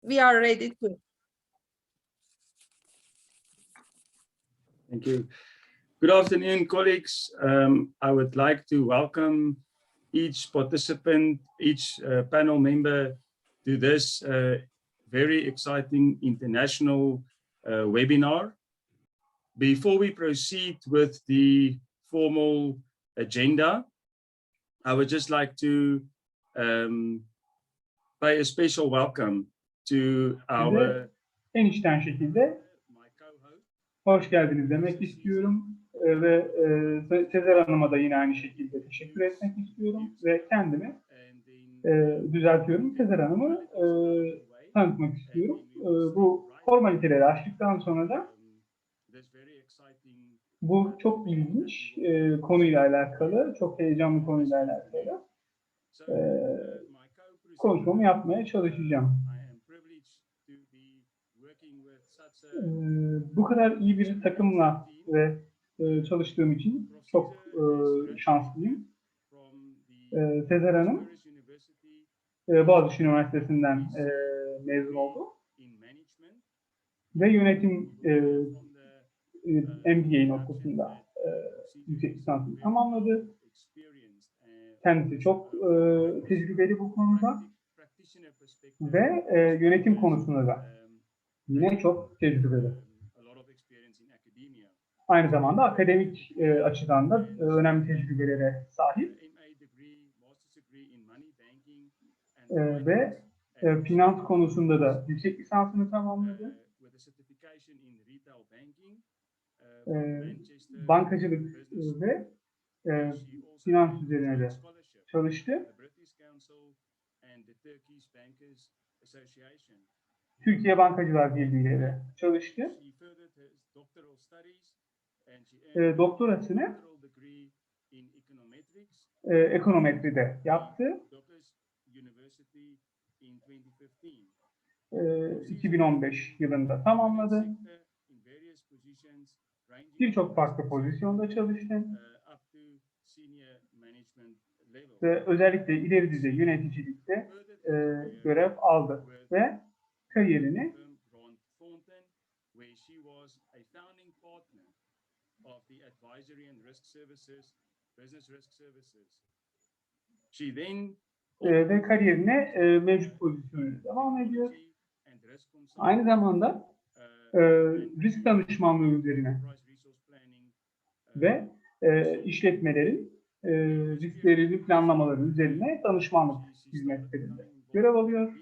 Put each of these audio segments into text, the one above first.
we are ready to. Thank you. Good afternoon, colleagues. I would like to welcome each participant, each panel member to this very exciting international webinar. Before we proceed with the formal agenda, I would just like to pay a special welcome to our en içten şekilde hoş geldiniz demek istiyorum ve Sezer Hanım'a da yine aynı şekilde teşekkür etmek istiyorum ve kendimi düzeltiyorum. Sezer Hanım'ı tanıtmak istiyorum. Bu formaliteleri açtıktan sonra da bu çok ilginç konuyla alakalı, çok heyecanlı konuyla alakalı konuşmamı yapmaya çalışacağım. Bu kadar iyi bir takımla ve çalıştığım için çok şanslıyım. Sezer Hanım Boğaziçi Üniversitesi'nden mezun oldu ve yönetim MBA noktasında yüksek lisansını tamamladı. Kendisi çok tecrübeli bu konuda ve yönetim konusunda da yine çok tecrübeli. Aynı zamanda akademik açıdan da önemli tecrübelere sahip ve finans konusunda da yüksek lisansını tamamladı. Bankacılık ve finans üzerine de çalıştı. Türkiye Bankacılar Birliği ile de çalıştı. Doktorasını ekonometride yaptı. 2015 yılında tamamladı. Birçok farklı pozisyonda çalıştı. Ve özellikle ileri düzey yöneticilikte görev aldı ve kariyerini ve kariyerine mevcut pozisyonuyla devam ediyor. Aynı zamanda risk danışmanlığı üzerine ve işletmelerin risklerini planlamaları üzerine danışmanlık hizmetlerinde görev alıyor.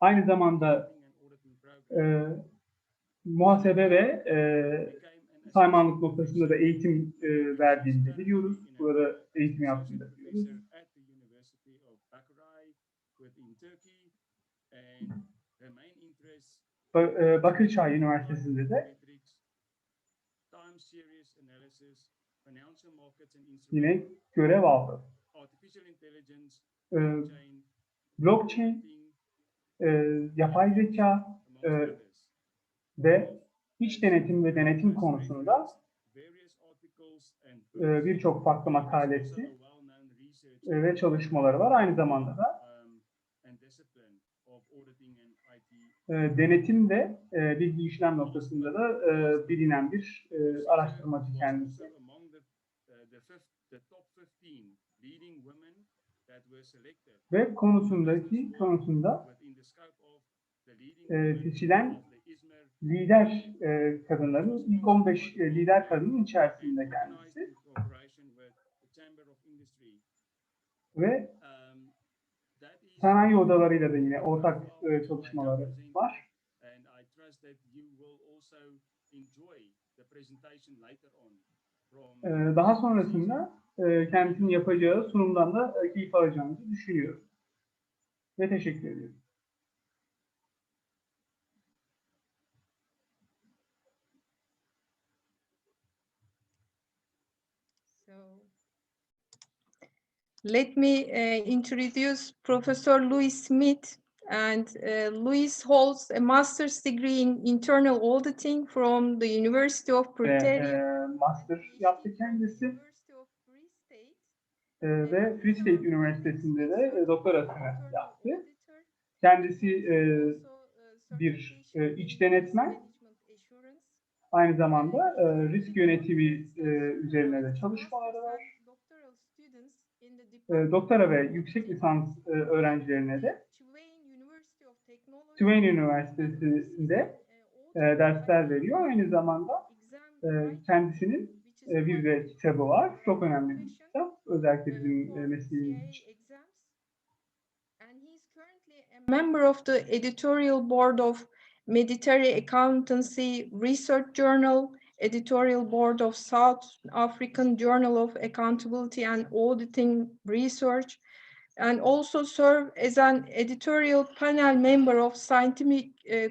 Aynı zamanda muhasebe ve saymanlık noktasında da eğitim verdiğini de biliyoruz. Burada eğitim yaptığını da biliyoruz. Bakırçay Üniversitesi'nde de yine görev aldı. Blockchain, yapay zeka ve iç denetim ve denetim konusunda birçok farklı makalesi ve çalışmaları var. Aynı zamanda da denetim ve bilgi işlem noktasında da bilinen bir araştırmacı kendisi. Ve konusunda seçilen lider kadınların ilk 15 lider kadının içerisinde kendisi. Ve sanayi odalarıyla da yine ortak çalışmaları var. Daha sonrasında kendisinin yapacağı sunumdan da keyif alacağınızı düşünüyorum. Ve teşekkür ediyorum. Let me introduce Professor Louis Smith, and Louis holds a master's degree in internal auditing from the University of Pretoria. Master yaptı kendisi. ve Free State Üniversitesi'nde de doktorasını yaptı. Kendisi bir iç denetmen, aynı zamanda risk yönetimi üzerine de çalışmaları var. Doktora ve yüksek lisans öğrencilerine de Tulane Üniversitesi'nde dersler veriyor. Aynı zamanda kendisinin bir de kitabı var. Çok önemli bir kitap. Özellikle bizim mesleğimiz için. Member of the editorial board of Military Accountancy Research Journal, editorial board of South African Journal of Accountability and Auditing Research, and also serve as an editorial panel member of scientific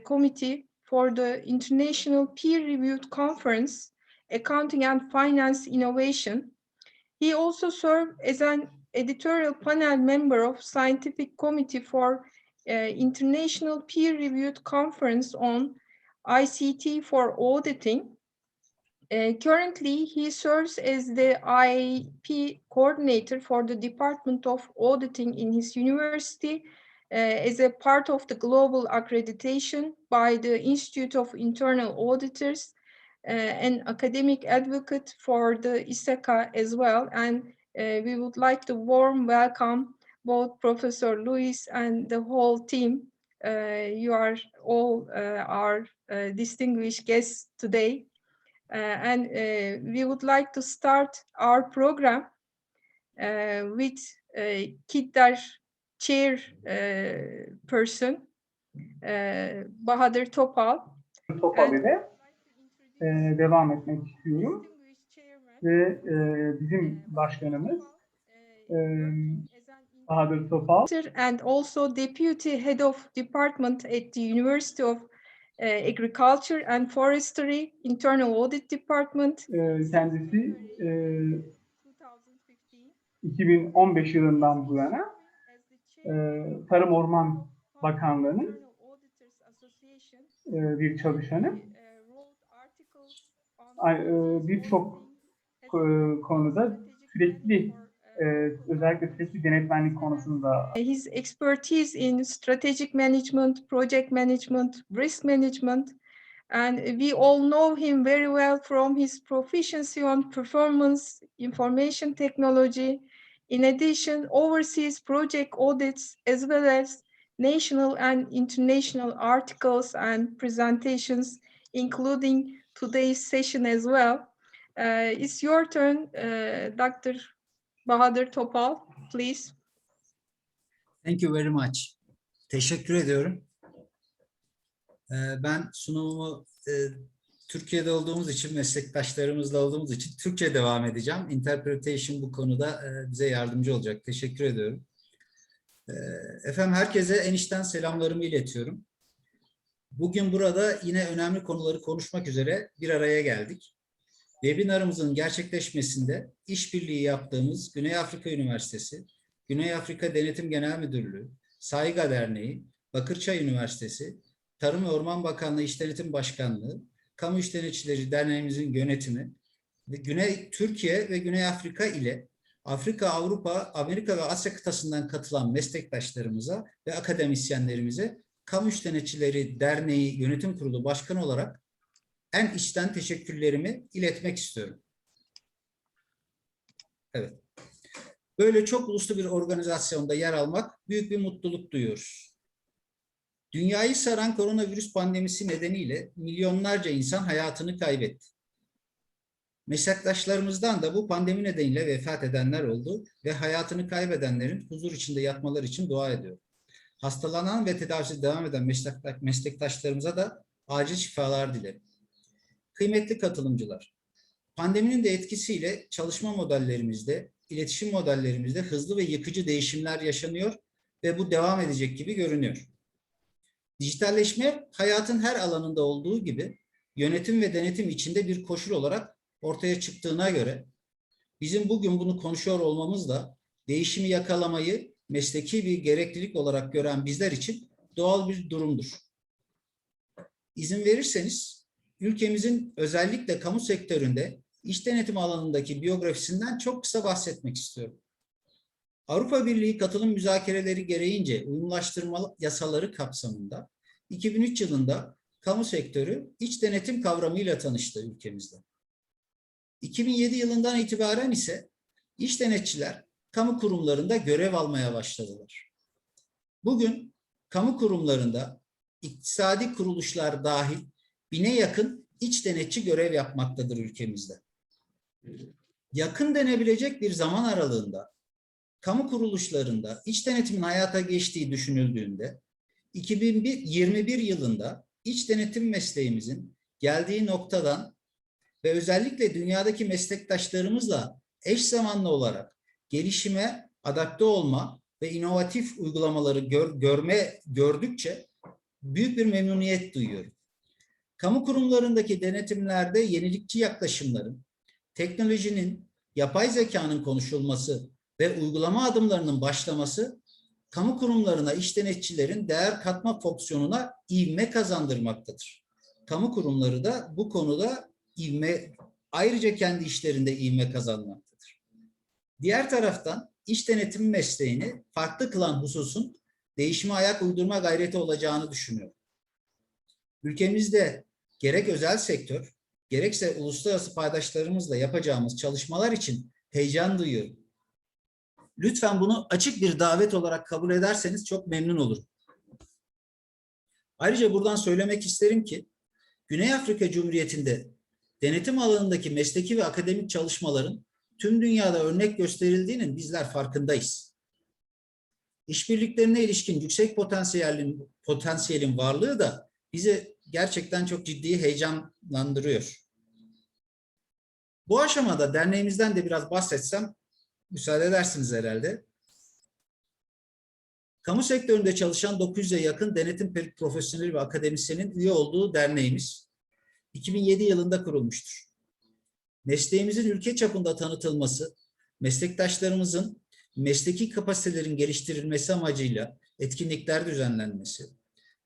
committee for the International Peer-Reviewed Conference, Accounting and Finance Innovation. He also served as an editorial panel member of scientific committee for International Peer-Reviewed Conference on ICT for Auditing. Currently, he serves as the IAP coordinator for the Department of Auditing in his university as a part of the global accreditation by the Institute of Internal Auditors, an academic advocate for the ISACA as well. And we would like to warm welcome both Professor Luis and the whole team. You are all our distinguished guests today. And we would like to start our program with KİDDER chair person, Bahadır TOPAL. Topal ile devam etmek istiyorum. Ve bizim başkanımız Bahadır Topal. And also Deputy Head of Department at the University of Agriculture and Forestry, Internal Audit Department. Kendisi 2015 yılından bu yana Tarım Orman Bakanlığı'nın bir çalışanı. Birçok konuda sürekli özellikle sürekli denetmenlik konusunda. His expertise in strategic management, project management, risk management, and we all know him very well from his proficiency on performance, information technology. In addition, overseas project audits as well as national and international articles and presentations, including today's session as well. It's your turn, Dr. Bahadır TOPAL, please. Thank you very much. Teşekkür ediyorum. Ben sunumumu Türkiye'de olduğumuz için, meslektaşlarımızla olduğumuz için Türkçe devam edeceğim. Interpretation bu konuda bize yardımcı olacak. Teşekkür ediyorum. Efendim herkese en içten selamlarımı iletiyorum. Bugün burada yine önemli konuları konuşmak üzere bir araya geldik. Webinarımızın gerçekleşmesinde işbirliği yaptığımız Güney Afrika Üniversitesi, Güney Afrika Denetim Genel Müdürlüğü, SAIGA Derneği, Bakırçay Üniversitesi, Tarım ve Orman Bakanlığı İş Denetim Başkanlığı, Kamu İş Denetçileri Derneğimizin yönetimi ve Güney Türkiye ve Güney Afrika ile Afrika, Avrupa, Amerika ve Asya kıtasından katılan meslektaşlarımıza ve akademisyenlerimize Kamu İş Denetçileri Derneği Yönetim Kurulu Başkanı olarak en içten teşekkürlerimi iletmek istiyorum. Evet. Böyle çok uluslu bir organizasyonda yer almak büyük bir mutluluk duyuyoruz. Dünyayı saran koronavirüs pandemisi nedeniyle milyonlarca insan hayatını kaybetti. Meslektaşlarımızdan da bu pandemi nedeniyle vefat edenler oldu ve hayatını kaybedenlerin huzur içinde yatmaları için dua ediyor. Hastalanan ve tedavisi devam eden meslektaşlarımıza da acil şifalar dilerim. Kıymetli katılımcılar, pandeminin de etkisiyle çalışma modellerimizde, iletişim modellerimizde hızlı ve yıkıcı değişimler yaşanıyor ve bu devam edecek gibi görünüyor. Dijitalleşme hayatın her alanında olduğu gibi yönetim ve denetim içinde bir koşul olarak ortaya çıktığına göre bizim bugün bunu konuşuyor olmamız da değişimi yakalamayı mesleki bir gereklilik olarak gören bizler için doğal bir durumdur. İzin verirseniz ülkemizin özellikle kamu sektöründe iş denetimi alanındaki biyografisinden çok kısa bahsetmek istiyorum. Avrupa Birliği katılım müzakereleri gereğince uyumlaştırma yasaları kapsamında 2003 yılında kamu sektörü iç denetim kavramıyla tanıştı ülkemizde. 2007 yılından itibaren ise iç denetçiler kamu kurumlarında görev almaya başladılar. Bugün kamu kurumlarında iktisadi kuruluşlar dahil 1000'e yakın iç denetçi görev yapmaktadır ülkemizde. Yakın denebilecek bir zaman aralığında kamu kuruluşlarında iç denetimin hayata geçtiği düşünüldüğünde 2021 yılında iç denetim mesleğimizin geldiği noktadan ve özellikle dünyadaki meslektaşlarımızla eş zamanlı olarak gelişime adapte olma ve inovatif uygulamaları gördükçe büyük bir memnuniyet duyuyorum. Kamu kurumlarındaki denetimlerde yenilikçi yaklaşımların, teknolojinin, yapay zekanın konuşulması ve uygulama adımlarının başlaması, kamu kurumlarına iç denetçilerin değer katma fonksiyonuna ivme kazandırmaktadır. Kamu kurumları da bu konuda ayrıca kendi işlerinde ivme kazanmaktadır. Diğer taraftan iç denetim mesleğini farklı kılan hususun değişime ayak uydurma gayreti olacağını düşünüyorum. Ülkemizde gerek özel sektör, gerekse uluslararası paydaşlarımızla yapacağımız çalışmalar için heyecan duyuyorum. Lütfen bunu açık bir davet olarak kabul ederseniz çok memnun olurum. Ayrıca buradan söylemek isterim ki, Güney Afrika Cumhuriyeti'nde denetim alanındaki mesleki ve akademik çalışmaların tüm dünyada örnek gösterildiğinin bizler farkındayız. İşbirliklerine ilişkin yüksek potansiyelin varlığı da bizi gerçekten çok ciddi heyecanlandırıyor. Bu aşamada derneğimizden de biraz bahsetsem müsaade edersiniz herhalde. Kamu sektöründe çalışan 900'e yakın denetim profesyoneli ve akademisyenin üye olduğu derneğimiz 2007 yılında kurulmuştur. Mesleğimizin ülke çapında tanıtılması, meslektaşlarımızın mesleki kapasitelerin geliştirilmesi amacıyla etkinlikler düzenlenmesi,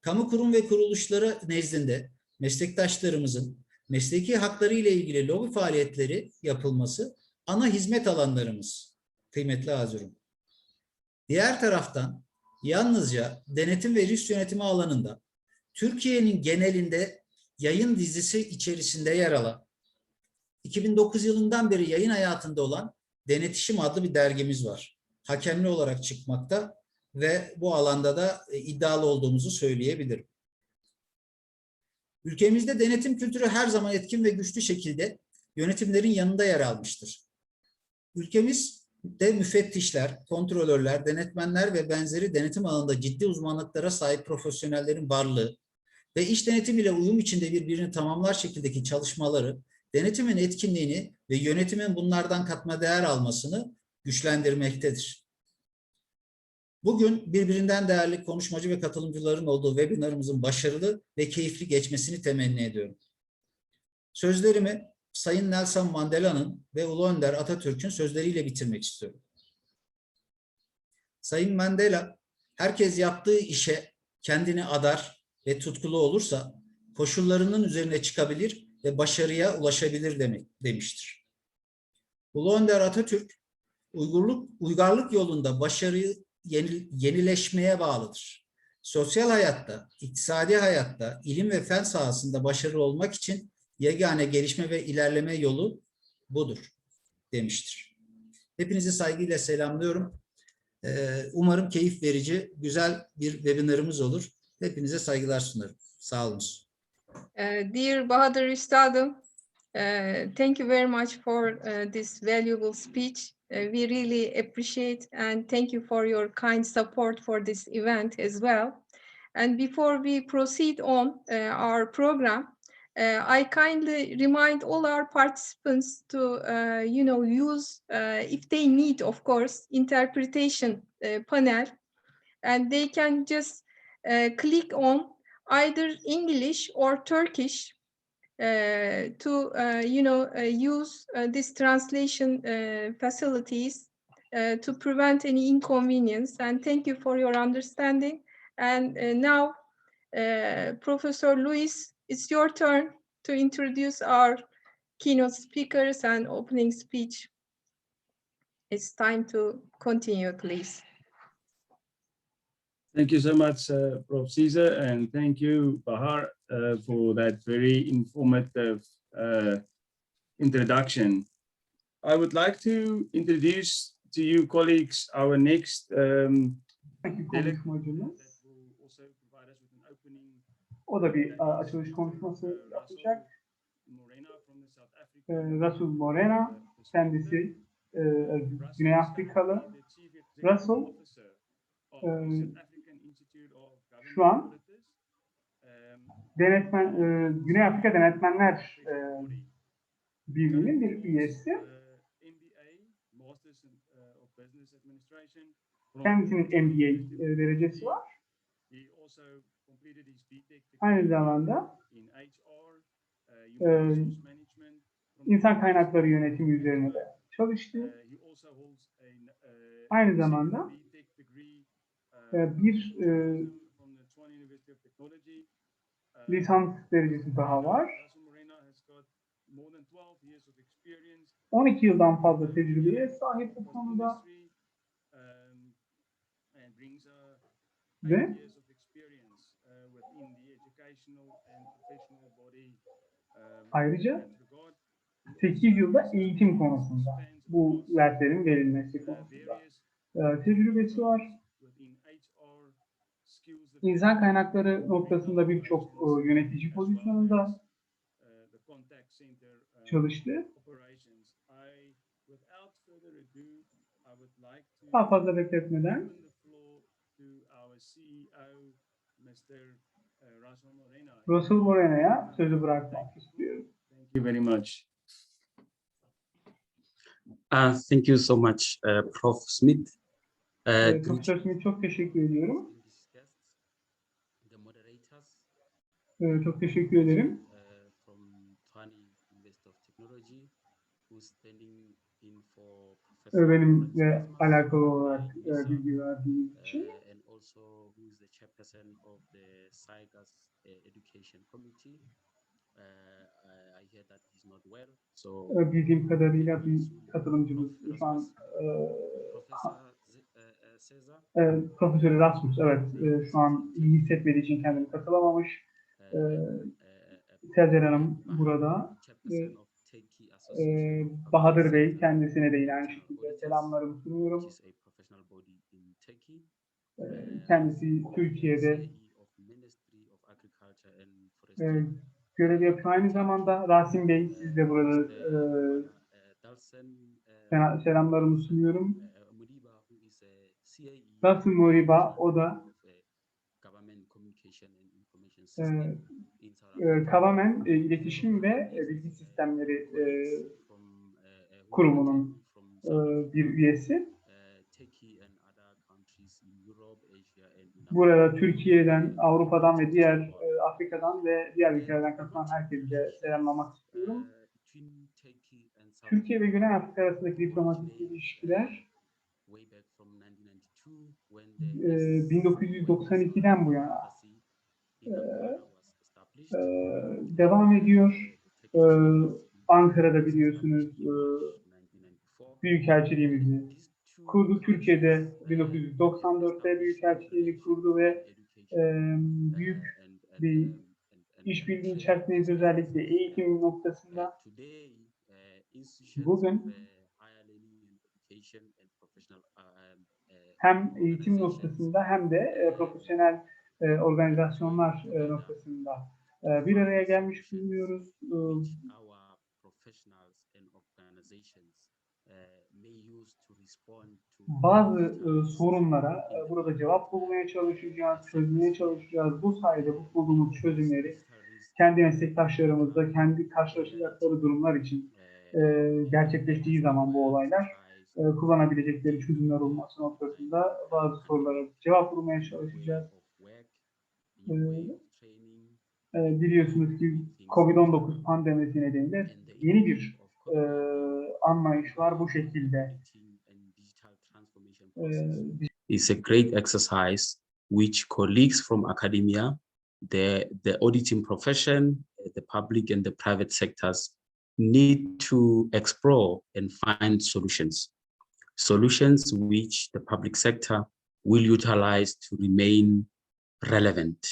kamu kurum ve kuruluşları nezdinde meslektaşlarımızın mesleki hakları ile ilgili lobi faaliyetleri yapılması ana hizmet alanlarımız, kıymetli hazirim. Diğer taraftan yalnızca denetim ve risk yönetimi alanında Türkiye'nin genelinde yayın dizisi içerisinde yer alan, 2009 yılından beri yayın hayatında olan Denetişim adlı bir dergimiz var. Hakemli olarak çıkmakta ve bu alanda da iddialı olduğumuzu söyleyebilirim. Ülkemizde denetim kültürü her zaman etkin ve güçlü şekilde yönetimlerin yanında yer almıştır. Ülkemizde müfettişler, kontrolörler, denetmenler ve benzeri denetim alanında ciddi uzmanlıklara sahip profesyonellerin varlığı ve iç denetim ile uyum içinde birbirini tamamlar şekildeki çalışmaları, denetimin etkinliğini ve yönetimin bunlardan katma değer almasını güçlendirmektedir. Bugün birbirinden değerli konuşmacı ve katılımcıların olduğu webinarımızın başarılı ve keyifli geçmesini temenni ediyorum. Sözlerimi Sayın Nelson Mandela'nın ve Ulu Önder Atatürk'ün sözleriyle bitirmek istiyorum. Sayın Mandela, herkes yaptığı işe kendini adar ve tutkulu olursa koşullarının üzerine çıkabilir ve başarıya ulaşabilir demiştir. Ulu Önder Atatürk, uygarlık yolunda başarıyı yenileşmeye bağlıdır. Sosyal hayatta, iktisadi hayatta, ilim ve fen sahasında başarılı olmak için yegane gelişme ve ilerleme yolu budur demiştir. Hepinizi saygıyla selamlıyorum. Umarım keyif verici, güzel bir webinarımız olur. Hepinize saygılar sunarım. Sağ olun. Dear Bahadır Üstadım, thank you very much for this valuable speech. We really appreciate and thank you for your kind support for this event as well. And before we proceed on our program, I kindly remind all our participants to, use, if they need, of course, interpretation panel, and they can just click on either English or Turkish to use this translation facilities to prevent any inconvenience. And thank you for your understanding. And now, Professor Luis, it's your turn to introduce our keynote speakers and opening speech. It's time to continue, please. Thank you so much, Prof. Caesar, and thank you, Bahar, for that very informative introduction. I would like to introduce to you, colleagues, our next delegate konuşmacımız. that will also provide us with an opening. O da bir açılış konuşması yapacak. Morena from the South Africa. Russel MORENA, kendisi Güney Afrikalı. Russel şu an Güney Afrika Denetmenler Birliği'nin bir üyesi. Kendisinin MBA derecesi var. Aynı zamanda insan kaynakları yönetimi üzerine de çalıştı. Aynı zamanda bir lisans derecesi daha var. 12 yıldan fazla tecrübeye sahip bu konuda ve ayrıca 8 yılda eğitim konusunda, bu derslerin verilmesi konusunda tecrübesi var. İnsan kaynakları noktasında birçok yönetici pozisyonunda çalıştı. Daha fazla bekletmeden Russel MORENA'ya sözü bırakmak istiyorum. Thank you very much. Thank you so much, Prof. Smith. Profesör Smith, çok teşekkür ediyorum. Çok teşekkür ederim. Benimle alakalı olarak bilgi verdiğiniz için. Bildiğim kadarıyla bir katılımcımız şu an Profesör Erasmus, evet, şu an iyi hissetmediği için kendini katılamamış. Sezer Hanım burada. Bahadır Bey, kendisine de yine aynı şekilde selamlarımı sunuyorum. Kendisi Türkiye'de görev yapıyor. Aynı zamanda Rasim Bey, siz de burada selamlarımı sunuyorum. Russel MORENA, o da Kamu İletişim ve Bilgi Sistemleri Kurumu'nun bir üyesi. Burada Türkiye'den, Avrupa'dan ve diğer Afrika'dan ve diğer ülkelerden katılan herkese selamlamak istiyorum. Türkiye ve Güney Afrika arasındaki diplomatik ilişkiler 1992'den bu yana devam ediyor. Ankara'da biliyorsunuz büyükelçiliğimizi kurdu. Türkiye'de 1994'te büyükelçiliğini kurdu ve büyük bir işbirliği içerisindeyiz, özellikle eğitim noktasında. Bugün hem eğitim noktasında hem de profesyonel organizasyonlar noktasında bir araya gelmiş bulunuyoruz. Bazı sorunlara burada cevap bulmaya çalışacağız, çözmeye çalışacağız. Bu sayede bu bulduğumuz çözümleri kendi meslektaşlarımızda, kendi karşılaşacakları durumlar için gerçekleştiği zaman bu olaylar kullanabilecekleri çözümler olması noktasında bazı sorulara cevap bulmaya çalışacağız. Biliyorsunuz ki COVID-19 pandemisi nedeniyle yeni bir anlayış var bu şekilde. It's a great exercise which colleagues from academia, the auditing profession, the public and the private sectors need to explore and find solutions. solutions which the public sector will utilize to remain relevant.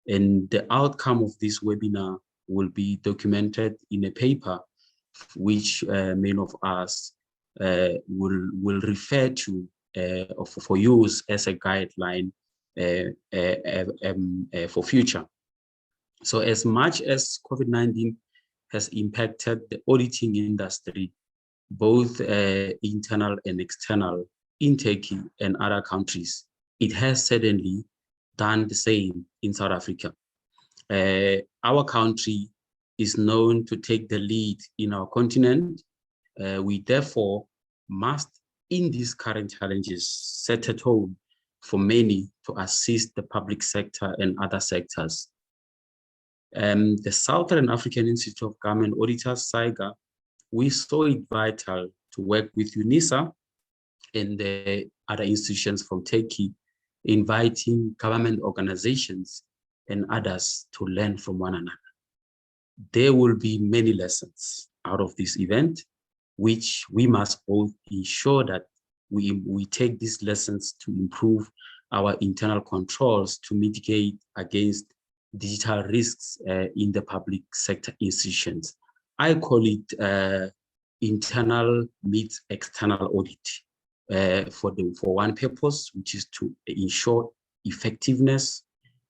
And the outcome of this webinar will be documented in a paper which many of us will refer to for use as a guideline for future. So as much as COVID-19 has impacted the auditing industry, both internal and external, in Turkey and other countries, it has certainly done the same in South Africa. Our country is known to take the lead in our continent. We therefore must, in these current challenges, set a tone for many to assist the public sector and other sectors. The Southern African Institute of Government Auditors, SAIGA, we saw it vital to work with UNISA and the other institutions from Turkey, inviting government organizations and others to learn from one another. There will be many lessons out of this event, which we must both ensure that we take these lessons to improve our internal controls to mitigate against digital risks in the public sector institutions. I call it internal meets external audit for one purpose, which is to ensure effectiveness,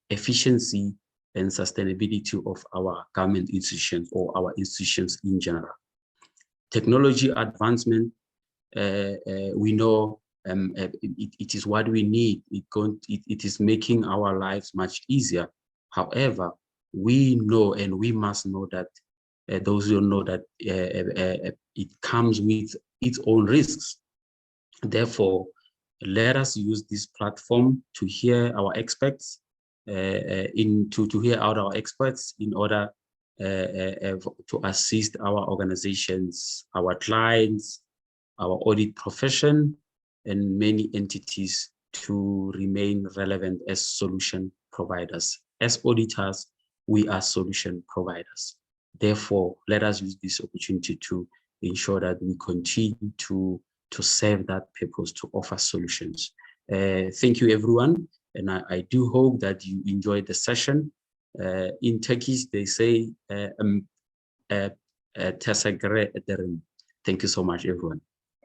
efficiency, and sustainability of our government institutions or our institutions in general. Technology advancement, we know it is what we need. It is making our lives much easier. However, we know and we must know that those who know that it comes with its own risks. Therefore, let us use this platform to hear our experts, to hear out our experts in order to assist our organizations, our clients, our audit profession, and many entities to remain relevant as solution providers. As auditors, we are solution providers. Therefore, let us use this opportunity to ensure that we continue to serve that purpose, to offer solutions. Thank you, everyone. And I do hope that you enjoyed the session. In Turkish, they say, teşekkür ederim. Thank you so much, everyone.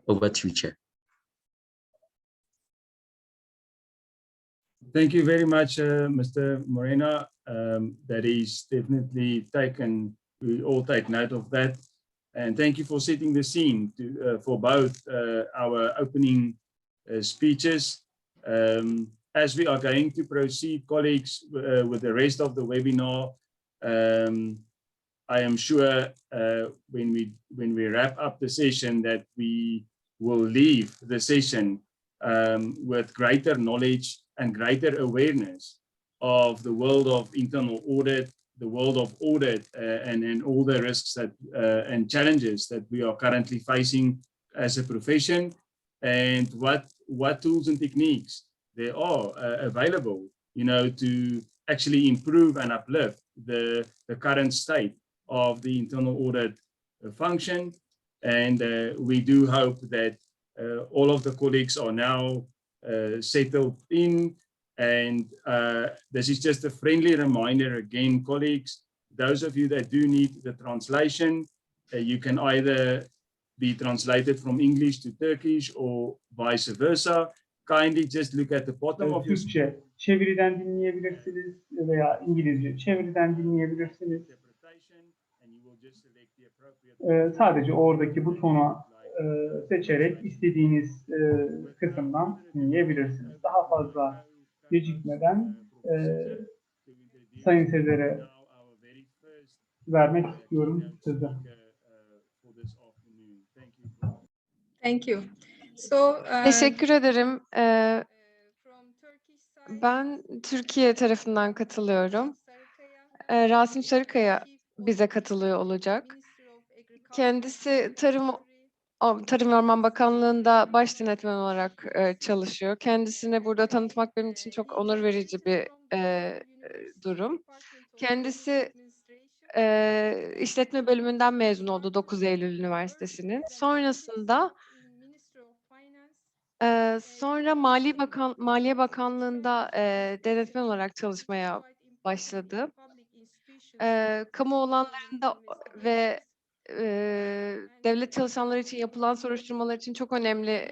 Over to you, Chair. Thank you very much, Mr. Morena. That is definitely taken, we all take note of that. And thank you for setting the scene for both our opening speeches. As we are going to proceed, colleagues, with the rest of the webinar, I am sure when we wrap up the session that we will leave the session with greater knowledge and greater awareness of the world of internal audit, the world of audit, and all the risks that and challenges that we are currently facing as a profession, and what tools and techniques there are available, to actually improve and uplift the current state of the internal audit function. And we do hope that all of the colleagues are now settled in. And this is just a friendly reminder again, colleagues, those of you that do need the translation, you can either be translated from English to Turkish or vice versa. Kindly just look at the bottom of your Türkçe çeviriden dinleyebilirsiniz veya İngilizce çeviriden dinleyebilirsiniz. Sadece oradaki butonu seçerek istediğiniz kısımdan dinleyebilirsiniz. Daha fazla gecikmeden Sayın Sezer'e vermek istiyorum sözü. Thank you. So, Teşekkür ederim. Ben Türkiye tarafından katılıyorum. Rasim SARIKAYA bize katılıyor olacak. Kendisi Tarım ve Orman Bakanlığı'nda baş denetmen olarak çalışıyor. Kendisini burada tanıtmak benim için çok onur verici bir durum. Kendisi işletme bölümünden mezun oldu 9 Eylül Üniversitesi'nin. Sonrasında Sonra Maliye Bakanlığı'nda denetmen olarak çalışmaya başladı. Kamu alanlarında ve devlet çalışanları için yapılan soruşturmalar için çok önemli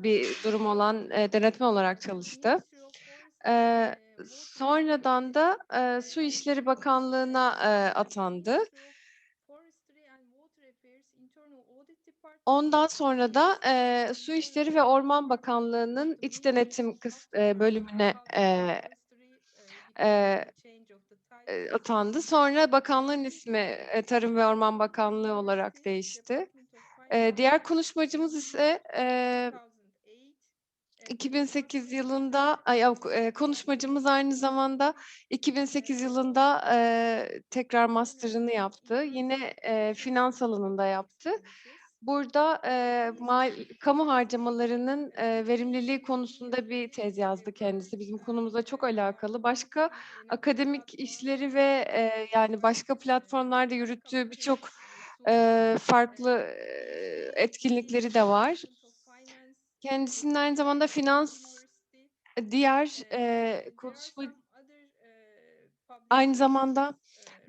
bir durum olan denetmen olarak çalıştı. Sonradan da Su İşleri Bakanlığı'na atandı. Ondan sonra da Su İşleri ve Orman Bakanlığı'nın İç Denetim bölümüne atandı. Sonra bakanlığın ismi Tarım ve Orman Bakanlığı olarak değişti. Diğer konuşmacımız ise 2008 yılında, konuşmacımız aynı zamanda 2008 yılında tekrar master'ını yaptı. Yine finans alanında yaptı. Burada kamu harcamalarının verimliliği konusunda bir tez yazdı kendisi. Bizim konumuzla çok alakalı. Başka akademik işleri ve yani başka platformlarda yürüttüğü birçok farklı etkinlikleri de var. Kendisinin aynı zamanda diğer konuşma aynı zamanda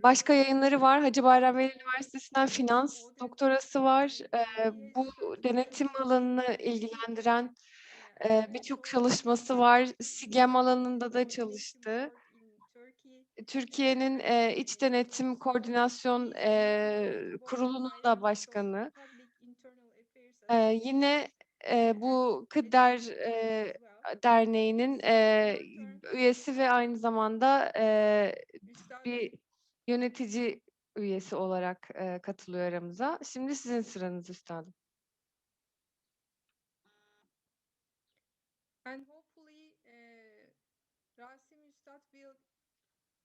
başka yayınları var. Hacı Bayram Veli Üniversitesi'nden finans doktorası var. Bu denetim alanını ilgilendiren birçok çalışması var. SİGEM alanında da çalıştı. Türkiye'nin İç Denetim Koordinasyon Kurulu'nun da başkanı. Yine bu KİDDER Derneği'nin üyesi ve aynı zamanda bir yönetici üyesi olarak katılıyor aramıza. Şimdi sizin sıranız üstadım. And hopefully Rasim Üstad will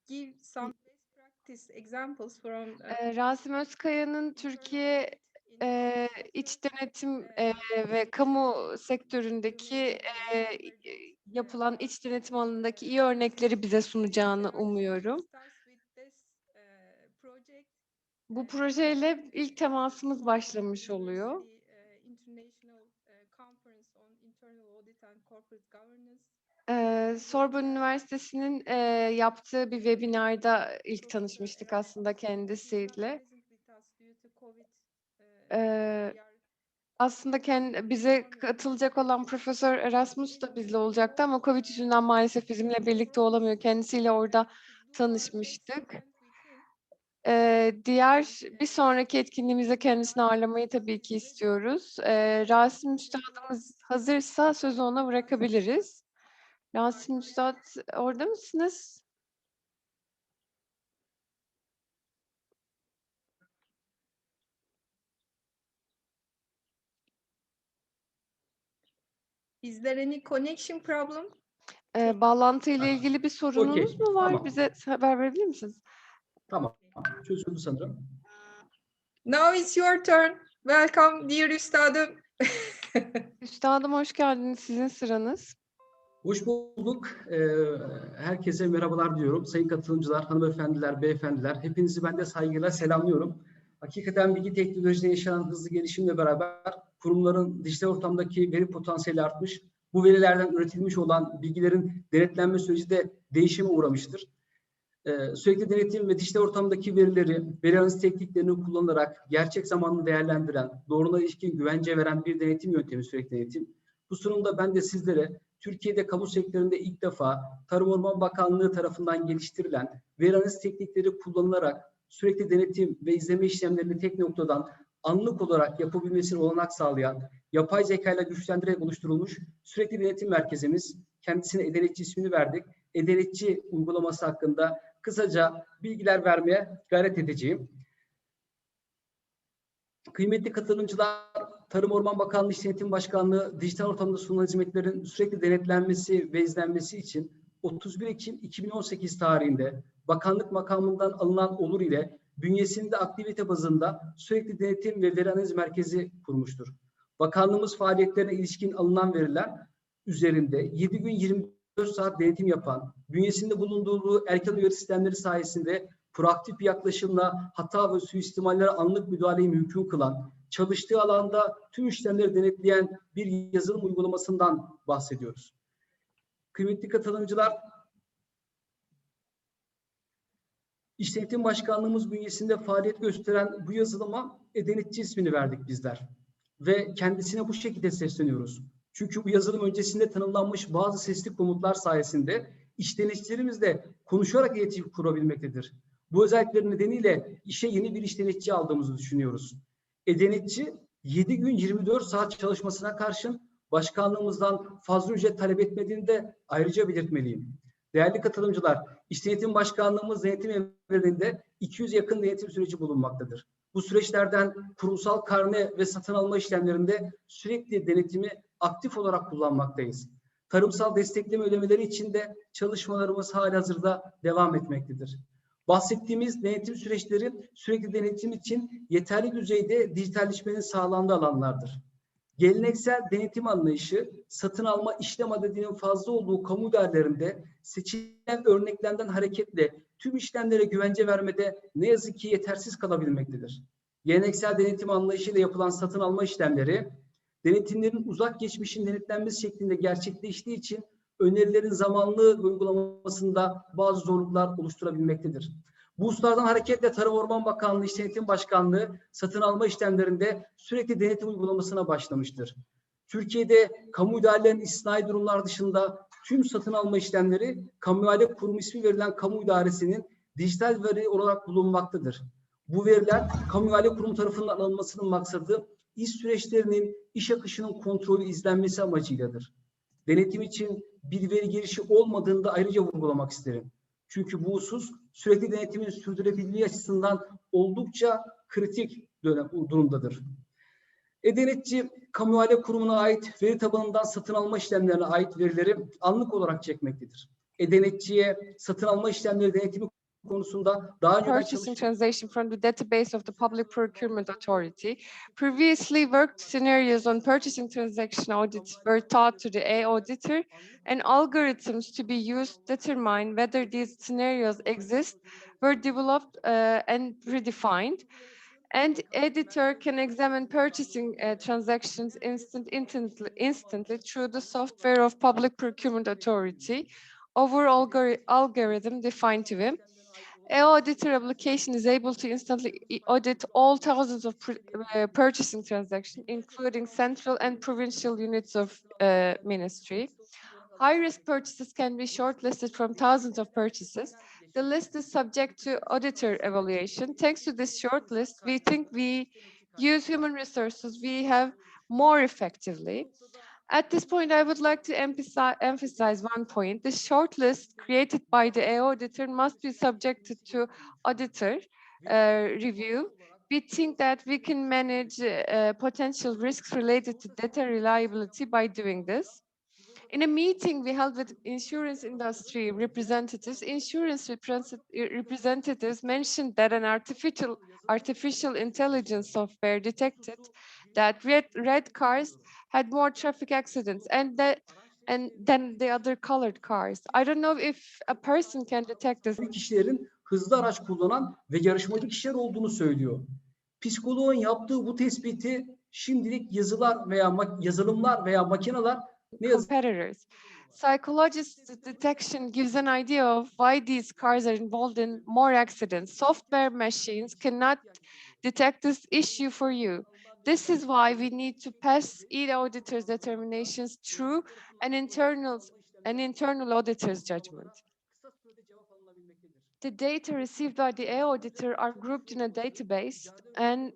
give some best practice examples from Rasim Özkaya'nın Türkiye iç denetim ve kamu sektöründeki yapılan iç denetim alanındaki iyi örnekleri bize sunacağını umuyorum. Bu projeyle ilk temasımız başlamış oluyor. Sorbonne Üniversitesi'nin yaptığı bir webinarda ilk tanışmıştık aslında kendisiyle. Aslında bize katılacak olan Profesör Erasmus da bizle olacaktı ama Covid yüzünden maalesef bizimle birlikte olamıyor. Kendisiyle orada tanışmıştık. Diğer bir sonraki etkinliğimizde kendisini ağırlamayı tabii ki istiyoruz. Rasim Üstadımız hazırsa sözü ona bırakabiliriz. Rasim Üstad orada mısınız? Is there any connection problem? Bağlantı ile ilgili bir sorununuz mu var? Tamam. Bize haber verebilir misiniz? Tamam. Çözüldü sanırım. Now it's your turn. Welcome dear üstadım. Üstadım hoş geldiniz. Sizin sıranız. Hoş bulduk. Herkese merhabalar diyorum. Sayın katılımcılar, hanımefendiler, beyefendiler. Hepinizi ben de saygıyla selamlıyorum. Hakikaten bilgi teknolojide yaşanan hızlı gelişimle beraber kurumların dijital ortamdaki veri potansiyeli artmış. Bu verilerden üretilmiş olan bilgilerin denetlenme süreci de değişime uğramıştır. Sürekli denetim ve dijital ortamdaki verileri, veri analiz tekniklerini kullanarak gerçek zamanlı değerlendiren, doğruluğa ilişkin güvence veren bir denetim yöntemi sürekli denetim. Bu sunumda ben de sizlere Türkiye'de kamu sektöründe ilk defa Tarım Orman Bakanlığı tarafından geliştirilen veri analiz teknikleri kullanılarak sürekli denetim ve izleme işlemlerini tek noktadan anlık olarak yapabilmesine olanak sağlayan, yapay zeka ile güçlendirerek oluşturulmuş sürekli denetim merkezimiz, kendisine E-Denetçi ismini verdik. E-Denetçi uygulaması hakkında kısaca bilgiler vermeye gayret edeceğim. Kıymetli katılımcılar, Tarım Orman Bakanlığı İş Denetim Başkanlığı dijital ortamda sunulan hizmetlerin sürekli denetlenmesi ve izlenmesi için 31 Ekim 2018 tarihinde bakanlık makamından alınan olur ile bünyesinde aktivite bazında sürekli denetim ve veri analiz merkezi kurmuştur. Bakanlığımız faaliyetlerine ilişkin alınan veriler üzerinde 7 gün 24 saat denetim yapan, bünyesinde bulunduğu erken uyarı sistemleri sayesinde proaktif bir yaklaşımla hata ve suistimallere anlık müdahaleyi mümkün kılan, çalıştığı alanda tüm işlemleri denetleyen bir yazılım uygulamasından bahsediyoruz. Kıymetli katılımcılar, İş Denetim Başkanlığımız bünyesinde faaliyet gösteren bu yazılıma denetçi ismini verdik bizler. Ve kendisine bu şekilde sesleniyoruz. Çünkü bu yazılım öncesinde tanımlanmış bazı sesli komutlar sayesinde iş denetçilerimiz de konuşarak iletişim kurabilmektedir. Bu özellikleri nedeniyle işe yeni bir iş denetçi aldığımızı düşünüyoruz. Denetçi 7 gün 24 saat çalışmasına karşın başkanlığımızdan fazla ücret talep etmediğini de ayrıca belirtmeliyim. Değerli katılımcılar, İş Denetim Başkanlığımız denetim evreninde 200 yakın denetim süreci bulunmaktadır. Bu süreçlerden kurumsal karne ve satın alma işlemlerinde sürekli denetimi aktif olarak kullanmaktayız. Tarımsal destekleme ödemeleri için de çalışmalarımız halihazırda devam etmektedir. Bahsettiğimiz denetim süreçleri sürekli denetim için yeterli düzeyde dijitalleşmenin sağlandığı alanlardır. Geleneksel denetim anlayışı, satın alma işlem adedinin fazla olduğu kamu idarelerinde seçilen örneklerden hareketle tüm işlemlere güvence vermede ne yazık ki yetersiz kalabilmektedir. Geleneksel denetim anlayışıyla yapılan satın alma işlemleri, denetimlerin uzak geçmişin denetlenmesi şeklinde gerçekleştiği için önerilerin zamanlı uygulamasında bazı zorluklar oluşturabilmektedir. Bu hususlardan hareketle Tarım Orman Bakanlığı İş Denetim Başkanlığı satın alma işlemlerinde sürekli denetim uygulamasına başlamıştır. Türkiye'de kamu idarelerinin istisnai durumlar dışında tüm satın alma işlemleri Camiayla kurum ismi verilen kamu idaresinin dijital veri olarak bulunmaktadır. Bu veriler Camiayla kurum tarafından alınmasının maksadı iş süreçlerinin, iş akışının kontrolü izlenmesi amacıyladır. Denetim için bir veri girişi olmadığını da ayrıca vurgulamak isterim. Çünkü bu husus sürekli denetimin sürdürülebilirliği açısından oldukça kritik durumdadır. Denetçi, kamuhale kurumuna ait veri tabanından satın alma işlemlerine ait verileri anlık olarak çekmektedir. Denetçiye satın alma işlemleri denetimi konusunda daha önce Purchasing transaction from the database of the Public Procurement Authority. Previously worked scenarios on purchasing transaction audits were taught to the auditor, and algorithms to be used to determine whether these scenarios exist were developed and redefined. And editor can examine purchasing transactions instantly through the software of Public Procurement Authority over algorithm defined to him. Auditor application is able to instantly audit all thousands of purchasing transactions, including central and provincial units of ministry. High-risk purchases can be shortlisted from thousands of purchases. The list is subject to auditor evaluation. Thanks to this shortlist, we think we use human resources we have more effectively. At this point, I would like to emphasize one point. The shortlist created by the auditor must be subjected to auditor review. We think that we can manage potential risks related to data reliability by doing this. In a meeting we held with insurance industry representatives, representatives mentioned that an artificial intelligence software detected that red cars had more traffic accidents than the other colored cars. I don't know if a person can detect this. Kişilerin hızlı araç kullanan ve yarışmacı kişiler olduğunu söylüyor. Psikoloğun yaptığı bu tespiti şimdilik yazılımlar veya makineler competitors. Psychologist detection gives an idea of why these cars are involved in more accidents. Software machines cannot detect this issue for you. This is why we need to pass each auditor's determinations through an internal auditor's judgment. The data received by the auditor are grouped in a database, and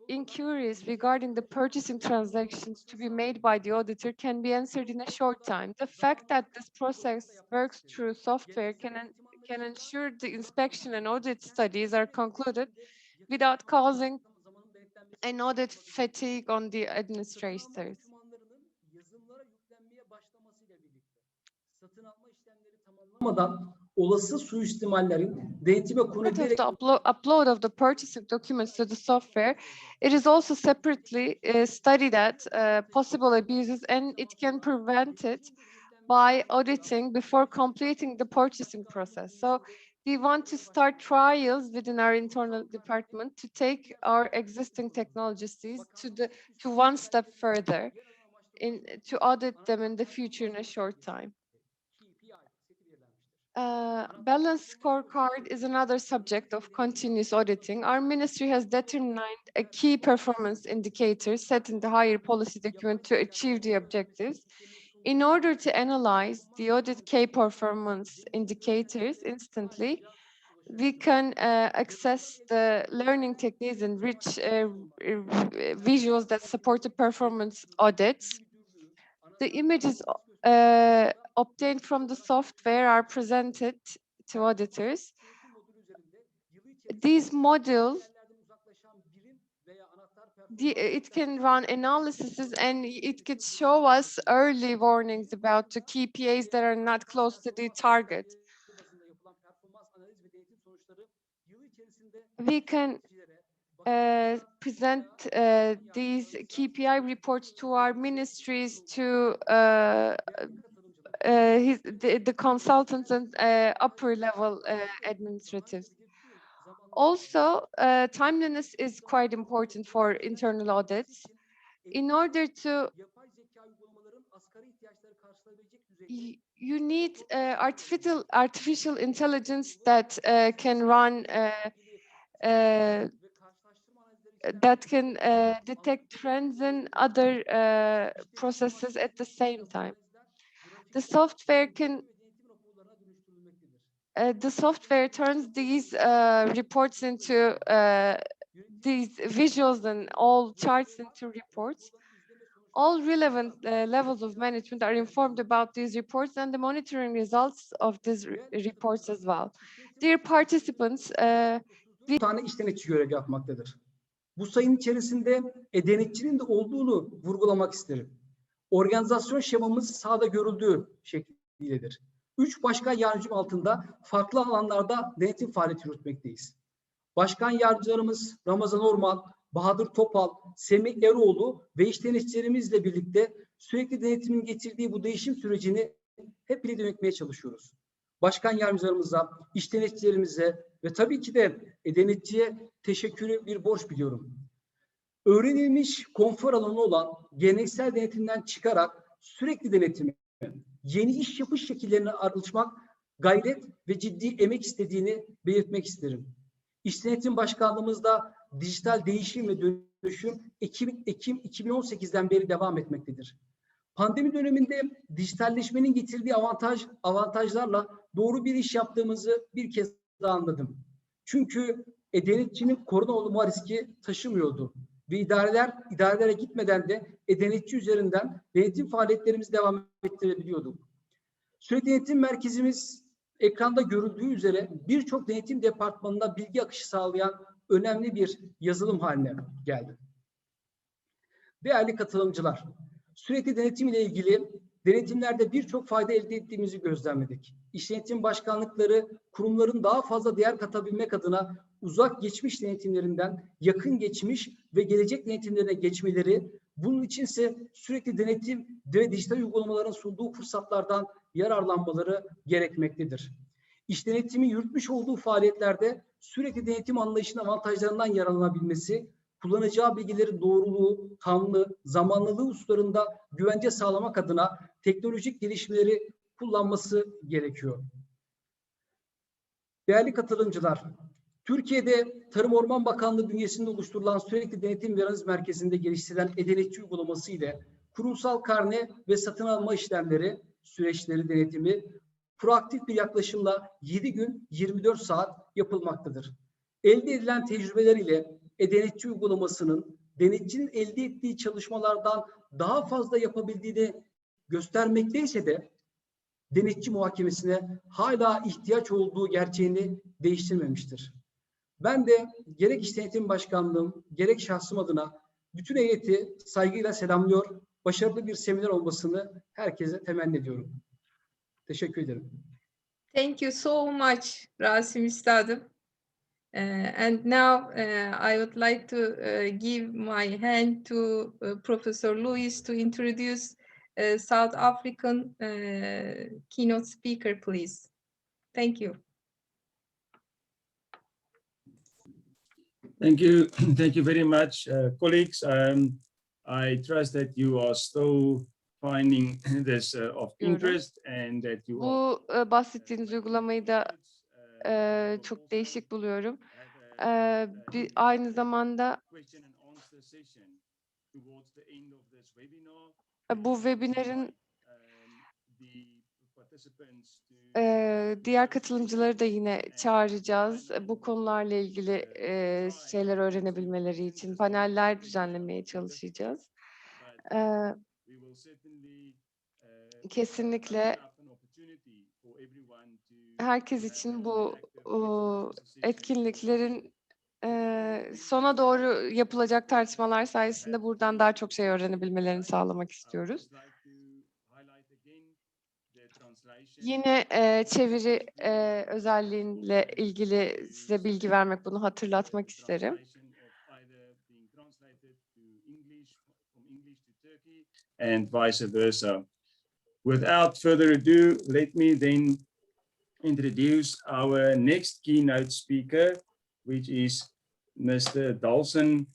inquiries regarding the purchasing transactions to be made by the auditor can be answered in a short time. The fact that this process works through software can ensure the inspection and audit studies are concluded without causing an audit fatigue on the administrators. Olası suistimallerin denetime konu edilerek upload of the purchasing documents to the software, it is also separately studied at possible abuses, and it can prevent it by auditing before completing the purchasing process. So We want to start trials within our internal department to take our existing technologies to one step further, to audit them in the future in a short time. Balanced scorecard is another subject of continuous auditing. Our ministry has determined a key performance indicator set in the higher policy document to achieve the objectives. In order to analyze the audit key performance indicators instantly, we can access the learning techniques and rich visuals that support the performance audits. The images obtained from the software are presented to auditors. These modules, it can run analyses and it could show us early warnings about the KPIs that are not close to the target. We can present these KPI reports to our ministries, to the consultants and upper level administratives. Also, timeliness is quite important for internal audits. In order to, you need artificial intelligence that can run, that can detect trends in other processes at the same time. The software can, the software turns these reports into these visuals and all charts into reports. All relevant levels of management are informed about these reports and the monitoring results of these reports as well. Dear participants, bir tane iş denetçi görev yapmaktadır. Bu sayının içerisinde denetçinin de olduğunu vurgulamak isterim. Organizasyon şemamız sahada görüldüğü şekildedir. 3 başkan yardımcım altında farklı alanlarda denetim faaliyeti yürütmekteyiz. Başkan yardımcılarımız Ramazan Orman, Bahadır TOPAL, Semih Eroğlu ve iş denetçilerimizle birlikte sürekli denetimin getirdiği bu değişim sürecini hep birlikte yönetmeye çalışıyoruz. Başkan yardımcılarımıza, iş denetçilerimize ve tabii ki de denetçiye teşekkürü bir borç biliyorum. Öğrenilmiş konfor alanı olan geleneksel denetimden çıkarak sürekli denetimi, yeni iş yapış şekillerine alışmak gayret ve ciddi emek istediğini belirtmek isterim. İş Denetim Başkanlığımızda dijital değişim ve dönüşüm Ekim 2018'den beri devam etmektedir. Pandemi döneminde dijitalleşmenin getirdiği avantajlarla doğru bir iş yaptığımızı bir kez daha anladım. Çünkü denetçinin korona olma riski taşımıyordu. Ve idarelere gitmeden de denetçi üzerinden denetim faaliyetlerimizi devam ettirebiliyorduk. Sürekli denetim merkezimiz ekranda görüldüğü üzere birçok denetim departmanına bilgi akışı sağlayan önemli bir yazılım haline geldi. Değerli katılımcılar, sürekli denetim ile ilgili denetimlerde birçok fayda elde ettiğimizi gözlemledik. İş denetim başkanlıkları kurumların daha fazla değer katabilmek adına uzak geçmiş denetimlerinden yakın geçmiş ve gelecek denetimlerine geçmeleri, bunun içinse sürekli denetim ve dijital uygulamaların sunduğu fırsatlardan yararlanmaları gerekmektedir. İş denetimi yürütmüş olduğu faaliyetlerde sürekli denetim anlayışının avantajlarından yararlanabilmesi, kullanacağı bilgilerin doğruluğu, tamlığı, zamanlılığı hususlarında güvence sağlamak adına teknolojik gelişmeleri kullanması gerekiyor. Değerli katılımcılar, Türkiye'de Tarım Orman Bakanlığı bünyesinde oluşturulan sürekli denetim ve analiz merkezinde geliştirilen e-denetçi uygulaması ile kurumsal karne ve satın alma işlemleri, süreçleri denetimi proaktif bir yaklaşımla 7 gün 24 saat yapılmaktadır. Elde edilen tecrübeler ile e-denetçi uygulamasının denetçinin elde ettiği çalışmalardan daha fazla yapabildiğini göstermekteyse de denetçi muhakemesine hala ihtiyaç olduğu gerçeğini değiştirmemiştir. Ben de gerek İş Denetim Başkanlığım, gerek şahsım adına bütün heyeti saygıyla selamlıyor, başarılı bir seminer olmasını herkese temenni ediyorum. Teşekkür ederim. Thank you so much, Rasim Üstadım. And now I would like to give my hand to Professor Luis to introduce South African keynote speaker, please. Thank you. Thank you. Thank you very much, colleagues. I trust that you are still finding this of interest and that you Bu bahsettiğiniz uygulamayı da çok değişik buluyorum. Aynı zamanda bu webinarın diğer katılımcıları da yine çağıracağız. Bu konularla ilgili şeyler öğrenebilmeleri için paneller düzenlemeye çalışacağız. Kesinlikle herkes için bu etkinliklerin sona doğru yapılacak tartışmalar sayesinde buradan daha çok şey öğrenebilmelerini sağlamak istiyoruz. Yine çeviri özelliğiyle ilgili size bilgi vermek, bunu hatırlatmak isterim. And vice versa. Without further ado, let me then introduce our next keynote speaker, which is Mr. Dalson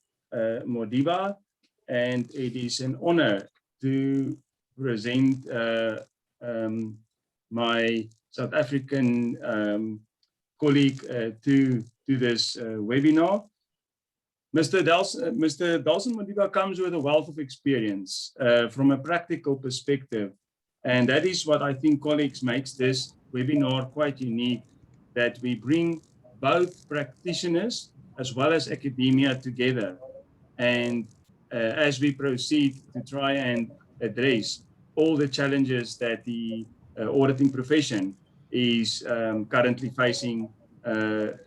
Modiba, and it is an honor to present my South African colleague to this webinar. Mr. Dalson Modiba comes with a wealth of experience from a practical perspective, and that is what I think, colleagues, makes this webinar quite unique, that we bring both practitioners as well as academia together, and as we proceed to try and address all the challenges that the auditing profession is currently facing,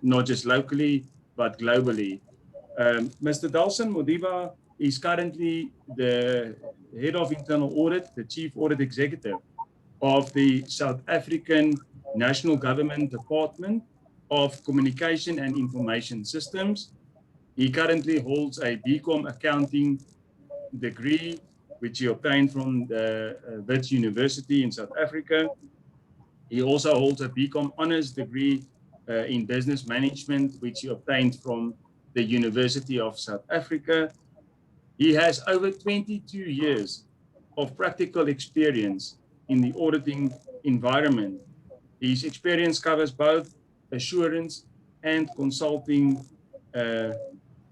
not just locally, but globally. Mr. Dalson Modiba is currently the head of internal audit, the chief audit executive of the South African National Government Department of Communication and Information Systems. He currently holds a BCom accounting degree, which he obtained from the Wits University in South Africa. He also holds a BCom honors degree in business management, which he obtained from the University of South Africa. He has over 22 years of practical experience in the auditing environment. His experience covers both assurance and consulting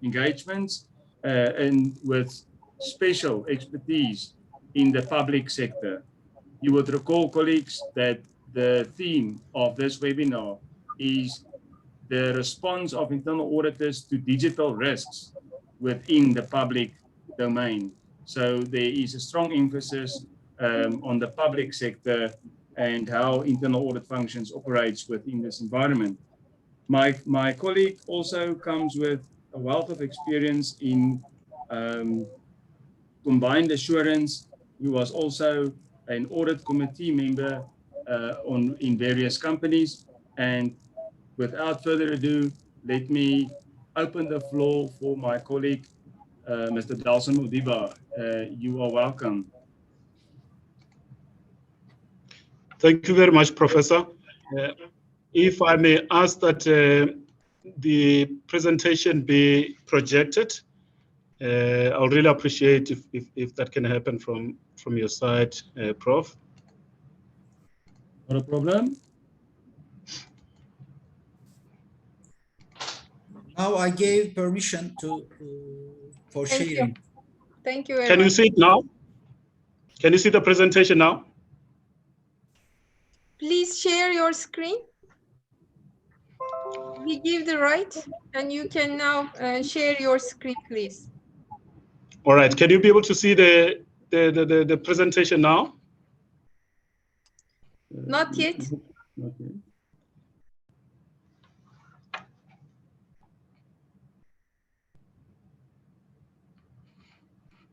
engagements, and with special expertise in the public sector. You would recall, colleagues, that the theme of this webinar is the response of internal auditors to digital risks within the public domain. So there is a strong emphasis on the public sector and how internal audit functions operates within this environment. My colleague also comes with a wealth of experience in combined assurance. He was also an audit committee member in various companies. And without further ado, let me open the floor for my colleague, Mr. Dalson Modiba. You are welcome. Thank you very much, Professor. If I may ask that the presentation be projected, I'll really appreciate if that can happen from your side, Prof. Not a problem. Now I gave permission for sharing. Thank you. Can you see it now? Can you see the presentation now? Please share your screen. We give the right, and you can now share your screen, please. All right. Can you be able to see the presentation now? Not yet. Okay.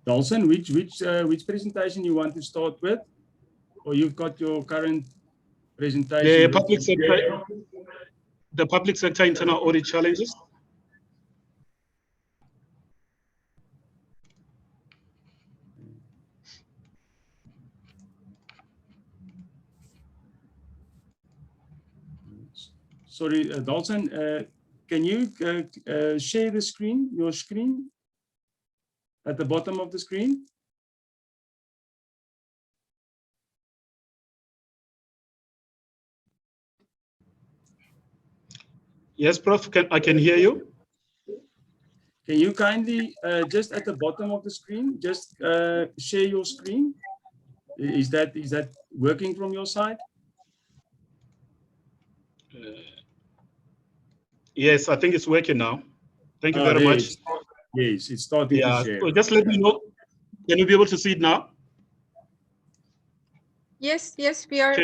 Dalson, which presentation you want to start with, or you've got your current presentation? The public sector internal audit challenges. Sorry, Dalson, can you share the screen, your screen, at the bottom of the screen? Yes, Prof, I can hear you. Can you kindly, just at the bottom of the screen, just share your screen? Is that working from your side? Yes, I think it's working now. Thank you very much. Yes, it's starting to share. So just let me know. Can you be able to see it now? Yes, we are.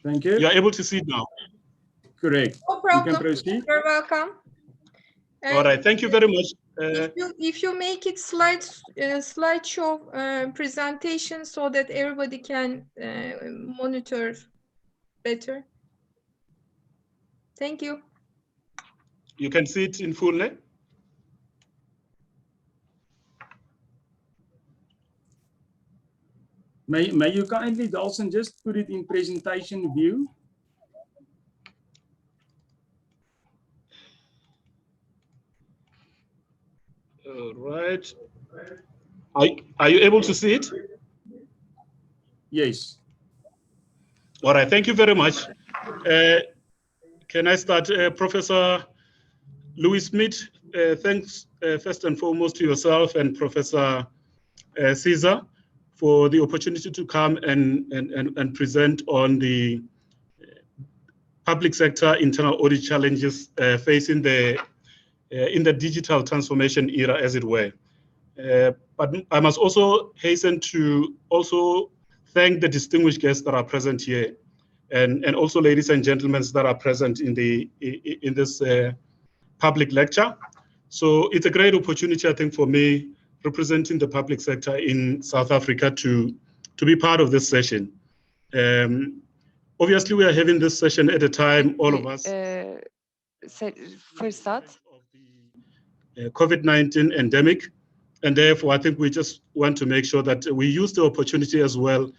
Thank you. You are able to see it now. Correct. No problem. You can proceed. You're welcome. All right. Thank you very much. If you make it slideshow presentation so that everybody can monitor better. Thank you. You can see it in full, né? May you kindly, Dalson, just put it in presentation view? All right. Are you able to see it? Yes. All right. Thank you very much. Can I start, Professor Louis Smith? Thanks first and foremost to yourself and Professor Caesar for the opportunity to come and present on the public sector internal audit challenges facing in the digital transformation era, as it were. But I must also hasten to also thank the distinguished guests that are present here, and also ladies and gentlemen that are present in this public lecture. So it's a great opportunity, I think, for me, representing the public sector in South Africa to be part of this session. Obviously, we are having this session at a time, all of us, fırsat. COVID-19 endemic, and therefore I think we just want to make sure that we use the opportunity as well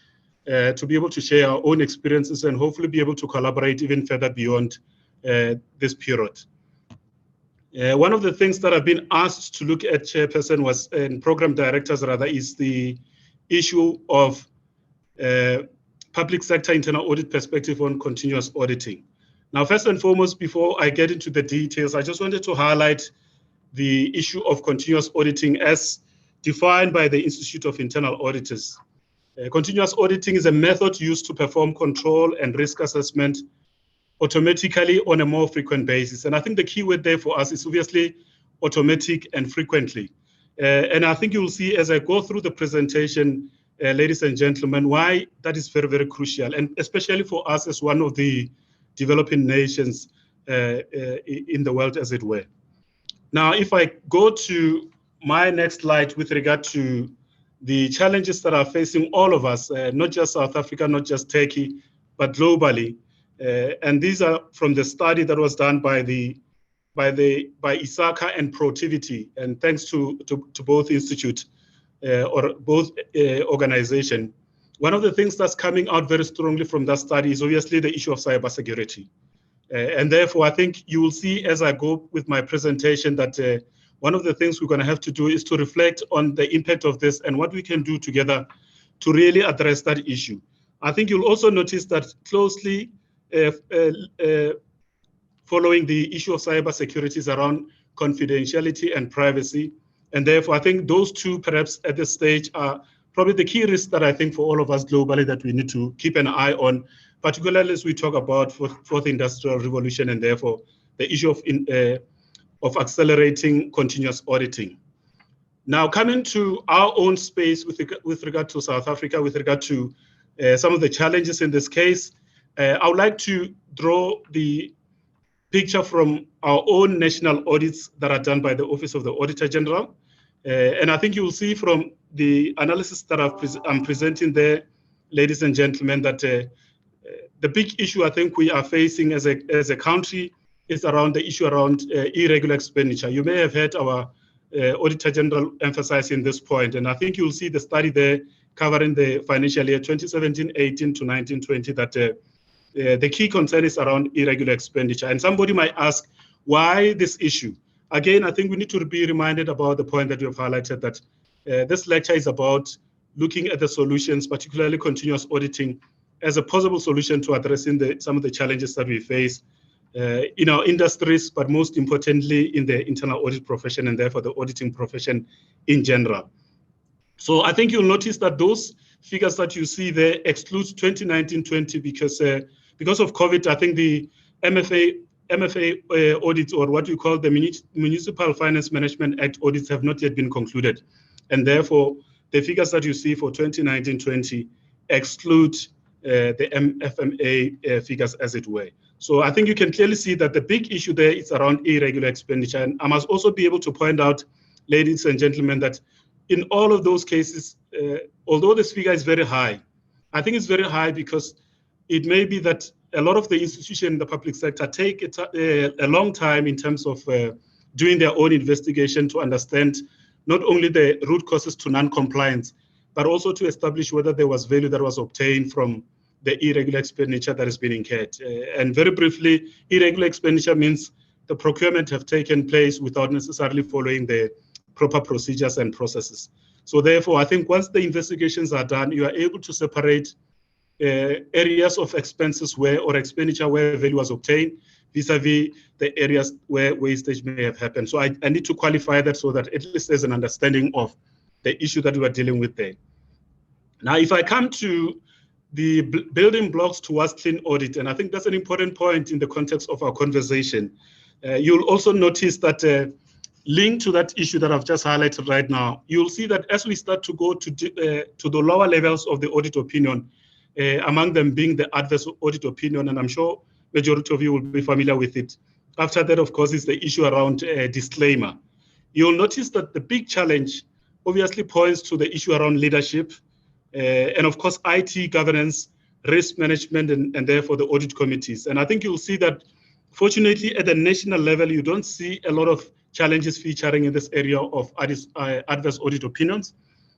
to be able to share our own experiences and hopefully be able to collaborate even further beyond this period. One of the things that I've been asked to look at, Chairperson, and program directors rather, is the issue of public sector internal audit perspective on continuous auditing. Now, first and foremost, before I get into the details, I just wanted to highlight the issue of continuous auditing as defined by the Institute of Internal Auditors. Continuous auditing is a method used to perform control and risk assessment automatically on a more frequent basis. And I think the key word there for us is obviously automatic and frequently. And I think you will see as I go through the presentation, ladies and gentlemen, why that is very, very crucial, and especially for us as one of the developing nations in the world, as it were. Now, if I go to my next slide with regard to the challenges that are facing all of us, not just South Africa, not just Turkey, but globally. And these are from the study that was done by ISACA and Protivity, and thanks to both institutes or both organizations. One of the things that's coming out very strongly from that study is obviously the issue of cybersecurity. And therefore, I think you will see as I go with my presentation that one of the things we're going to have to do is to reflect on the impact of this and what we can do together to really address that issue. I think you'll also notice that closely following the issue of cybersecurity is around confidentiality and privacy. And therefore, I think those two perhaps at this stage are probably the key risks that I think for all of us globally that we need to keep an eye on, particularly as we talk about fourth industrial revolution and therefore the issue of accelerating continuous auditing. Now, coming to our own space with regard to South Africa, with regard to some of the challenges in this case, I would like to draw the picture from our own national audits that are done by the Office of the Auditor General. And I think you will see from the analysis that I'm presenting there, ladies and gentlemen, that the big issue I think we are facing as a country is around the issue around irregular expenditure. You may have heard our Auditor General emphasizing this point, and I think you'll see the study there covering the financial year 2017-18 to 19-20 that the key concern is around irregular expenditure. And somebody might ask, why this issue? Again, I think we need to be reminded about the point that you have highlighted, that this lecture is about looking at the solutions, particularly continuous auditing, as a possible solution to addressing some of the challenges that we face in our industries, but most importantly in the internal audit profession and therefore the auditing profession in general. So I think you'll notice that those figures that you see there exclude 2019-20 because of COVID. I think the MFA audits, or what you call the Municipal Finance Management Act audits, have not yet been concluded. And therefore, the figures that you see for 2019-20 exclude the MFMA figures, as it were. So I think you can clearly see that the big issue there is around irregular expenditure. And I must also be able to point out, ladies and gentlemen, that in all of those cases, although this figure is very high, I think it's very high because it may be that a lot of the institutions in the public sector take a long time in terms of doing their own investigation to understand not only the root causes to non-compliance, but also to establish whether there was value that was obtained from the irregular expenditure that has been incurred. And very briefly, irregular expenditure means the procurement have taken place without necessarily following the proper procedures and processes. So therefore, I think once the investigations are done, you are able to separate areas of expenses or expenditure where value was obtained vis-a-vis the areas where wastage may have happened. So I need to qualify that so that at least there's an understanding of the issue that we are dealing with there. Now, if I come to the building blocks towards clean audit, and I think that's an important point in the context of our conversation, you'll also notice that linked to that issue that I've just highlighted right now, you'll see that as we start to go to the lower levels of the audit opinion, among them being the adverse audit opinion, and I'm sure majority of you will be familiar with it. After that, of course, is the issue around disclaimer. You'll notice that the big challenge obviously points to the issue around leadership, and of course, IT governance, risk management, and therefore the audit committees. And I think you'll see that, fortunately, at the national level, you don't see a lot of challenges featuring in this area of adverse audit opinions.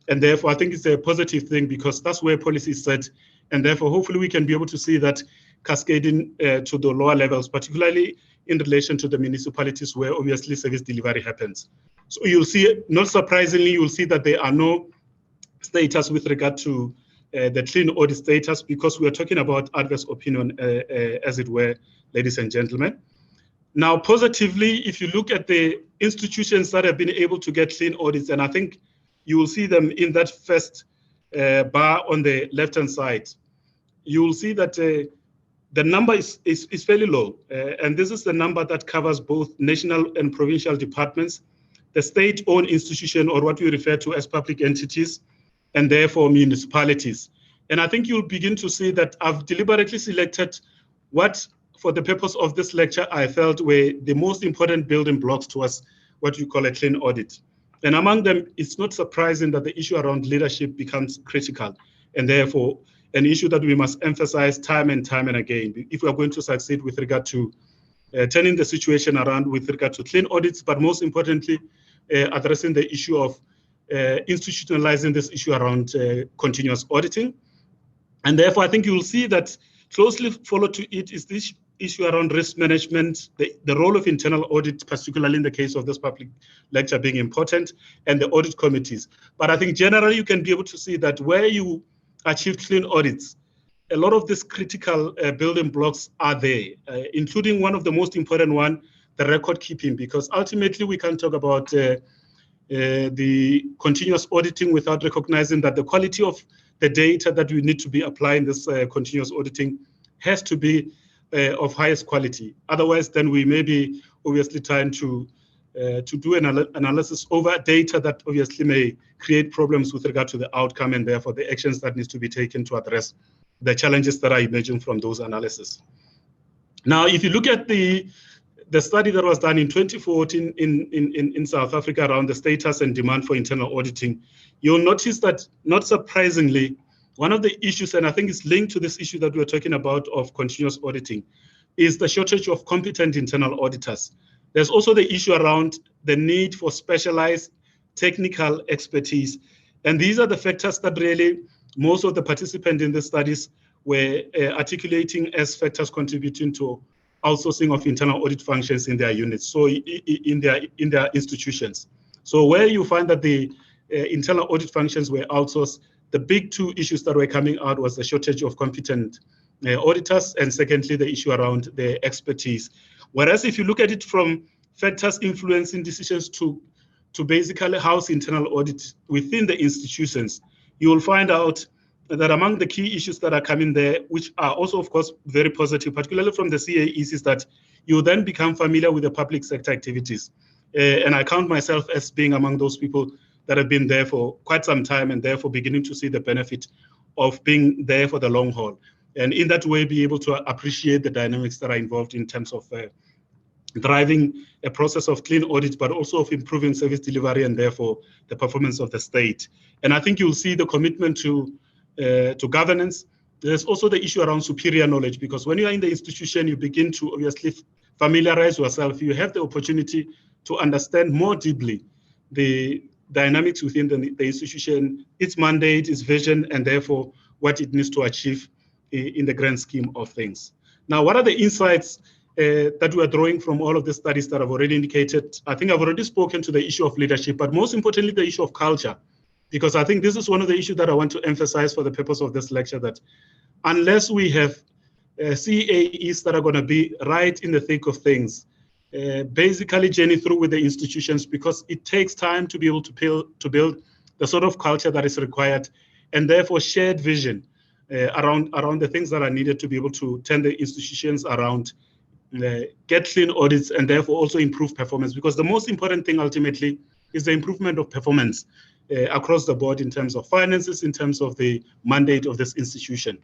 And therefore, I think it's a positive thing because that's where policy is set. And therefore, hopefully, we can be able to see that cascading to the lower levels, particularly in relation to the municipalities where obviously service delivery happens. So you'll see, not surprisingly, you'll see that there are no status with regard to the clean audit status because we are talking about adverse opinion, as it were, ladies and gentlemen. Now, positively, if you look at the institutions that have been able to get clean audits, and I think you will see them in that first bar on the left-hand side, you will see that the number is fairly low. And this is the number that covers both national and provincial departments, the state-owned institution, or what we refer to as public entities, and therefore municipalities. And I think you'll begin to see that I've deliberately selected what, for the purpose of this lecture, I felt were the most important building blocks towards what you call a clean audit. And among them, it's not surprising that the issue around leadership becomes critical, and therefore an issue that we must emphasize time and time and again if we are going to succeed with regard to turning the situation around with regard to clean audits, but most importantly, addressing the issue of institutionalizing this issue around continuous auditing. And therefore, I think you will see that closely followed to it is this issue around risk management, the role of internal audit, particularly in the case of this public lecture being important, and the audit committees. But I think generally you can be able to see that where you achieve clean audits, a lot of these critical building blocks are there, including one of the most important one, the record keeping, because ultimately we can't talk about the continuous auditing without recognizing that the quality of the data that we need to be applying this continuous auditing has to be of highest quality. Otherwise, then we may be obviously trying to do an analysis over data that obviously may create problems with regard to the outcome and therefore the actions that needs to be taken to address the challenges that are emerging from those analyses. Now, if you look at the study that was done in 2014 in South Africa around the status and demand for internal auditing, you'll notice that, not surprisingly, one of the issues, and I think it's linked to this issue that we're talking about of continuous auditing, is the shortage of competent internal auditors. There's also the issue around the need for specialized technical expertise. And these are the factors that really most of the participants in the studies were articulating as factors contributing to outsourcing of internal audit functions in their units, so in their institutions. So where you find that the internal audit functions were outsourced, the big two issues that were coming out was the shortage of competent auditors, and secondly, the issue around the expertise. Whereas if you look at it from factors influencing decisions to basically house internal audit within the institutions, you will find out that among the key issues that are coming there, which are also, of course, very positive, particularly from the CAEs, is that you then become familiar with the public sector activities. And I count myself as being among those people that have been there for quite some time and therefore beginning to see the benefit of being there for the long haul. And in that way, be able to appreciate the dynamics that are involved in terms of driving a process of clean audit, but also of improving service delivery and therefore the performance of the state. And I think you'll see the commitment to governance. There's also the issue around superior knowledge, because when you are in the institution, you begin to obviously familiarize yourself. You have the opportunity to understand more deeply the dynamics within the institution, its mandate, its vision, and therefore what it needs to achieve in the grand scheme of things. Now, what are the insights that we are drawing from all of the studies that I've already indicated? I think I've already spoken to the issue of leadership, but most importantly, the issue of culture, because I think this is one of the issues that I want to emphasize for the purpose of this lecture, that unless we have CAEs that are going to be right in the thick of things, basically journey through with the institutions, because it takes time to be able to build the sort of culture that is required, and therefore shared vision around the things that are needed to be able to turn the institutions around, get clean audits, and therefore also improve performance, because the most important thing ultimately is the improvement of performance across the board in terms of finances, in terms of the mandate of this institution.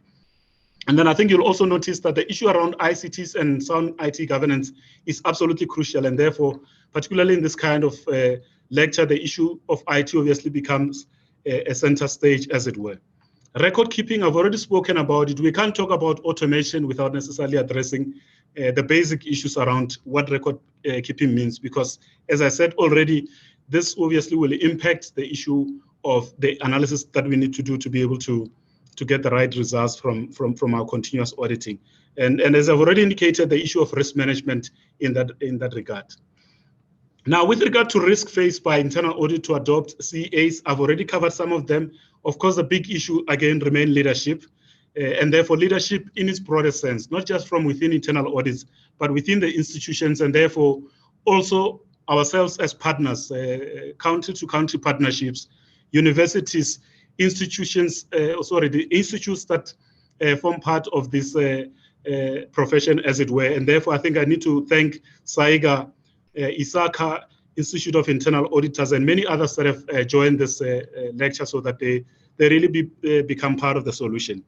And then I think you'll also notice that the issue around ICTs and sound IT governance is absolutely crucial, and therefore, particularly in this kind of lecture, the issue of IT obviously becomes a center stage, as it were. Record keeping, I've already spoken about it. We can't talk about automation without necessarily addressing the basic issues around what record keeping means, because as I said already, this obviously will impact the issue of the analysis that we need to do to be able to get the right results from our continuous auditing. And as I've already indicated, the issue of risk management in that regard. Now, with regard to risk faced by internal audit to adopt CAs, I've already covered some of them. Of course, the big issue, again, remain leadership, and therefore leadership in its broader sense, not just from within internal audits, but within the institutions, and therefore also ourselves as partners, country-to-country partnerships, universities, institutions, the institutes that form part of this profession, as it were. And therefore, I think I need to thank SAIGA, ISACA, Institute of Internal Auditors, and many others that have joined this lecture, so that they really become part of the solution.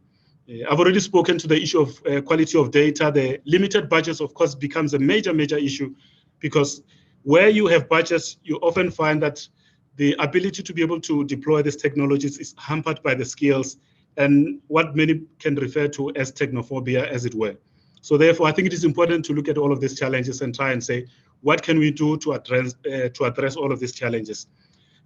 I've already spoken to the issue of quality of data. The limited budgets, of course, becomes a major issue, because where you have budgets, you often find that the ability to be able to deploy these technologies is hampered by the skills and what many can refer to as technophobia, as it were. So therefore, I think it is important to look at all of these challenges and try and say, what can we do to address all of these challenges?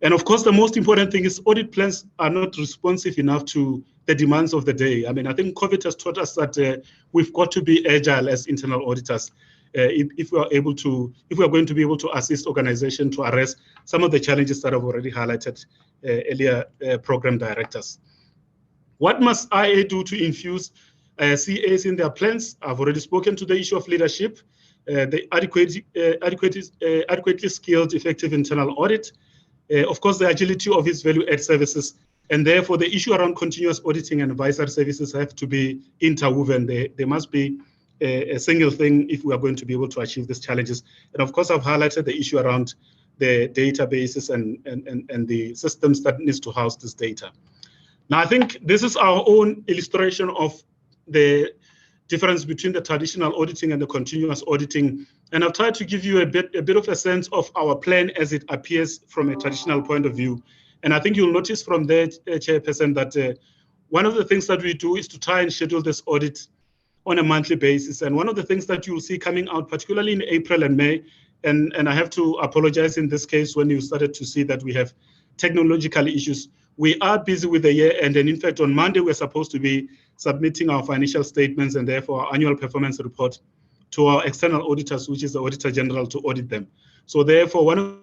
And of course, the most important thing is audit plans are not responsive enough to the demands of the day. I mean, I think COVID has taught us that we've got to be agile as internal auditors if we are going to be able to assist organizations to address some of the challenges that I've already highlighted earlier, program directors. What must IA do to infuse CAs in their plans? I've already spoken to the issue of leadership, the adequately skilled, effective internal audit, of course, the agility of its value-add services, and therefore the issue around continuous auditing and advisory services have to be interwoven. They must be a single thing if we are going to be able to achieve these challenges. And of course, I've highlighted the issue around the databases and the systems that needs to house this data. Now, I think this is our own illustration of the difference between the traditional auditing and the continuous auditing. And I've tried to give you a bit of a sense of our plan as it appears from a traditional point of view. And I think you'll notice from there, Chairperson, that one of the things that we do is to try and schedule this audit on a monthly basis. And one of the things that you'll see coming out, particularly in April and May, and I have to apologize in this case when you started to see that we have technological issues. we are busy with the year end, and in fact, on Monday, we're supposed to be submitting our financial statements and therefore our annual performance report to our external auditors, which is the Auditor General, to audit them. So therefore, one of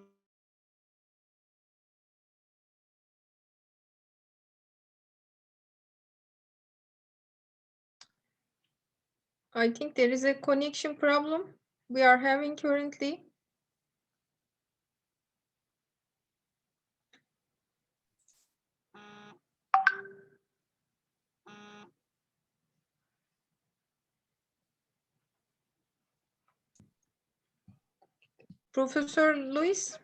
I think there is a connection problem we are having currently. Professor Luis?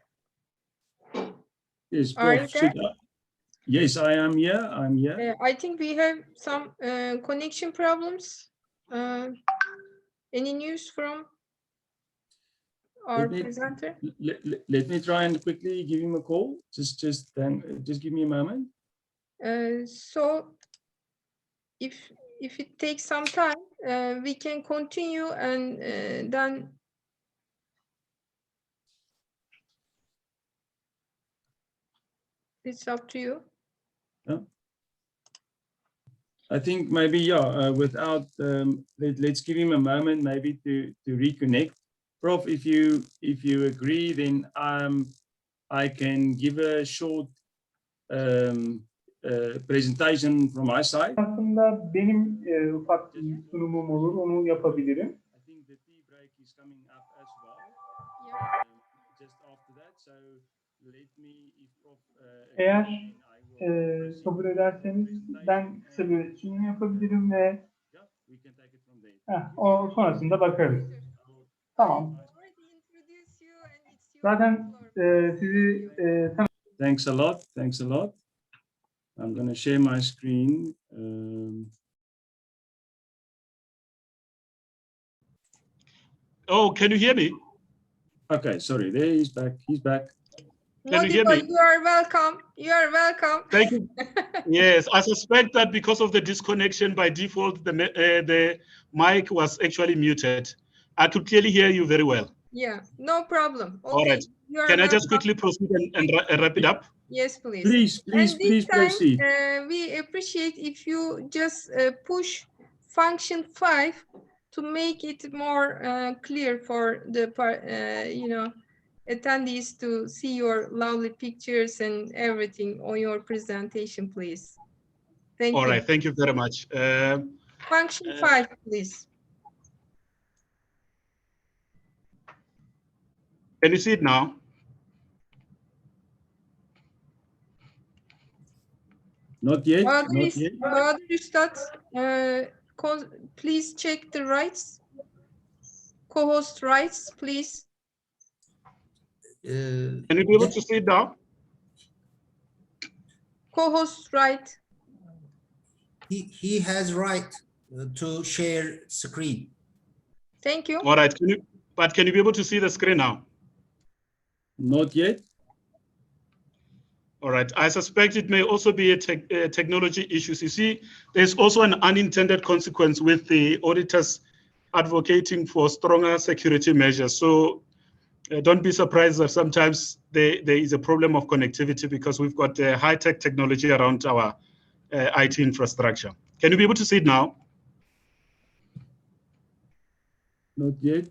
Yes, Are Prof. you there? Yes, I am here. I'm here. I think we have some connection problems. Any news from our presenter? Let me try and quickly give him a call. Just give me a moment. So if it takes some time, we can continue, and then it's up to you. Yeah. I think maybe, yeah, without, let's give him a moment maybe to reconnect. Prof, if you agree, then I can give a short presentation from my side. Aslında benim ufak bir sunumum olur, onu yapabilirim. I think the tea break is coming up as well. Just after that, so let me, if Prof, Eğer kabul ederseniz ben kısa bir sunum yapabilirim ve o sonrasında bakarız. Tamam. Zaten sizi Thanks a lot. Thanks a lot. I'm going to share my screen. Oh, can you hear me? Okay, sorry. There he's back. He's back. Can you hear me? You are welcome. You are welcome. Thank you. Yes, I suspect that because of the disconnection by default, the mic was actually muted. I could clearly hear you very well. Yeah, no problem. Okay. All right. Can I just quickly proceed and wrap it up? Yes, please. Please proceed. We appreciate if you just push function 5 to make it more clear for the attendees to see your lovely pictures and everything on your presentation, please. Thank you. All right, thank you very much. Function 5, please. Can you see it now? Not yet. Bahadır Üstad, please check the rights, co-host rights, please. Can you be able to see it now? Co-host right. He has right to share screen. Thank you. All right. Can you be able to see the screen now? Not yet. All right. I suspect it may also be a technology issue. You see, there's also an unintended consequence with the auditors advocating for stronger security measures. So don't be surprised that sometimes there is a problem of connectivity because we've got high-tech technology around our IT infrastructure. Can you be able to see it now? Not yet.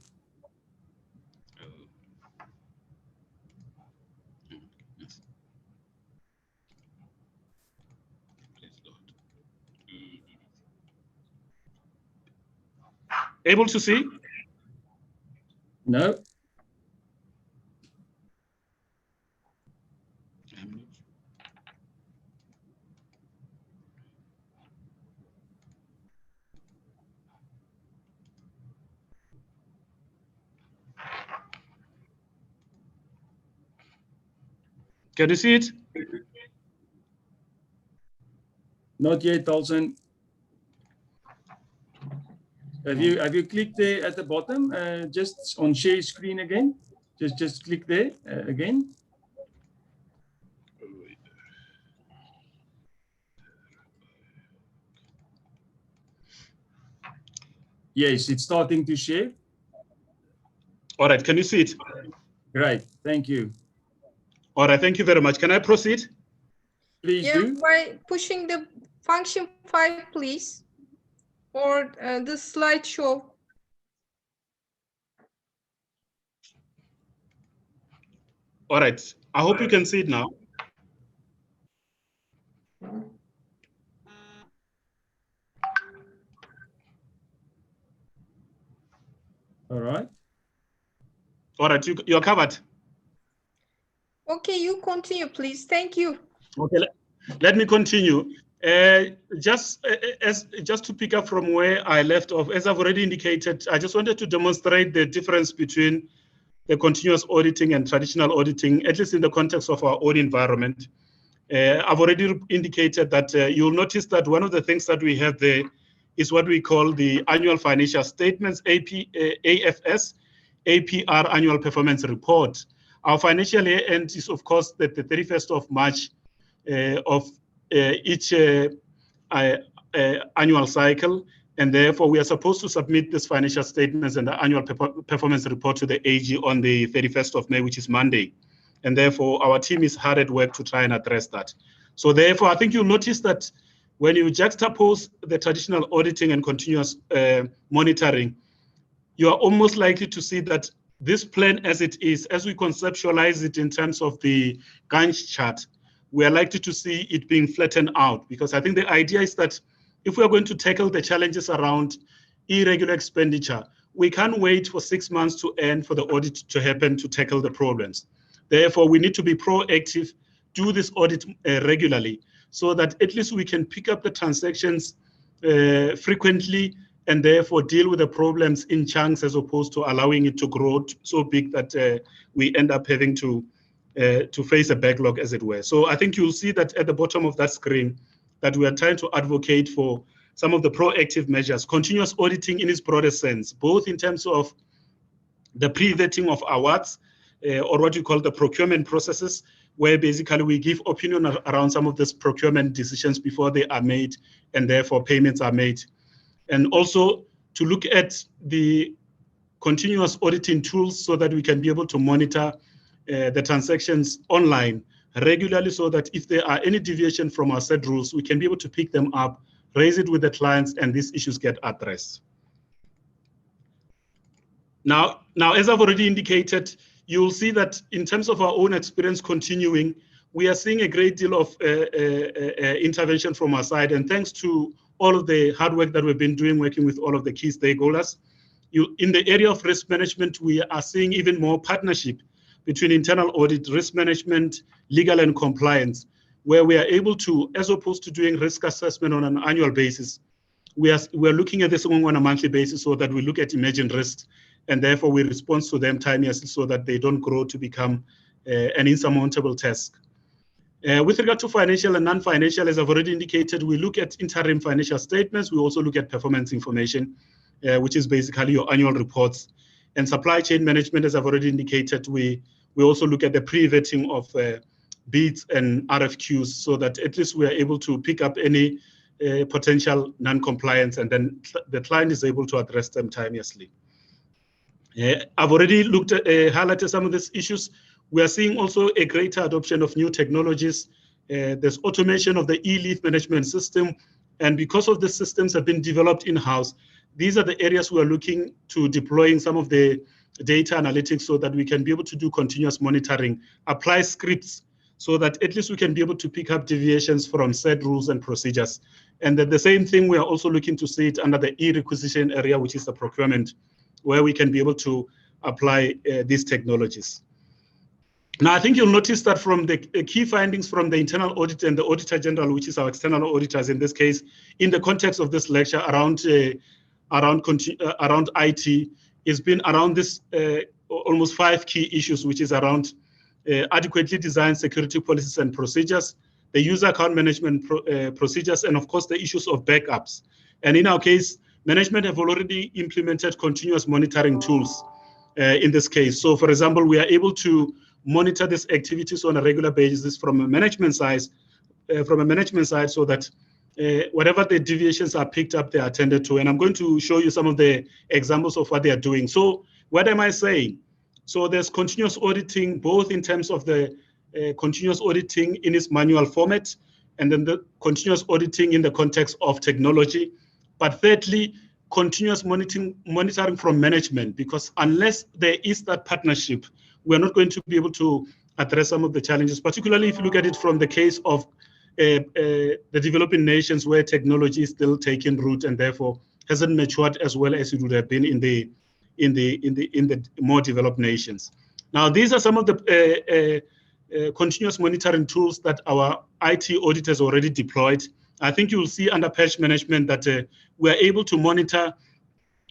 Able to see? No. Can you see it? Not yet, Dalson. Have you clicked there at the bottom? Just on share screen again. Just click there again. Yes, it's starting to share. All right. Can you see it? Great. Thank you. All right. Thank you very much. Can I proceed? Please Yeah, do. by pushing the function 5, please, or the slideshow. All right. I hope you can see it now. All right. All right, you're covered. Okay, you continue, please. Thank you. Okay, let me continue. Just to pick up from where I left off, as I've already indicated, I just wanted to demonstrate the difference between the continuous auditing and traditional auditing, at least in the context of our own environment. I've already indicated that you'll notice that one of the things that we have there is what we call the annual financial statements, AFS, APR, annual performance report. Our financial year end is, of course, the 31st of March of each annual cycle. And therefore, we are supposed to submit this financial statements and the annual performance report to the AG on the 31st of May, which is Monday. And therefore, our team is hard at work to try and address that. So therefore, I think you'll notice that when you juxtapose the traditional auditing and continuous monitoring, you are almost likely to see that this plan as it is, as we conceptualize it in terms of the Gantt chart, we are likely to see it being flattened out, because I think the idea is that if we are going to tackle the challenges around irregular expenditure, we can't wait for 6 months to end for the audit to happen to tackle the problems. Therefore, we need to be proactive, do this audit regularly, so that at least we can pick up the transactions frequently and therefore deal with the problems in chunks, as opposed to allowing it to grow so big that we end up having to face a backlog, as it were. So I think you'll see that at the bottom of that screen, that we are trying to advocate for some of the proactive measures, continuous auditing in its broadest sense, both in terms of the pre-vetting of awards, or what you call the procurement processes, where basically we give opinion around some of these procurement decisions before they are made, and therefore payments are made. And also to look at the continuous auditing tools so that we can be able to monitor the transactions online regularly, so that if there are any deviation from our set rules, we can be able to pick them up, raise it with the clients, and these issues get addressed. Now, as I've already indicated, you'll see that in terms of our own experience continuing, we are seeing a great deal of intervention from our side. And thanks to all of the hard work that we've been doing, working with all of the key stakeholders, in the area of risk management, we are seeing even more partnership between internal audit, risk management, legal and compliance, where we are able to, as opposed to doing risk assessment on an annual basis, we are looking at this on a monthly basis, so that we look at emerging risks, and therefore we respond to them timely, so that they don't grow to become an insurmountable task. With regard to financial and non-financial, as I've already indicated, we look at interim financial statements. We also look at performance information, which is basically your annual reports. And supply chain management, as I've already indicated, we also look at the pre-vetting of bids and RFQs, so that at least we are able to pick up any potential non-compliance, and then the client is able to address them timeously. I've already highlighted some of these issues. We are seeing also a greater adoption of new technologies. There's automation of the e-leave management system. And because of the systems have been developed in-house, these are the areas we are looking to deploying some of the data analytics, so that we can be able to do continuous monitoring, apply scripts, so that at least we can be able to pick up deviations from set rules and procedures. And the same thing, we are also looking to see it under the e-requisition area, which is the procurement, where we can be able to apply these technologies. Now, I think you'll notice that from the key findings from the internal audit and the Auditor General, which is our external auditors in this case, in the context of this lecture around IT, it's been around this almost 5 key issues, which is around adequately designed security policies and procedures, the user account management procedures, and of course the issues of backups. And in our case, management have already implemented continuous monitoring tools in this case. So for example, we are able to monitor these activities on a regular basis from a management side, so that whatever the deviations are picked up, they are attended to. And I'm going to show you some of the examples of what they are doing. So what am I saying? So there's continuous auditing, both in terms of the continuous auditing in its manual format. and then the continuous auditing in the context of technology. But thirdly, continuous monitoring from management, because unless there is that partnership, we're not going to be able to address some of the challenges, particularly if you look at it from the case of the developing nations where technology is still taking root and therefore hasn't matured as well as it would have been in the more developed nations. Now, these are some of the continuous monitoring tools that our IT audit has already deployed. I think you will see under patch management that we are able to monitor,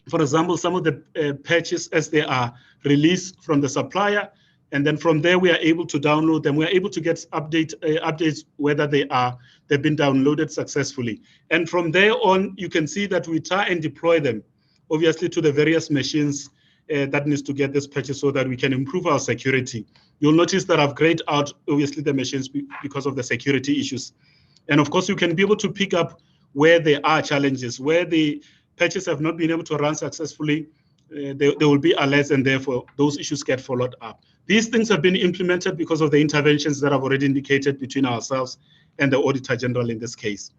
for example, some of the patches as they are released from the supplier, and then from there we are able to download them. We are able to get updates whether they've been downloaded successfully. And from there on, you can see that we try and deploy them, obviously, to the various machines that needs to get this patches so that we can improve our security. You'll notice that I've grayed out, obviously, the machines because of the security issues. And of course, you can be able to pick up where there are challenges, where the patches have not been able to run successfully. There will be alerts, and therefore those issues get followed up. These things have been implemented because of the interventions that I've already indicated between ourselves and the Auditor General in this case.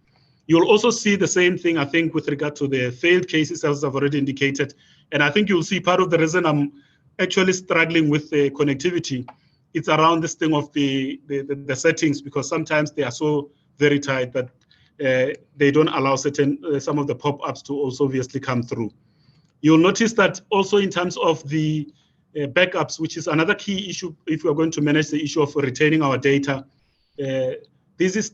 You'll also see the same thing, I think, with regard to the failed cases, as I've already indicated. And I think you'll see part of the reason I'm actually struggling with the connectivity, it's around this thing of the settings, because sometimes they are so very tight that they don't allow some of the pop-ups to also obviously come through. You'll notice that also in terms of the backups, which is another key issue if we're going to manage the issue of retaining our data. This is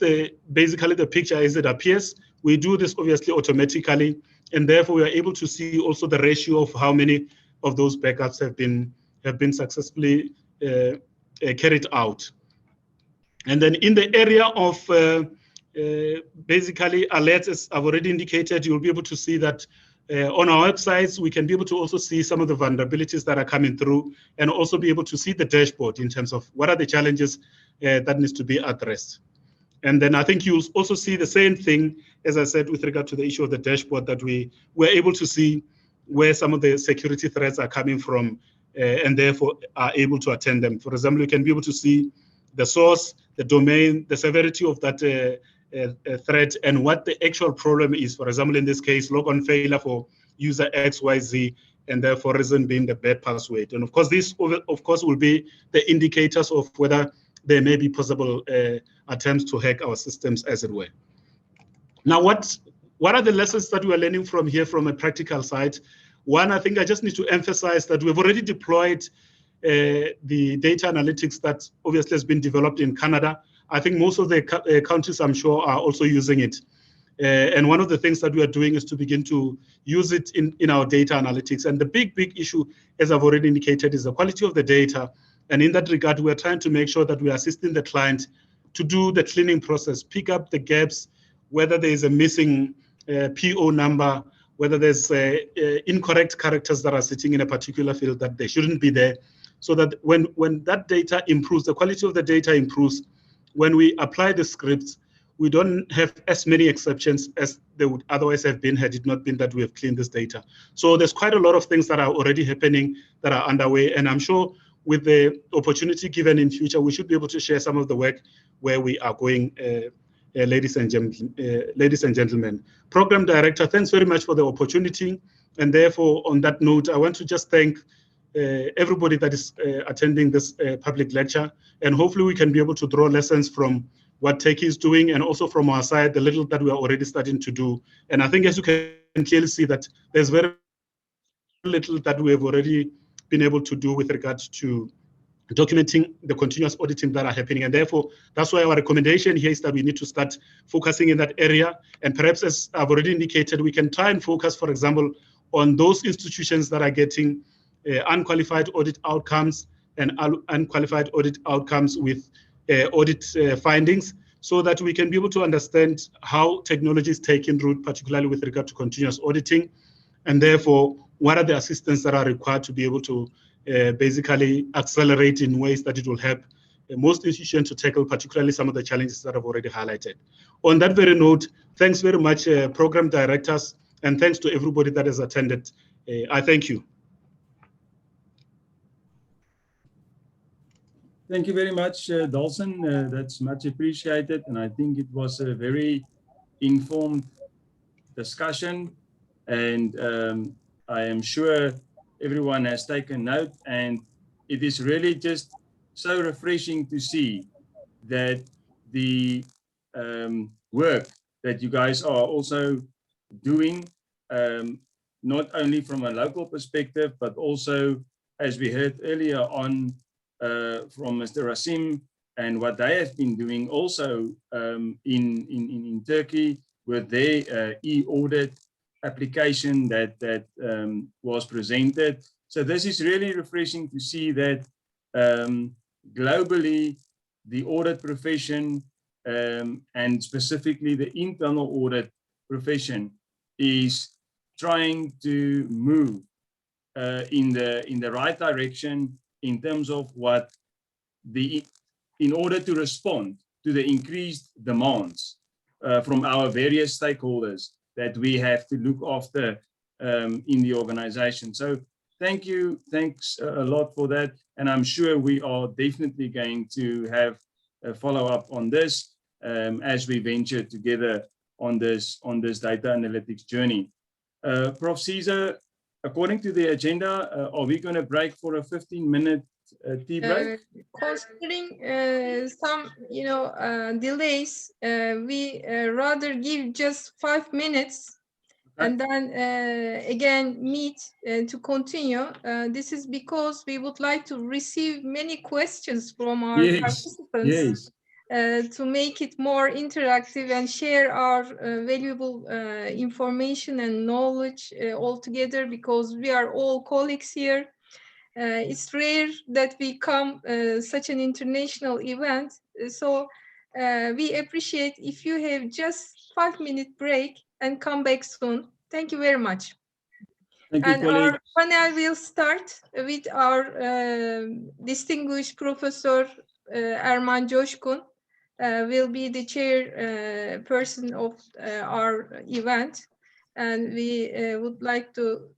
basically the picture as it appears. We do this obviously automatically, and therefore we are able to see also the ratio of how many of those backups have been successfully carried out. And then in the area of basically alerts, as I've already indicated, you'll be able to see that on our websites, we can be able to also see some of the vulnerabilities that are coming through, and also be able to see the dashboard in terms of what are the challenges that needs to be addressed. And then I think you'll also see the same thing, as I said, with regard to the issue of the dashboard, that we're able to see where some of the security threats are coming from, and therefore are able to attend them. For example, you can be able to see the source, the domain, the severity of that threat, and what the actual problem is. For example, in this case, logon failure for user XYZ, and therefore reason being the bad password. And of course, this of course will be the indicators of whether there may be possible attempts to hack our systems, as it were. Now, what are the lessons that we are learning from here from a practical side? One, I think I just need to emphasize that we've already deployed the data analytics that obviously has been developed in Canada. I think most of the countries, I'm sure, are also using it. And one of the things that we are doing is to begin to use it in our data analytics. And the big issue, as I've already indicated, is the quality of the data. And in that regard, we are trying to make sure that we are assisting the client to do the cleaning process, pick up the gaps, whether there is a missing PO number, whether there's incorrect characters that are sitting in a particular field that they shouldn't be there, so that when that data improves, the quality of the data improves, when we apply the scripts, we don't have as many exceptions as there would otherwise have been had it not been that we have cleaned this data. So there's quite a lot of things that are already happening, that are underway, and I'm sure with the opportunity given in future, we should be able to share some of the work where we are going, ladies and gentlemen. Program Director, thanks very much for the opportunity. And therefore, on that note, I want to just thank everybody that is attending this public lecture. And hopefully we can be able to draw lessons from what Turkey is doing, and also from our side, the little that we are already starting to do. And I think, as you can clearly see, that there's very little that we have already been able to do with regards to documenting the continuous auditing that are happening. And therefore, that's why our recommendation here is that we need to start focusing in that area. And perhaps, as I've already indicated, we can try and focus, for example, on those institutions that are getting unqualified audit outcomes and unqualified audit outcomes with audit findings, so that we can be able to understand how technology is taking root, particularly with regard to continuous auditing, and therefore what are the assistance that are required to be able to basically accelerate in ways that it will help most institutions to tackle particularly some of the challenges that I've already highlighted. On that very note, thanks very much, program directors, and thanks to everybody that has attended. I thank you. Thank you very much, Dalson. That's much appreciated. And I think it was a very informed discussion. And I am sure everyone has taken note. And it is really just so refreshing to see that the work that you guys are also doing, not only from a local perspective, but also, as we heard earlier on from Mr. Rasim, and what they have been doing also in Turkey with their e-audit application that was presented. So this is really refreshing to see that globally, the audit profession and specifically the internal audit profession is trying to move in the right direction in terms of what in order to respond to the increased demands from our various stakeholders that we have to look after in the organization. So thanks a lot for that. And I'm sure we are definitely going to have a follow-up on this as we venture together on this data analytics journey. Prof. Caesar, according to the agenda, are we going to break for a 15-minute tea break? Considering some, delays, we rather give just 5 minutes and then again meet to continue. This is because we would like to receive many questions from our participants. To make it more interactive and share our valuable information and knowledge all together, because we are all colleagues here. It's rare that we come such an international event. So we appreciate if you have just 5-minute break and come back soon. Thank you very much. Thank you, and our panel will start with our distinguished Professor Erman COSKUN. Will be the chair person of our event, and we would like to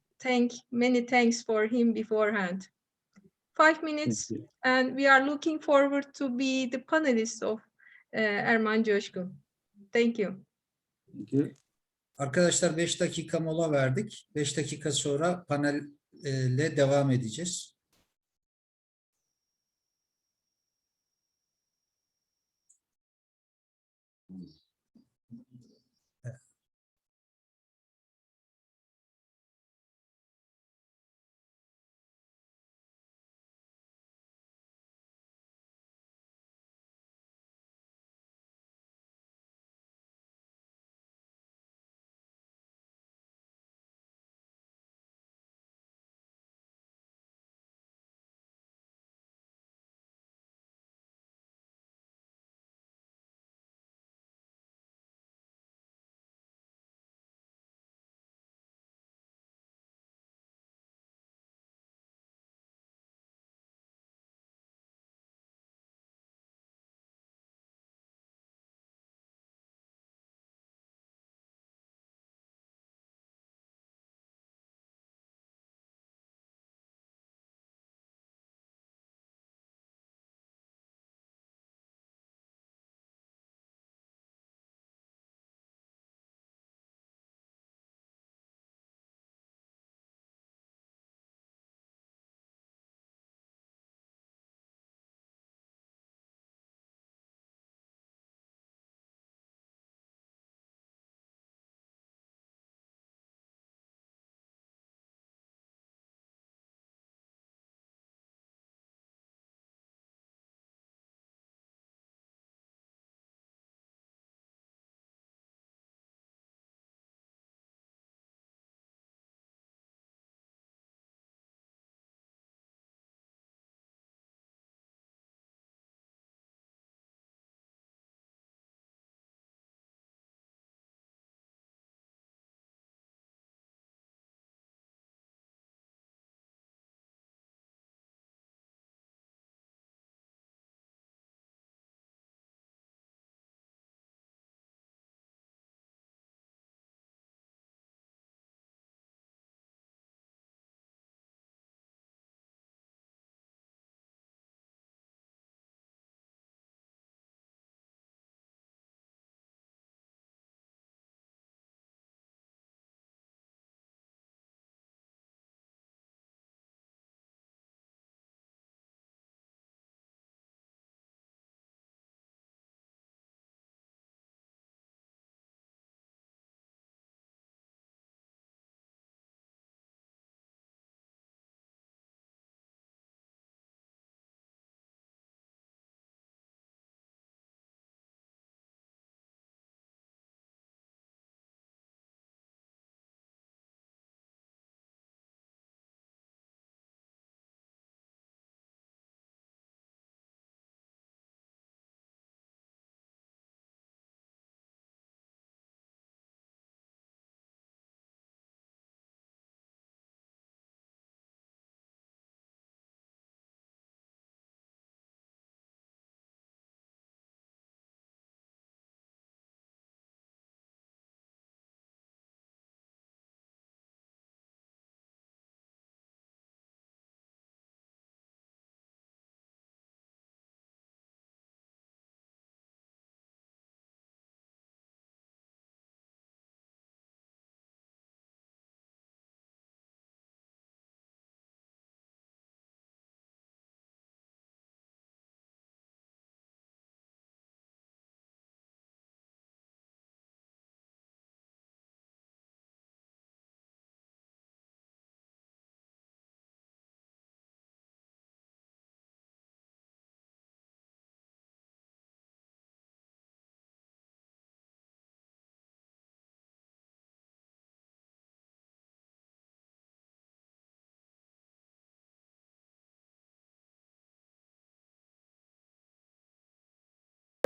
many thanks for him beforehand. 5 minutes, and we are looking forward to be the panelists of Erman COSKUN. Thank you. Thank you. Arkadaşlar 5 dakika mola verdik. 5 dakika sonra panelle devam edeceğiz.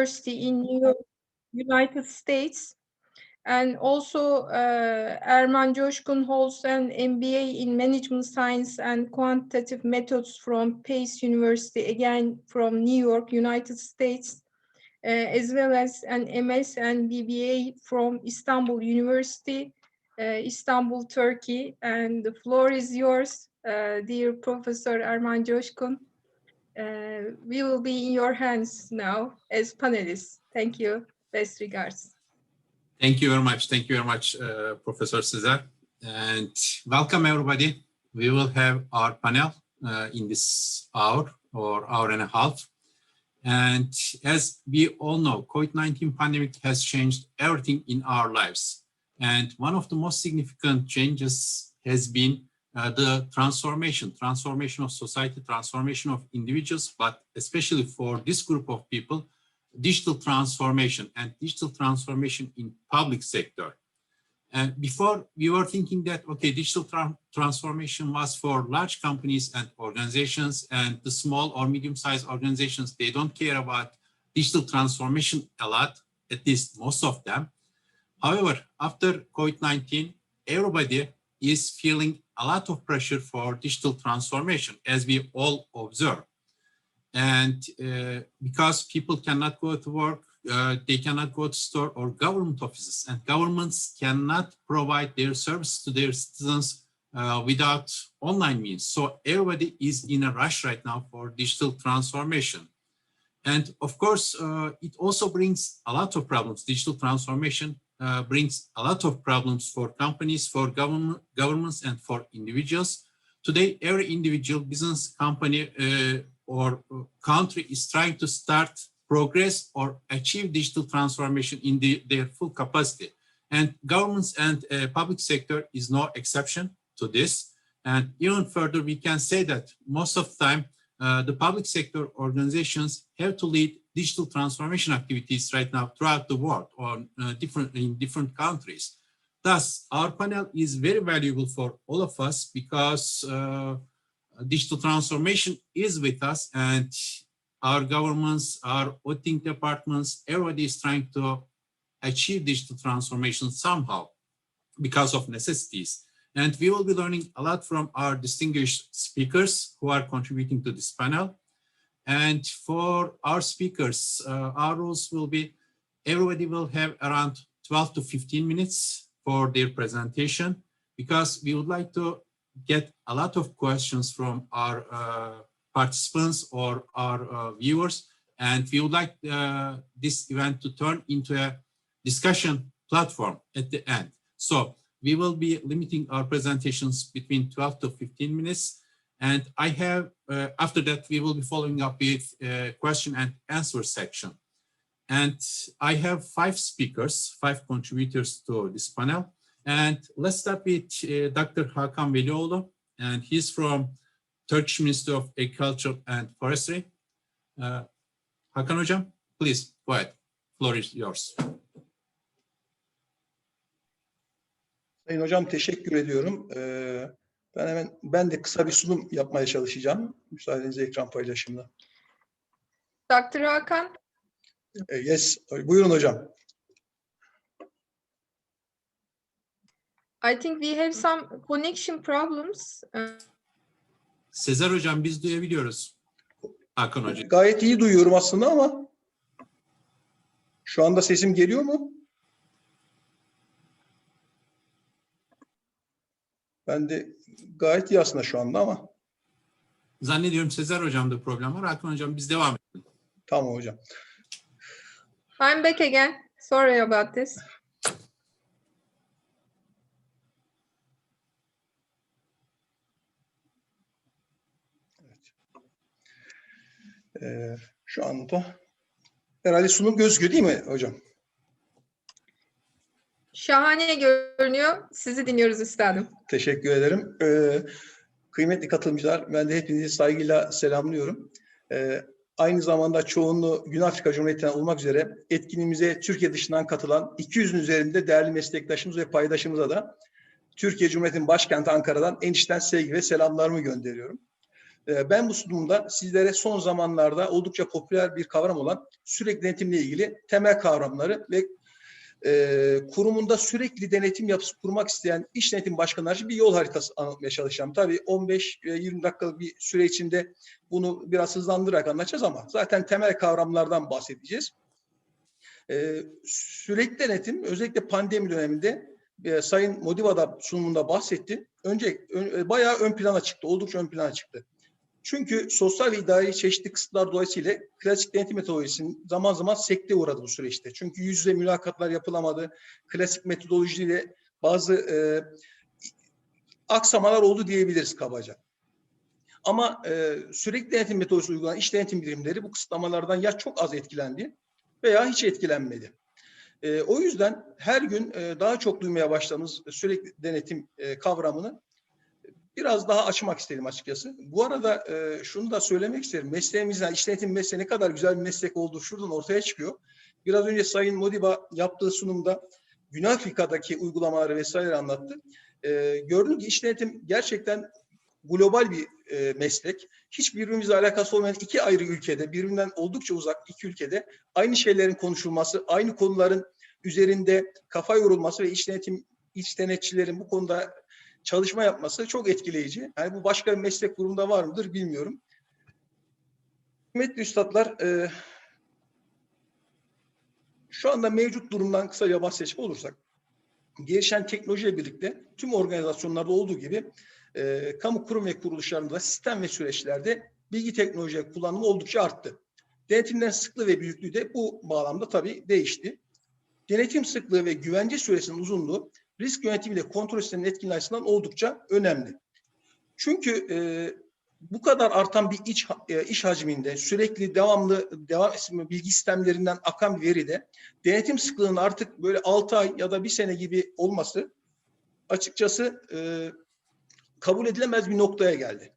University in New York, United States. And also Erman COSKUN holds an MBA in Management Science and Quantitative Methods from Pace University, again from New York, United States, as well as an MS and BBA from Istanbul University, Istanbul, Turkey. And the floor is yours, dear Professor Erman COSKUN. We will be in your hands now as panelists. Thank you. Best regards. Thank you very much. Thank you very much, Professor Cesar. And welcome, everybody. We will have our panel in this hour or hour and a half. And as we all know, COVID-19 pandemic has changed everything in our lives. And one of the most significant changes has been the transformation of society, transformation of individuals, but especially for this group of people, digital transformation and digital transformation in public sector. And before we were thinking that, okay, digital transformation was for large companies and organizations, and the small or medium-sized organizations, they don't care about digital transformation a lot, at least most of them. However, after COVID-19, everybody is feeling a lot of pressure for digital transformation, as we all observe. And because people cannot go to work, they cannot go to store or government offices, and governments cannot provide their service to their citizens without online means. So everybody is in a rush right now for digital transformation. And of course, it also brings a lot of problems. Digital transformation brings a lot of problems for companies, for governments, and for individuals. Today, every individual, business, company, or country is trying to start, progress, or achieve digital transformation in their full capacity. And governments and public sector is no exception to this. And even further, we can say that most of the time, the public sector organizations have to lead digital transformation activities right now throughout the world or in different countries. Thus, our panel is very valuable for all of us because digital transformation is with us, and our governments, our auditing departments, everybody is trying to achieve digital transformation somehow because of necessities. And we will be learning a lot from our distinguished speakers who are contributing to this panel. And for our speakers, our rules will be, everybody will have around 12 to 15 minutes for their presentation, because we would like to get a lot of questions from our participants or our viewers, and we would like this event to turn into a discussion platform at the end. So we will be limiting our presentations between 12 to 15 minutes, and I have, after that, we will be following up with a question and answer section. And I have 5 speakers, 5 contributors to this panel. And let's start with Dr. Hakan VELİODLU, and he's from Turkish Ministry of Agriculture and Forestry. Hakan Hocam, please go ahead. Floor is yours. Sayın Hocam, teşekkür ediyorum. Ben de kısa bir sunum yapmaya çalışacağım. Müsaadenizle ekran paylaşımda. Dr. Hakan. Yes, buyurun hocam. I think we have some connection problems. Sezer Hocam, biz duyabiliyoruz. Hakan Hocam. Gayet iyi duyuyorum aslında ama şu anda sesim geliyor mu? Ben de gayet iyi aslında şu anda ama. Zannediyorum Sezer Hocam'da problem var. Hakan Hocam, biz devam edelim. Tamam hocam. I'm back again. Sorry about this. Şu anda herhalde sunum gözüküyor değil mi hocam? Şahane görünüyor. Sizi dinliyoruz üstadım. Teşekkür ederim. Kıymetli katılımcılar, ben de hepinizi saygıyla selamlıyorum. Aynı zamanda çoğunluğu Güney Afrika Cumhuriyetinden olmak üzere etkinliğimize Türkiye dışından katılan 200'ün üzerinde değerli meslektaşımız ve paydaşımıza da Türkiye Cumhuriyeti'nin başkenti Ankara'dan en içten sevgi ve selamlarımı gönderiyorum. Ben bu sunumda sizlere son zamanlarda oldukça popüler bir kavram olan sürekli denetimle ilgili temel kavramları ve kurumunda sürekli denetim yapısı kurmak isteyen iş denetim başkanları için bir yol haritası anlatmaya çalışacağım. Tabii 15-20 dakikalık bir süre içinde bunu biraz hızlandırarak anlatacağız ama zaten temel kavramlardan bahsedeceğiz. Sürekli denetim özellikle pandemi döneminde Sayın Modiba da sunumunda bahsetti. Bayağı ön plana çıktı, oldukça ön plana çıktı. Çünkü sosyal ve idari çeşitli kısıtlar dolayısıyla klasik denetim metodolojisinin zaman zaman sekteye uğradı bu süreçte. Çünkü yüz yüze mülakatlar yapılamadı. Klasik metodolojiyle bazı aksamalar oldu diyebiliriz kabaca. Ama sürekli denetim metodolojisi uygulanan iş denetim birimleri bu kısıtlamalardan ya çok az etkilendi veya hiç etkilenmedi. O yüzden her gün daha çok duymaya başladığımız sürekli denetim kavramını biraz daha açmak istedim açıkçası. Bu arada şunu da söylemek isterim. Mesleğimizden, iş denetim mesleği ne kadar güzel bir meslek olduğu şuradan ortaya çıkıyor. Biraz önce Sayın Modiba yaptığı sunumda Güney Afrika'daki uygulamaları vesaire anlattı. Gördüm ki iş denetim gerçekten global bir meslek. Hiç birbirimizle alakası olmayan iki ayrı ülkede, birbirinden oldukça uzak iki ülkede aynı şeylerin konuşulması, aynı konuların üzerinde kafa yorulması ve iş denetçilerin bu konuda çalışma yapması çok etkileyici. Yani bu başka bir meslek grubunda var mıdır bilmiyorum. Kıymetli üstadlar, şu anda mevcut durumdan kısaca bahsedecek olursak, gelişen teknolojiyle birlikte tüm organizasyonlarda olduğu gibi kamu kurum ve kuruluşlarında sistem ve süreçlerde bilgi teknoloji kullanımı oldukça arttı. Denetimlerin sıklığı ve büyüklüğü de bu bağlamda tabii değişti. Denetim sıklığı ve güvence süresinin uzunluğu risk yönetimiyle kontrol sisteminin etkinliği açısından oldukça önemli. Çünkü bu kadar artan bir iş hacminde sürekli devam bilgi sistemlerinden akan bir veride denetim sıklığının artık böyle 6 ay ya da 1 sene gibi olması açıkçası kabul edilemez bir noktaya geldi.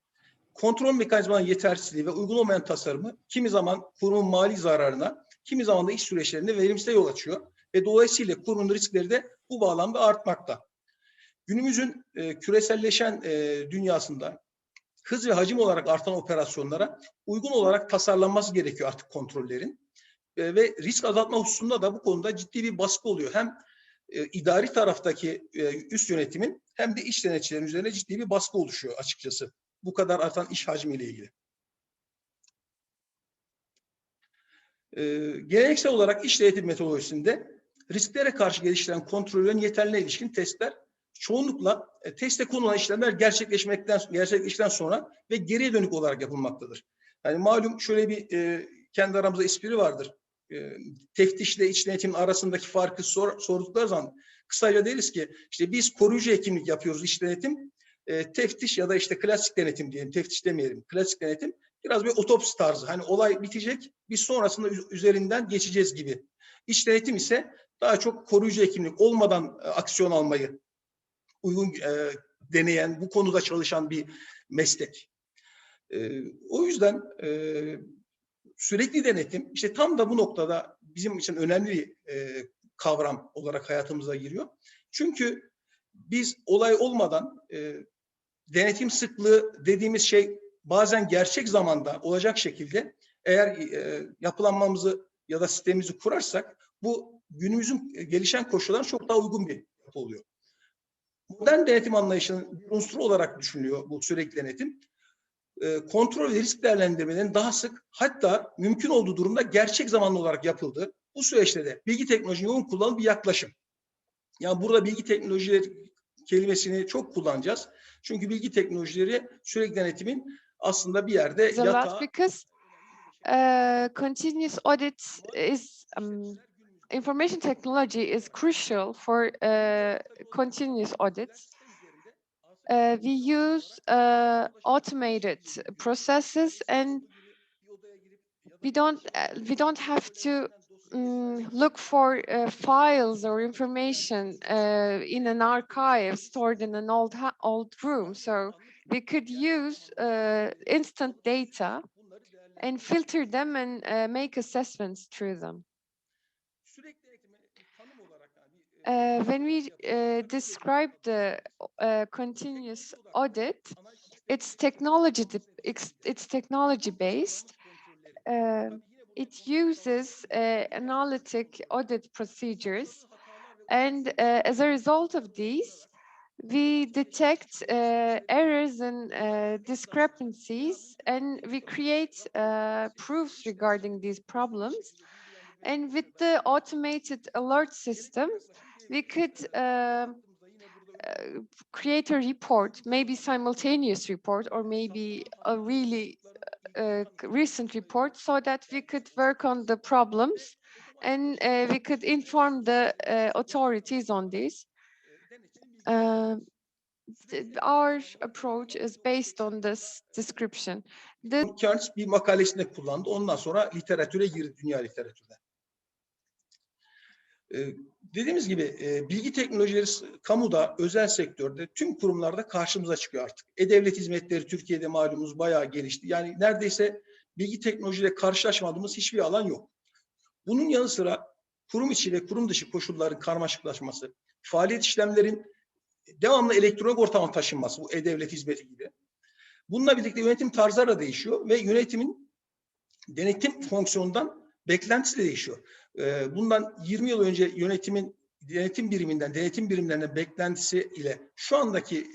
Kontrol mekanizmalarının yetersizliği ve uygun olmayan tasarımı kimi zaman kurumun mali zararına, kimi zaman da iş süreçlerinde verimsizliğe yol açıyor ve dolayısıyla kurumun riskleri de bu bağlamda artmakta. Günümüzün küreselleşen dünyasında hız ve hacim olarak artan operasyonlara uygun olarak tasarlanması gerekiyor artık kontrollerin. Ve risk azaltma hususunda da bu konuda ciddi bir baskı oluyor. Hem idari taraftaki üst yönetimin hem de iş denetçilerin üzerine ciddi bir baskı oluşuyor açıkçası. Bu kadar artan iş hacmiyle ilgili. Geleneksel olarak iş denetim metodolojisinde risklere karşı geliştirilen kontrollerin yeterliliğine ilişkin testler çoğunlukla teste konulan işlemler gerçekleştikten sonra ve geriye dönük olarak yapılmaktadır. Yani malum şöyle bir kendi aramızda espri vardır. Teftişle iç denetimin arasındaki farkı sordukları zaman kısaca deriz ki işte biz koruyucu hekimlik yapıyoruz iç denetim. Teftiş ya da işte klasik denetim diyelim, teftiş demeyelim, klasik denetim biraz bir otopsi tarzı. Hani olay bitecek, biz sonrasında üzerinden geçeceğiz gibi. İç denetim ise daha çok koruyucu hekimlik olmadan aksiyon almayı uygun deneyen, bu konuda çalışan bir meslek. O yüzden sürekli denetim işte tam da bu noktada bizim için önemli bir kavram olarak hayatımıza giriyor. Çünkü biz olay olmadan denetim sıklığı dediğimiz şey bazen gerçek zamanda olacak şekilde eğer yapılanmamızı ya da sistemimizi kurarsak bu günümüzün gelişen koşullarına çok daha uygun bir yapı oluyor. Modern denetim anlayışının bir unsuru olarak düşünülüyor bu sürekli denetim. Kontrol ve risk değerlendirmelerinin daha sık hatta mümkün olduğu durumda gerçek zamanlı olarak yapıldığı bu süreçte de bilgi teknolojinin yoğun kullanılan bir yaklaşım. Yani burada bilgi teknolojileri kelimesini çok kullanacağız. Çünkü bilgi teknolojileri sürekli denetimin aslında bir yerde yatağı... Because continuous audit is information technology is crucial for continuous audits. We use automated processes and we don't have to look for files or information in an archive stored in an old room. So we could use instant data and filter them and make assessments through them. When we describe the continuous audit, it's technology based. It uses analytic audit procedures, and as a result of these, we detect errors and discrepancies, and we create proofs regarding these problems. And with the automated alert system, we could create a report, maybe simultaneous report, or maybe a really recent report, so that we could work on the problems and we could inform the authorities on this. Our approach is based on this description. Kendisi bir makalesinde kullandı. Ondan sonra literatüre girdi, dünya literatürüne. Dediğimiz gibi bilgi teknolojileri kamuda, özel sektörde, tüm kurumlarda karşımıza çıkıyor artık. E-Devlet hizmetleri Türkiye'de malumunuz bayağı gelişti. Yani neredeyse bilgi teknolojiyle karşılaşmadığımız hiçbir alan yok. Bunun yanı sıra kurum içi ve kurum dışı koşulların karmaşıklaşması, faaliyet işlemlerin devamlı elektronik ortama taşınması, bu E-Devlet hizmeti gibi. Bununla birlikte yönetim tarzları da değişiyor ve yönetimin denetim fonksiyonundan beklentisi de değişiyor. Bundan 20 yıl önce yönetimin denetim birimlerinin beklentisi ile şu andaki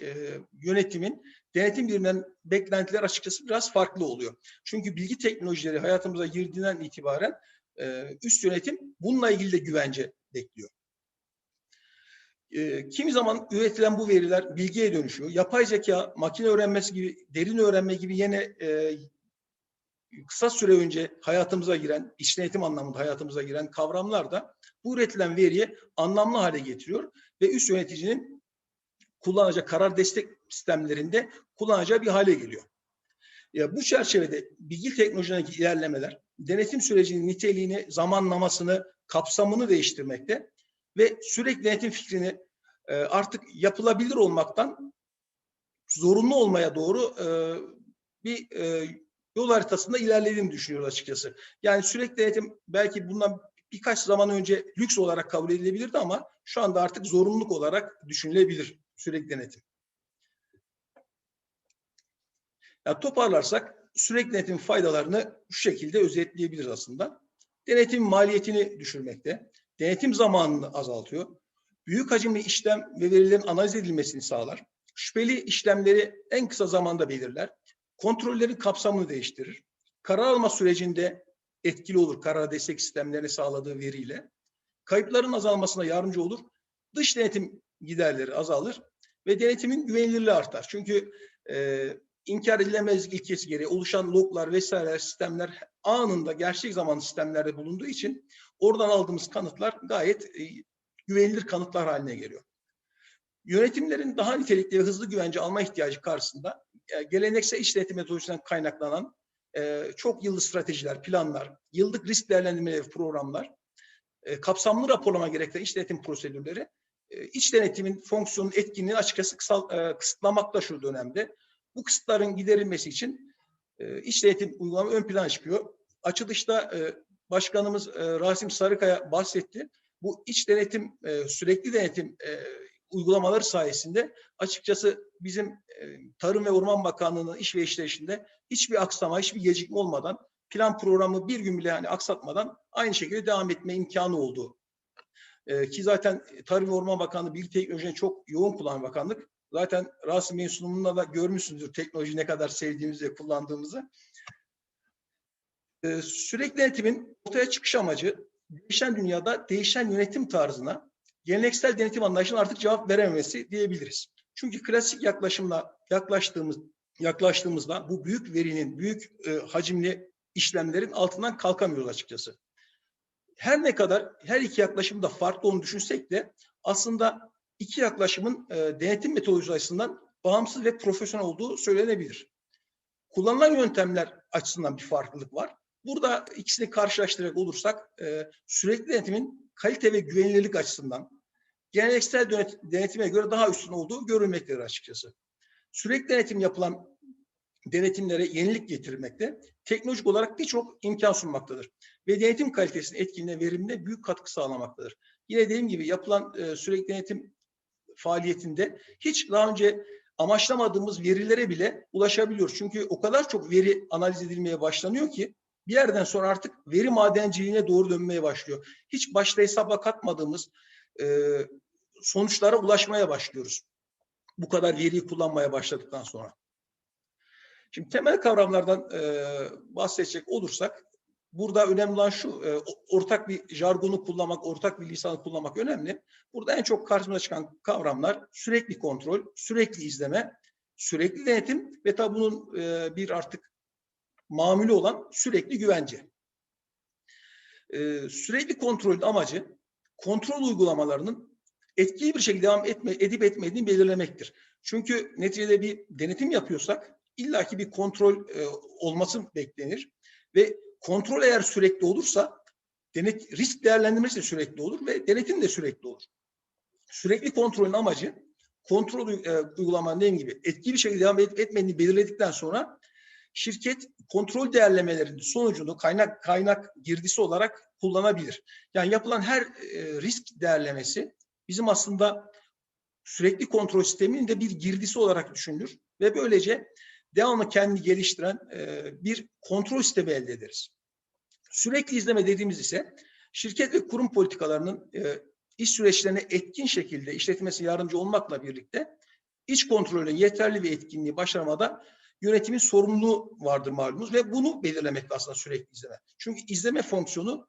yönetimin denetim birimlerinin beklentileri açıkçası biraz farklı oluyor. Çünkü bilgi teknolojileri hayatımıza girdiğinden itibaren üst yönetim bununla ilgili de güvence bekliyor. Kimi zaman üretilen bu veriler bilgiye dönüşüyor. Yapay zeka, makine öğrenmesi gibi, derin öğrenme gibi yine kısa süre önce hayatımıza giren, iç denetim anlamında hayatımıza giren kavramlar da bu üretilen veriyi anlamlı hale getiriyor ve üst yöneticinin kullanacağı karar destek sistemlerinde kullanacağı bir hale geliyor. Bu çerçevede bilgi teknolojilerindeki ilerlemeler denetim sürecinin niteliğini, zamanlamasını, kapsamını değiştirmekte ve sürekli denetim fikrini artık yapılabilir olmaktan zorunlu olmaya doğru bir yol haritasında ilerlediğini düşünüyoruz açıkçası. Yani sürekli denetim belki bundan birkaç zaman önce lüks olarak kabul edilebilirdi ama şu anda artık zorunluluk olarak düşünülebilir sürekli denetim. Yani toparlarsak sürekli denetim faydalarını şu şekilde özetleyebiliriz aslında. Denetim maliyetini düşürmekte, denetim zamanını azaltıyor, büyük hacimli işlem ve verilerin analiz edilmesini sağlar, şüpheli işlemleri en kısa zamanda belirler, kontrollerin kapsamını değiştirir, karar alma sürecinde etkili olur karar destek sistemlerini sağladığı veriyle, kayıpların azalmasına yardımcı olur, dış denetim giderleri azalır ve denetimin güvenilirliği artar. Çünkü inkar edilemezlik ilkesi gereği oluşan loglar vesaire sistemler anında gerçek zamanlı sistemlerde bulunduğu için oradan aldığımız kanıtlar gayet güvenilir kanıtlar haline geliyor. Yönetimlerin daha nitelikli ve hızlı güvence alma ihtiyacı karşısında geleneksel iş denetim metodolojisinden kaynaklanan çok yıllık stratejiler, planlar, yıllık risk değerlendirmeleri, programlar, kapsamlı raporlama gerektiren iş denetim prosedürleri iç denetimin fonksiyonun etkinliğini açıkçası kısıtlamakta şu dönemde. Bu kısıtların giderilmesi için iç denetim uygulama ön plana çıkıyor. Açılışta Başkanımız Rasim SARIKAYA bahsetti. Bu iç denetim, sürekli denetim uygulamaları sayesinde açıkçası bizim Tarım ve Orman Bakanlığı'nın iş ve işleyişinde hiçbir aksama, hiçbir gecikme olmadan, plan programı bir gün bile aksatmadan aynı şekilde devam etme imkanı oldu. Ki zaten Tarım ve Orman Bakanlığı bilgi teknolojisini çok yoğun kullanan bakanlık. Zaten Rasim Bey'in sunumunda da görmüşsünüzdür teknolojiyi ne kadar sevdiğimizi ve kullandığımızı. Sürekli denetimin ortaya çıkış amacı değişen dünyada değişen yönetim tarzına geleneksel denetim anlayışının artık cevap verememesi diyebiliriz. Çünkü klasik yaklaştığımızda bu büyük verinin, büyük hacimli işlemlerin altından kalkamıyoruz açıkçası. Her ne kadar her iki yaklaşım da farklı olduğunu düşünsek de aslında iki yaklaşımın denetim metodolojisi açısından bağımsız ve profesyonel olduğu söylenebilir. Kullanılan yöntemler açısından bir farklılık var. Burada ikisini karşılaştıracak olursak sürekli denetimin kalite ve güvenilirlik açısından geleneksel denetime göre daha üstün olduğu görülmektedir açıkçası. Sürekli denetim yapılan denetimlere yenilik getirmekte, teknolojik olarak birçok imkan sunmaktadır. Ve denetim kalitesinin etkinliğine, verimine büyük katkı sağlamaktadır. Yine dediğim gibi yapılan sürekli denetim faaliyetinde hiç daha önce amaçlamadığımız verilere bile ulaşabiliyoruz. Çünkü o kadar çok veri analiz edilmeye başlanıyor ki bir yerden sonra artık veri madenciliğine doğru dönmeye başlıyor. Hiç başta hesaba katmadığımız sonuçlara ulaşmaya başlıyoruz. Bu kadar veriyi kullanmaya başladıktan sonra. Şimdi temel kavramlardan bahsedecek olursak, burada önemli olan şu, ortak bir jargonu kullanmak, ortak bir lisanı kullanmak önemli. Burada en çok karşımıza çıkan kavramlar sürekli kontrol, sürekli izleme, sürekli denetim ve tabi bunun bir artık mamülü olan sürekli güvence. Sürekli kontrolün amacı kontrol uygulamalarının etkili bir şekilde devam edip etmediğini belirlemektir. Çünkü neticede bir denetim yapıyorsak illaki bir kontrol olması beklenir ve kontrol eğer sürekli olursa risk değerlendirmesi de sürekli olur ve denetim de sürekli olur. Sürekli kontrolün amacı kontrol uygulamanın dediğim gibi etkili bir şekilde devam edip etmediğini belirledikten sonra şirket kontrol değerlemelerinin sonucunu kaynak girdisi olarak kullanabilir. Yani yapılan her risk değerlemesi bizim aslında sürekli kontrol sisteminin de bir girdisi olarak düşünülür ve böylece devamlı kendini geliştiren bir kontrol sistemi elde ederiz. Sürekli izleme dediğimiz ise şirket ve kurum politikalarının iş süreçlerine etkin şekilde işletilmesi yardımcı olmakla birlikte iç kontrolün yeterli ve etkinliği başarmada yönetimin sorumluluğu vardır malumunuz ve bunu belirlemek aslında sürekli izleme. Çünkü izleme fonksiyonu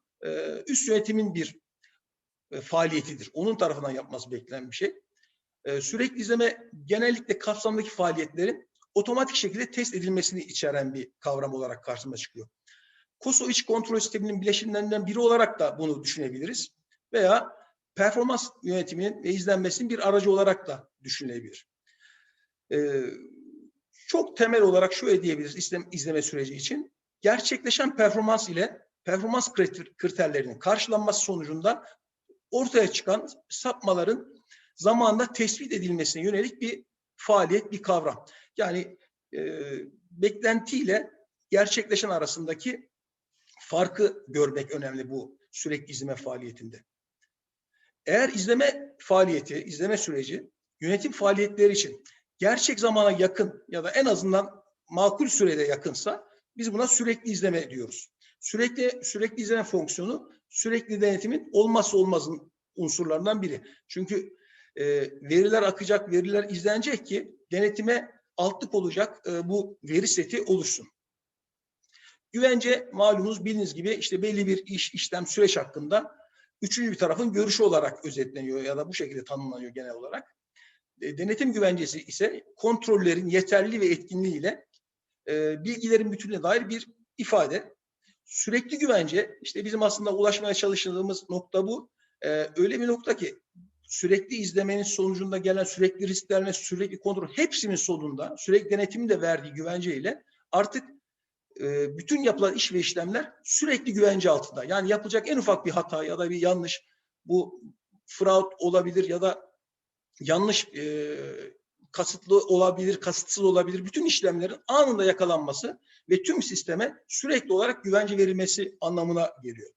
üst yönetimin bir faaliyetidir. Onun tarafından yapması beklenen bir şey. Sürekli izleme genellikle kapsamdaki faaliyetlerin otomatik şekilde test edilmesini içeren bir kavram olarak karşımıza çıkıyor. KOSO iç kontrol sisteminin bileşenlerinden biri olarak da bunu düşünebiliriz. Veya performans yönetiminin ve izlenmesinin bir aracı olarak da düşünülebilir. Çok temel olarak şöyle diyebiliriz izleme süreci için. Gerçekleşen performans ile performans kriterlerinin karşılanması sonucunda ortaya çıkan sapmaların zamanında tespit edilmesine yönelik bir faaliyet, bir kavram. Yani beklentiyle gerçekleşen arasındaki farkı görmek önemli bu sürekli izleme faaliyetinde. Eğer izleme faaliyeti, izleme süreci yönetim faaliyetleri için gerçek zamana yakın ya da en azından makul sürede yakınsa biz buna sürekli izleme diyoruz. Sürekli izleme fonksiyonu sürekli denetimin olmazsa olmazın unsurlarından biri. Çünkü veriler akacak, veriler izlenecek ki denetime altlık olacak bu veri seti oluşsun. Güvence malumunuz bildiğiniz gibi işte belli bir işlem süreç hakkında üçüncü bir tarafın görüşü olarak özetleniyor ya da bu şekilde tanımlanıyor genel olarak. Denetim güvencesi ise kontrollerin yeterli ve etkinliğiyle bilgilerin bütününe dair bir ifade. Sürekli güvence işte bizim aslında ulaşmaya çalıştığımız nokta bu. Öyle bir nokta ki sürekli izlemenin sonucunda gelen sürekli risklerle sürekli kontrol hepsinin sonunda sürekli denetimin de verdiği güvenceyle artık bütün yapılan iş ve işlemler sürekli güvence altında. Yani yapılacak en ufak bir hata ya da bir yanlış, bu fraud olabilir ya da yanlış kasıtlı olabilir, kasıtsız olabilir. Bütün işlemlerin anında yakalanması ve tüm sisteme sürekli olarak güvence verilmesi anlamına geliyor.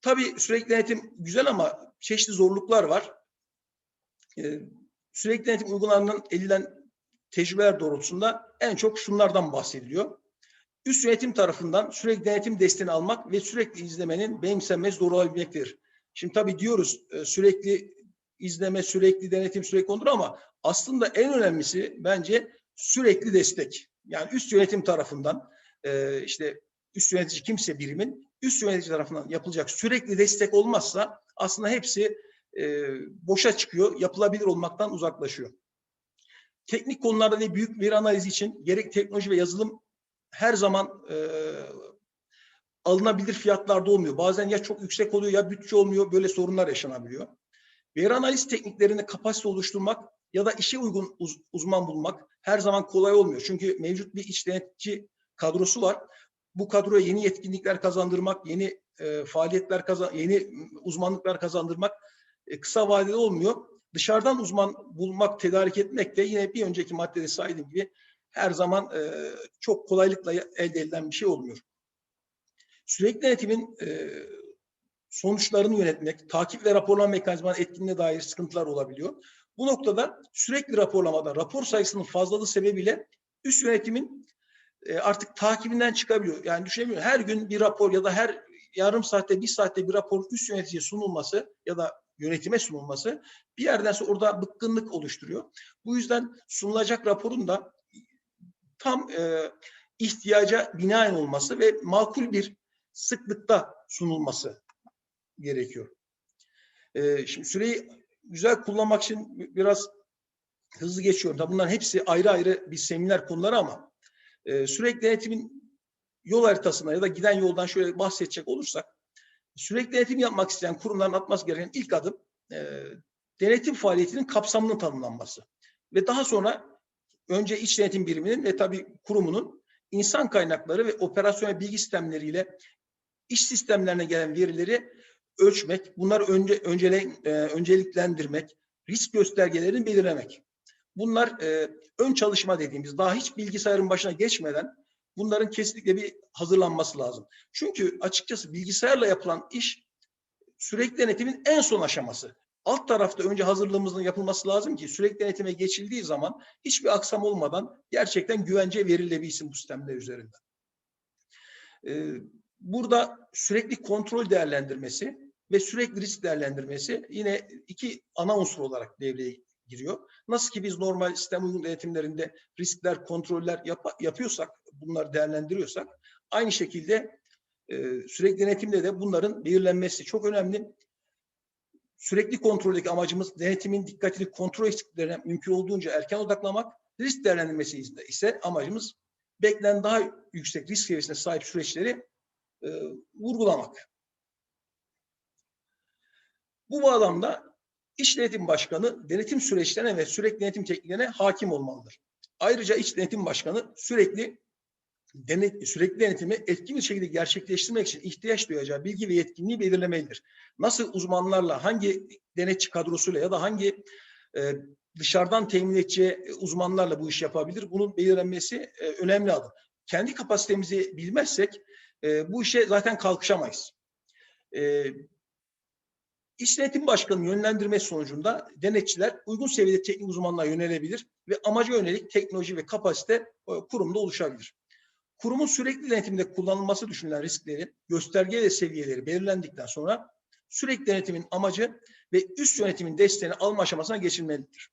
Tabii sürekli denetim güzel ama çeşitli zorluklar var. Sürekli denetim uygulamalarının edilen tecrübeler doğrultusunda en çok şunlardan bahsediliyor. Üst yönetim tarafından sürekli denetim desteğini almak ve sürekli izlemenin benimsenmesi zor olabilmektedir. Şimdi tabii diyoruz sürekli izleme, sürekli denetim, sürekli kontrol ama aslında en önemlisi bence sürekli destek. Yani üst yönetim tarafından işte üst yönetici kimse birimin üst yönetici tarafından yapılacak sürekli destek olmazsa aslında hepsi boşa çıkıyor, yapılabilir olmaktan uzaklaşıyor. Teknik konularda ve büyük veri analizi için gerek teknoloji ve yazılım her zaman alınabilir fiyatlarda olmuyor. Bazen ya çok yüksek oluyor ya bütçe olmuyor. Böyle sorunlar yaşanabiliyor. Veri analiz tekniklerinde kapasite oluşturmak ya da işe uygun uzman bulmak her zaman kolay olmuyor. Çünkü mevcut bir iç denetçi kadrosu var. Bu kadroya yeni yetkinlikler kazandırmak, yeni faaliyetler yeni uzmanlıklar kazandırmak kısa vadede olmuyor. Dışarıdan uzman bulmak, tedarik etmek de yine bir önceki maddede saydığım gibi her zaman çok kolaylıkla elde edilen bir şey olmuyor. Sürekli denetimin sonuçlarını yönetmek, takip ve raporlama mekanizmalarının etkinliğine dair sıkıntılar olabiliyor. Bu noktada sürekli raporlamadan, rapor sayısının fazlalığı sebebiyle üst yönetimin artık takibinden çıkabiliyor. Yani düşünebiliyor, her gün bir rapor ya da her yarım saatte, bir saatte bir rapor üst yöneticiye sunulması ya da yönetime sunulması bir yerden sonra orada bıkkınlık oluşturuyor. Bu yüzden sunulacak raporun da tam ihtiyaca binaen olması ve makul bir sıklıkta sunulması gerekiyor. Şimdi süreyi güzel kullanmak için biraz hızlı geçiyorum. Tabii bunların hepsi ayrı ayrı bir seminer konuları ama sürekli denetimin yol haritasına ya da giden yoldan şöyle bahsedecek olursak, sürekli denetim yapmak isteyen kurumların atması gereken ilk adım denetim faaliyetinin kapsamının tanımlanması. Ve daha sonra önce iç denetim biriminin ve tabii kurumunun insan kaynakları ve operasyonel bilgi sistemleriyle iş sistemlerine gelen verileri ölçmek, bunları önceliklendirmek, risk göstergelerini belirlemek. Bunlar ön çalışma dediğimiz, daha hiç bilgisayarın başına geçmeden bunların kesinlikle bir hazırlanması lazım. Çünkü açıkçası bilgisayarla yapılan iş sürekli denetimin en son aşaması. Alt tarafta önce hazırlığımızın yapılması lazım ki sürekli denetime geçildiği zaman hiçbir aksam olmadan gerçekten güvence verilebilsin bu sistemler üzerinden. Burada sürekli kontrol değerlendirmesi ve sürekli risk değerlendirmesi yine iki ana unsur olarak devreye giriyor. Nasıl ki biz normal sistem uygun denetimlerinde riskler, kontroller yapıyorsak, bunları değerlendiriyorsak, aynı şekilde sürekli denetimde de bunların belirlenmesi çok önemli. Sürekli kontroldeki amacımız denetimin dikkatini kontrol eksikliklerine mümkün olduğunca erken odaklamak. Risk değerlendirmesi ise amacımız beklenen daha yüksek risk seviyesine sahip süreçleri vurgulamak. Bu bağlamda İç Denetim Başkanı denetim süreçlerine ve sürekli denetim tekniklerine hakim olmalıdır. Ayrıca İç Denetim Başkanı sürekli denetimi etkin bir şekilde gerçekleştirmek için ihtiyaç duyacağı bilgi ve yetkinliği belirlemelidir. Nasıl uzmanlarla, hangi denetçi kadrosuyla ya da hangi dışarıdan temin edeceği uzmanlarla bu işi yapabilir? Bunun belirlenmesi önemli adım. Kendi kapasitemizi bilmezsek bu işe zaten kalkışamayız. İç Denetim Başkanı'nın yönlendirmesi sonucunda denetçiler uygun seviyede teknik uzmanlığa yönelebilir ve amaca yönelik teknoloji ve kapasite kurumda oluşabilir. Kurumun sürekli denetimde kullanılması düşünülen riskleri, gösterge ve seviyeleri belirlendikten sonra sürekli denetimin amacı ve üst yönetimin desteğini alma aşamasına geçilmelidir.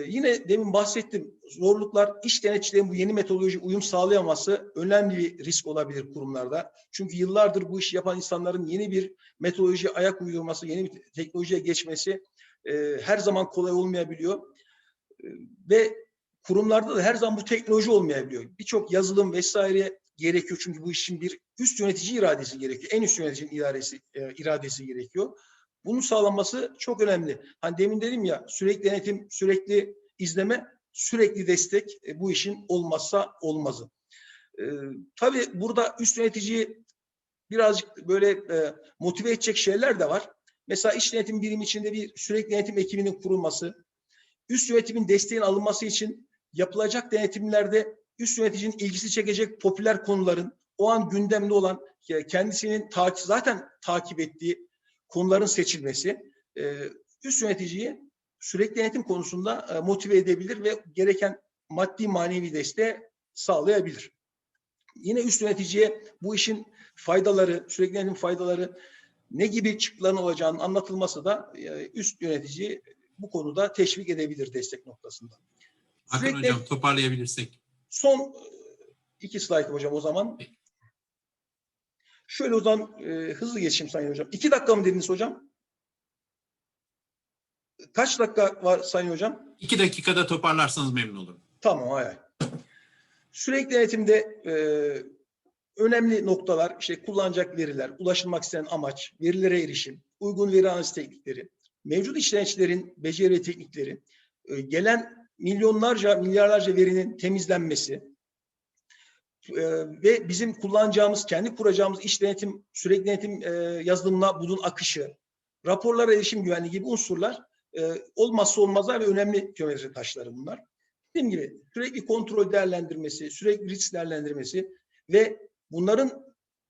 Yine demin bahsettim, zorluklar, iş denetçilerin bu yeni metodoloji uyum sağlayamaması önemli bir risk olabilir kurumlarda. Çünkü yıllardır bu işi yapan insanların yeni bir metodolojiye ayak uydurması, yeni bir teknolojiye geçmesi her zaman kolay olmayabiliyor. Ve kurumlarda da her zaman bu teknoloji olmayabiliyor. Birçok yazılım vesaire gerekiyor. Çünkü bu işin bir üst yönetici iradesi gerekiyor. En üst yöneticinin iradesi gerekiyor. Bunun sağlanması çok önemli. Hani demin dedim ya, sürekli denetim, sürekli izleme, sürekli destek bu işin olmazsa olmazı. Tabii burada üst yöneticiyi birazcık böyle motive edecek şeyler de var. Mesela iç denetim birimi içinde bir sürekli denetim ekibinin kurulması, üst yönetimin desteğinin alınması için yapılacak denetimlerde üst yöneticinin ilgisi çekecek popüler konuların o an gündemde olan, kendisinin zaten takip ettiği konuların seçilmesi üst yöneticiyi sürekli denetim konusunda motive edebilir ve gereken maddi manevi desteği sağlayabilir. Yine üst yöneticiye bu işin faydaları, sürekli denetim faydaları ne gibi çıktıların olacağının anlatılması da üst yöneticiyi bu konuda teşvik edebilir destek noktasında. Hakan Hocam toparlayabilirsek. Son 2 slayt hocam o zaman. Şöyle o zaman hızlı geçeyim Sayın Hocam. 2 dakika mı dediniz hocam? Kaç dakika var Sayın Hocam? 2 dakikada toparlarsanız memnun olurum. Tamam, hay hay. Sürekli denetimde önemli noktalar, işte kullanacak veriler, ulaşılmak istenen amaç, verilere erişim, uygun veri analiz teknikleri, mevcut işlenişlerin beceri ve teknikleri, gelen milyarlarca verinin temizlenmesi ve bizim kullanacağımız, kendi kuracağımız iş denetim, sürekli denetim yazılımına bunun akışı, raporlara erişim güvenliği gibi unsurlar olmazsa olmazlar ve önemli geometri taşları bunlar. Dediğim gibi sürekli kontrol değerlendirmesi, sürekli risk değerlendirmesi ve bunların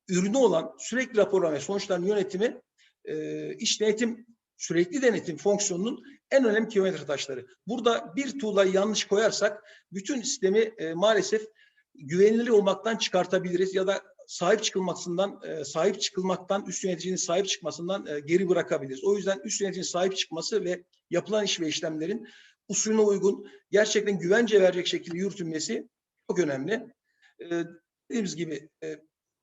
ürünü olan sürekli raporlama ve sonuçların yönetimi iş denetim, sürekli denetim fonksiyonunun en önemli kilometre taşları. Burada bir tuğlayı yanlış koyarsak bütün sistemi maalesef güvenilir olmaktan çıkartabiliriz ya da sahip çıkılmaktan üst yöneticinin sahip çıkmasından geri bırakabiliriz. O yüzden üst yöneticinin sahip çıkması ve yapılan iş ve işlemlerin usulüne uygun, gerçekten güvence verecek şekilde yürütülmesi çok önemli. Dediğimiz gibi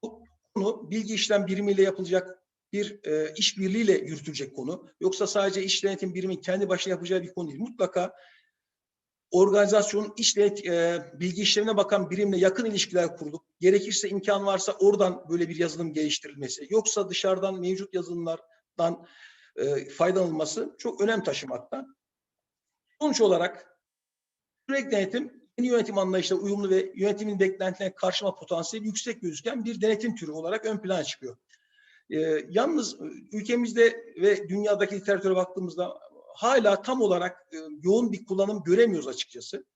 bu konu bilgi işlem birimiyle yapılacak bir işbirliğiyle yürütülecek konu. Yoksa sadece iş denetim birimi kendi başına yapacağı bir konu değil. Mutlaka organizasyonun bilgi işlemine bakan birimle yakın ilişkiler kurulup, gerekirse imkan varsa oradan böyle bir yazılım geliştirilmesi, yoksa dışarıdan mevcut yazılımlardan faydalanılması çok önem taşımakta. Sonuç olarak sürekli denetim, yeni yönetim anlayışına uyumlu ve yönetimin beklentilerine karşılama potansiyeli yüksek gözüken bir denetim türü olarak ön plana çıkıyor. Yalnız ülkemizde ve dünyadaki literatüre baktığımızda hala tam olarak yoğun bir kullanım göremiyoruz açıkçası.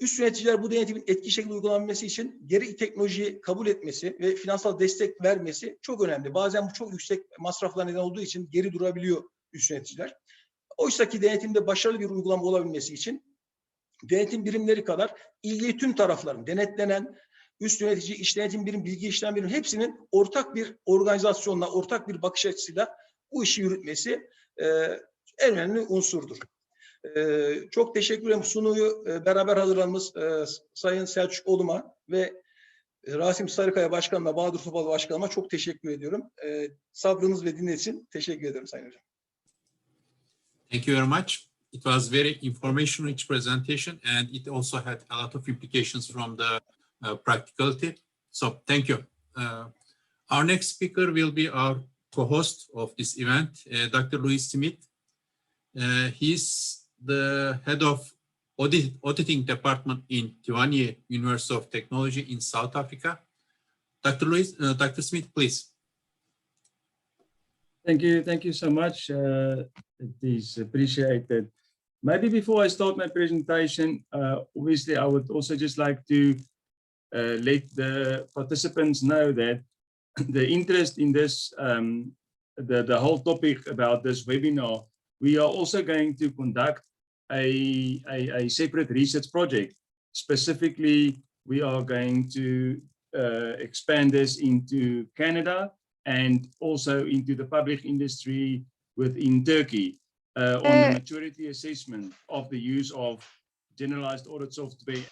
Üst yöneticiler bu denetimin etki şekilde uygulanması için gerekli teknolojiyi kabul etmesi ve finansal destek vermesi çok önemli. Bazen bu çok yüksek masraflar neden olduğu için geri durabiliyor üst yöneticiler. Oysa ki denetimde başarılı bir uygulama olabilmesi için denetim birimleri kadar ilgili tüm tarafların, denetlenen, üst yönetici, iş denetim birim, bilgi işlem birim hepsinin ortak bir organizasyonla, ortak bir bakış açısıyla bu işi yürütmesi en önemli unsurdur. Çok teşekkür ederim. Sunuyu beraber hazırladığımız Sayın Selçuk Olum'a ve Rasim Sarikaya Başkanı'na, Bahadır TOPAL Başkanı'ma çok teşekkür ediyorum. Sabrınız ve dinlediğiniz için teşekkür ederim Sayın Hocam. Thank you very much. It was very information rich presentation, and it also had a lot of implications from the practicality. So thank you. Our next speaker will be our co-host of this event, Dr. Lourens Smith. He's the head of auditing department in Nkoana University of Technology in South Africa. Dr. Smith, please. Thank you so much. It is appreciated. Maybe before I start my presentation, obviously I would also just like to let the participants know that the interest in this, the whole topic about this webinar, we are also going to conduct a separate research project. Specifically, we are going to expand this into Canada and also into the public industry within Turkey on the maturity assessment of the use of generalized audit software.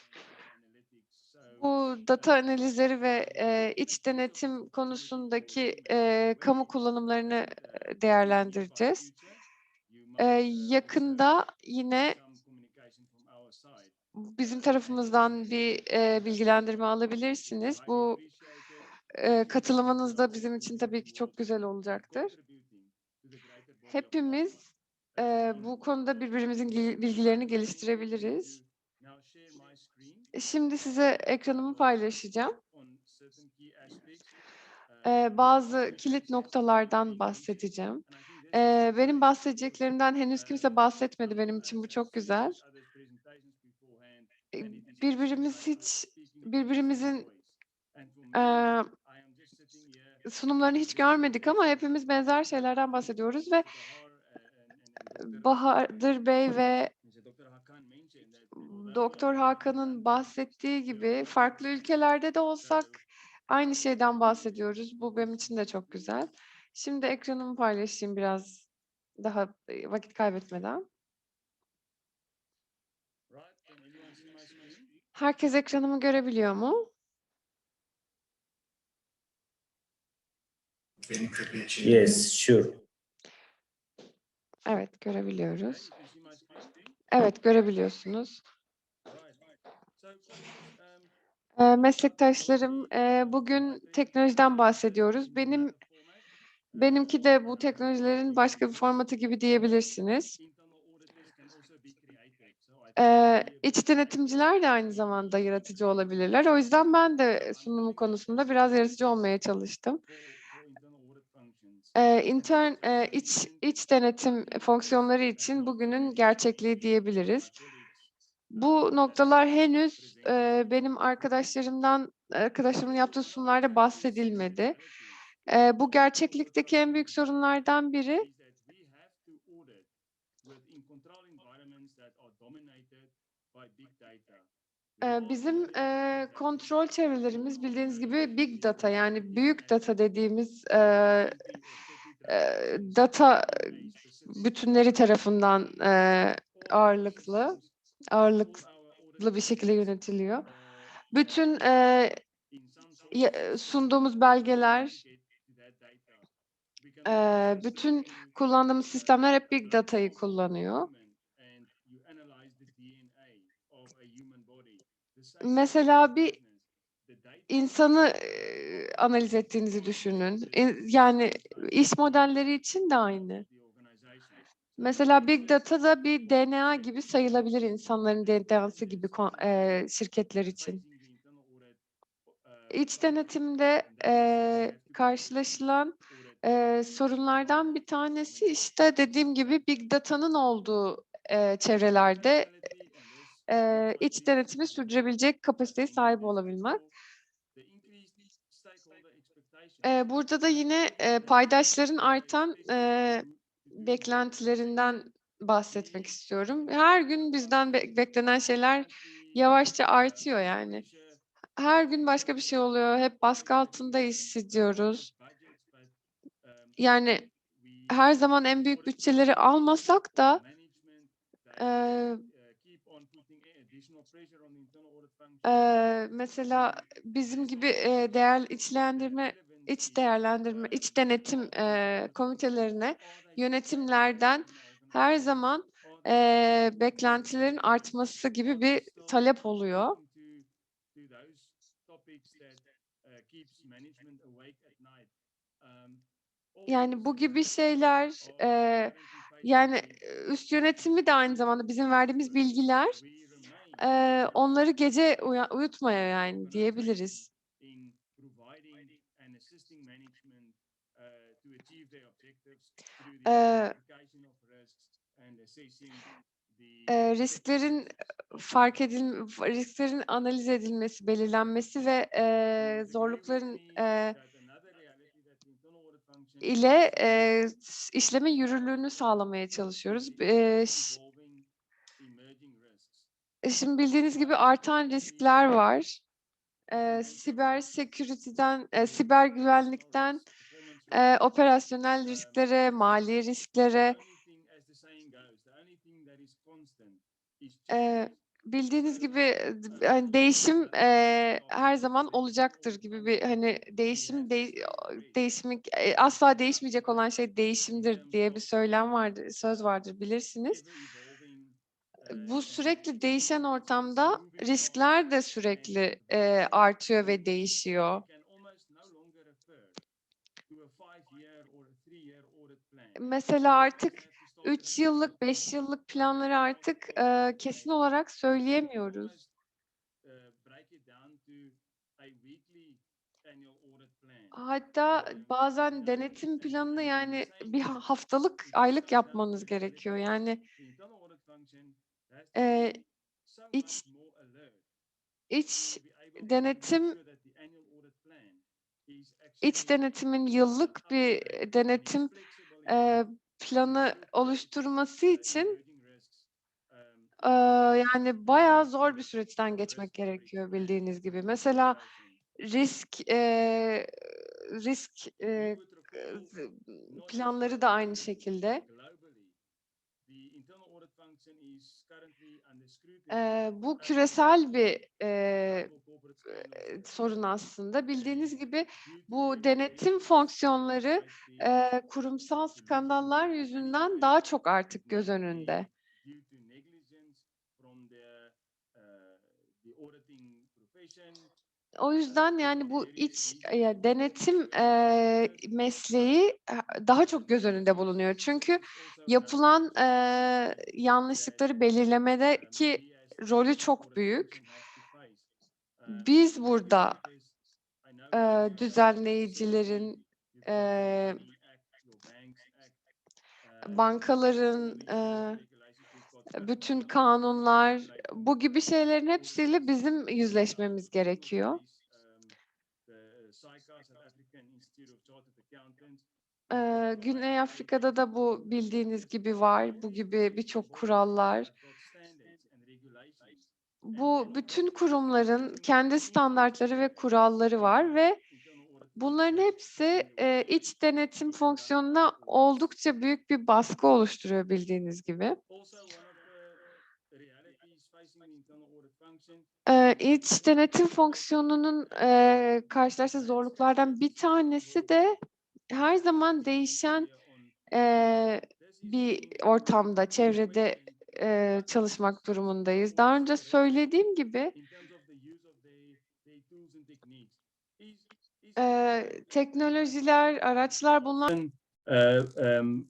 Bu data analizleri ve iç denetim konusundaki kamu kullanımlarını değerlendireceğiz. Yakında yine bizim tarafımızdan bir bilgilendirme alabilirsiniz. Bu katılımınız da bizim için tabii ki çok güzel olacaktır. Hepimiz bu konuda birbirimizin bilgilerini geliştirebiliriz. Şimdi size ekranımı paylaşacağım. Bazı kilit noktalardan bahsedeceğim. Benim bahsedeceklerimden henüz kimse bahsetmedi. Benim için bu çok güzel. Birbirimizin sunumlarını hiç görmedik ama hepimiz benzer şeylerden bahsediyoruz ve Bahadır Bey ve Doktor Hakan'ın bahsettiği gibi farklı ülkelerde de olsak aynı şeyden bahsediyoruz. Bu benim için de çok güzel. Şimdi ekranımı paylaşayım biraz daha vakit kaybetmeden. Herkes ekranımı görebiliyor mu? Yes, sure. Evet, görebiliyoruz. Evet, görebiliyorsunuz. Meslektaşlarım, bugün teknolojiden bahsediyoruz. Benimki de bu teknolojilerin başka bir formatı gibi diyebilirsiniz. İç denetimciler de aynı zamanda yaratıcı olabilirler. O yüzden ben de sunum konusunda biraz yaratıcı olmaya çalıştım. İç denetim fonksiyonları için bugünün gerçekliği diyebiliriz. Bu noktalar henüz benim arkadaşlarımın yaptığı sunumlarda bahsedilmedi. Bu gerçeklikteki en büyük sorunlardan biri Bizim kontrol çevrelerimiz bildiğiniz gibi big data, yani büyük data dediğimiz data bütünleri tarafından ağırlıklı bir şekilde yönetiliyor. Bütün sunduğumuz belgeler, bütün kullandığımız sistemler hep big data'yı kullanıyor. Mesela bir insanı analiz ettiğinizi düşünün. Yani iş modelleri için de aynı. Mesela Big Data da bir DNA gibi sayılabilir, insanların DNA'sı gibi şirketler için. İç denetimde karşılaşılan sorunlardan bir tanesi işte dediğim gibi Big Data'nın olduğu çevrelerde iç denetimi sürdürebilecek kapasiteye sahip olabilmek. Burada da yine paydaşların artan beklentilerinden bahsetmek istiyorum. Her gün bizden beklenen şeyler yavaşça artıyor yani. Her gün başka bir şey oluyor. Hep baskı altında hissediyoruz. Yani her zaman en büyük bütçeleri almasak da mesela bizim gibi iç denetim komitelerine yönetimlerden her zaman beklentilerin artması gibi bir talep oluyor. Yani bu gibi şeyler, yani üst yönetimi de aynı zamanda bizim verdiğimiz bilgiler onları gece uyutmaya yani diyebiliriz. Risklerin analiz edilmesi, belirlenmesi ve zorlukların ile işlemin yürürlüğünü sağlamaya çalışıyoruz. Şimdi bildiğiniz gibi artan riskler var. Siber güvenlikten operasyonel risklere, mali risklere. Bildiğiniz gibi hani değişim her zaman olacaktır gibi bir hani değişimi asla değişmeyecek olan şey değişimdir diye bir söz vardır bilirsiniz. Bu sürekli değişen ortamda riskler de sürekli artıyor ve değişiyor. Mesela artık 3 yıllık, 5 yıllık planları artık kesin olarak söyleyemiyoruz. Hatta bazen denetim planını yani bir haftalık, aylık yapmanız gerekiyor. Yani iç denetim İç denetimin yıllık bir denetim planı oluşturması için yani bayağı zor bir süreçten geçmek gerekiyor bildiğiniz gibi. Mesela risk planları da aynı şekilde. Bu küresel bir sorun aslında. Bildiğiniz gibi bu denetim fonksiyonları kurumsal skandallar yüzünden daha çok artık göz önünde. O yüzden yani bu denetim mesleği daha çok göz önünde bulunuyor. Çünkü yapılan yanlışlıkları belirlemedeki rolü çok büyük. Biz burada düzenleyicilerin, bankaların, bütün kanunlar, bu gibi şeylerin hepsiyle bizim yüzleşmemiz gerekiyor. Güney Afrika'da da bu bildiğiniz gibi var. Bu gibi birçok kurallar. bu bütün kurumların kendi standartları ve kuralları var ve bunların hepsi iç denetim fonksiyonuna oldukça büyük bir baskı oluşturuyor bildiğiniz gibi. İç denetim fonksiyonunun karşılaştığı zorluklardan bir tanesi de her zaman değişen bir ortamda, çevrede çalışmak durumundayız. Daha önce söylediğim gibi teknolojiler, araçlar bunlar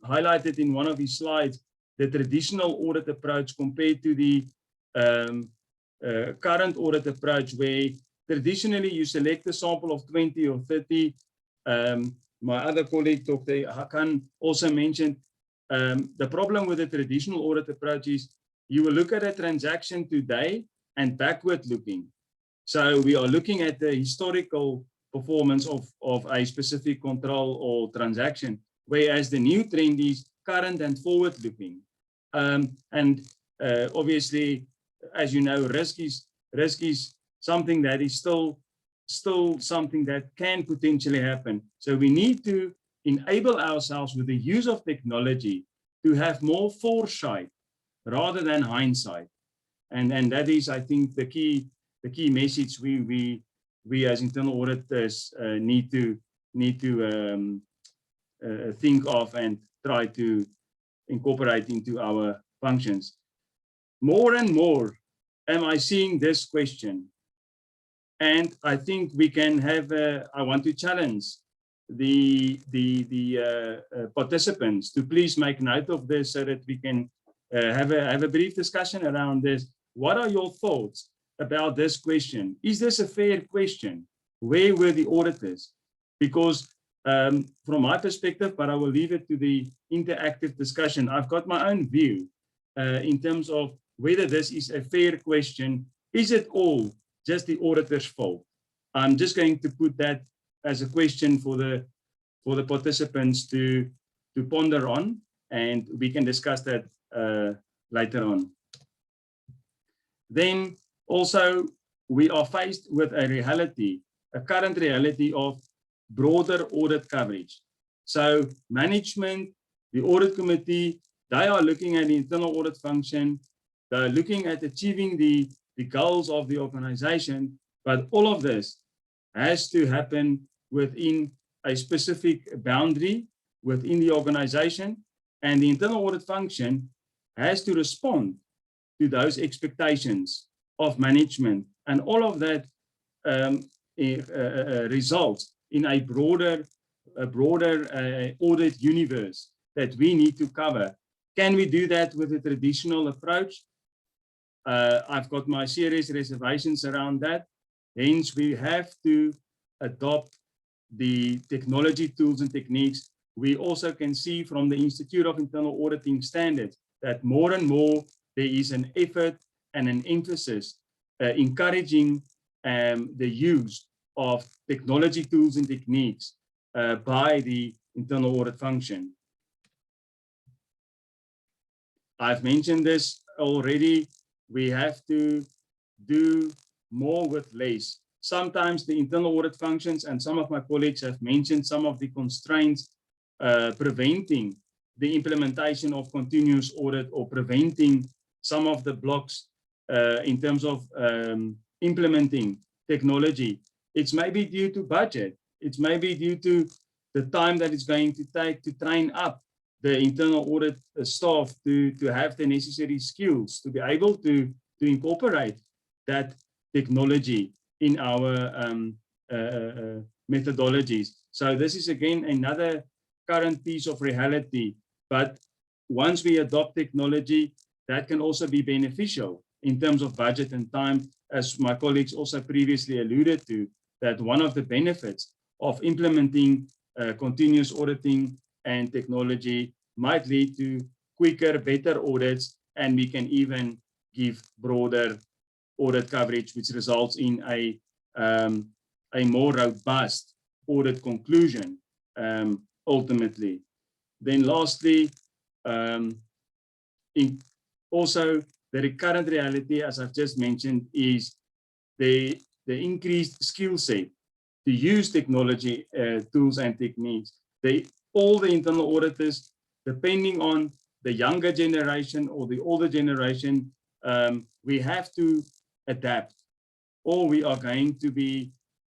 highlighted in one of his slides the traditional audit approach compared to the current audit approach, where traditionally you select a sample of 20 or 30. My other colleague, Dr. Hakan, also mentioned the problem with the traditional audit approach is you will look at a transaction today and backward looking. So we are looking at the historical performance of a specific control or transaction, whereas the new trend is current and forward looking. Obviously, as you know, risk is something that is still something that can potentially happen. So we need to enable ourselves with the use of technology to have more foresight rather than hindsight. And that is, I think, the key message we as internal auditors need to think of and try to incorporate into our functions. More and more am I seeing this question, and I think we can have. I want to challenge the participants to please make note of this so that we can have a brief discussion around this. What are your thoughts about this question? Is this a fair question? Where were the auditors? Because from my perspective, but I will leave it to the interactive discussion, I've got my own view in terms of whether this is a fair question. Is it all just the auditor's fault? I'm just going to put that as a question for the participants to ponder on, and we can discuss that later on. Then also we are faced with a current reality of broader audit coverage. So management, the audit committee, they are looking at the internal audit function, they're looking at achieving the goals of the organization, but all of this has to happen within a specific boundary within the organization, and the internal audit function has to respond to those expectations of management, and all of that results in a broader audit universe that we need to cover. Can we do that with a traditional approach? I've got my serious reservations around that. Hence, we have to adopt the technology tools and techniques. We also can see from the Institute of Internal Auditing Standards that more and more there is an effort and an emphasis encouraging the use of technology tools and techniques by the internal audit function. I've mentioned this already. We have to do more with less. Sometimes the internal audit functions, and some of my colleagues have mentioned some of the constraints preventing the implementation of continuous audit, or preventing some of the blocks in terms of implementing technology. It's maybe due to budget. It's maybe due to the time that it's going to take to train up the internal audit staff to have the necessary skills to be able to incorporate that technology in our methodologies. So this is again another current piece of reality, but once we adopt technology, that can also be beneficial in terms of budget and time, as my colleagues also previously alluded to, that one of the benefits of implementing continuous auditing and technology might lead to quicker, better audits, and we can even give broader audit coverage, which results in a more robust audit conclusion ultimately. Then lastly, also the current reality, as I've just mentioned, is the increased skill set to use technology tools and techniques. All the internal auditors, depending on the younger generation or the older generation, we have to adapt, or we are going to be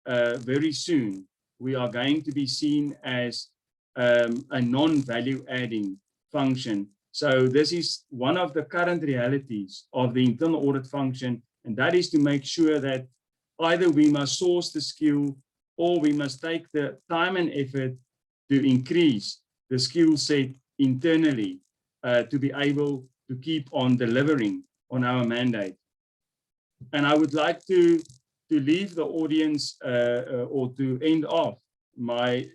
very soon, we are going to be seen as a non-value adding function. So this is one of the current realities of the internal audit function, and that is to make sure that either we must source the skill or we must take the time and effort to increase the skill set internally to be able to keep on delivering on our mandate. And I would like to leave the audience or to end off my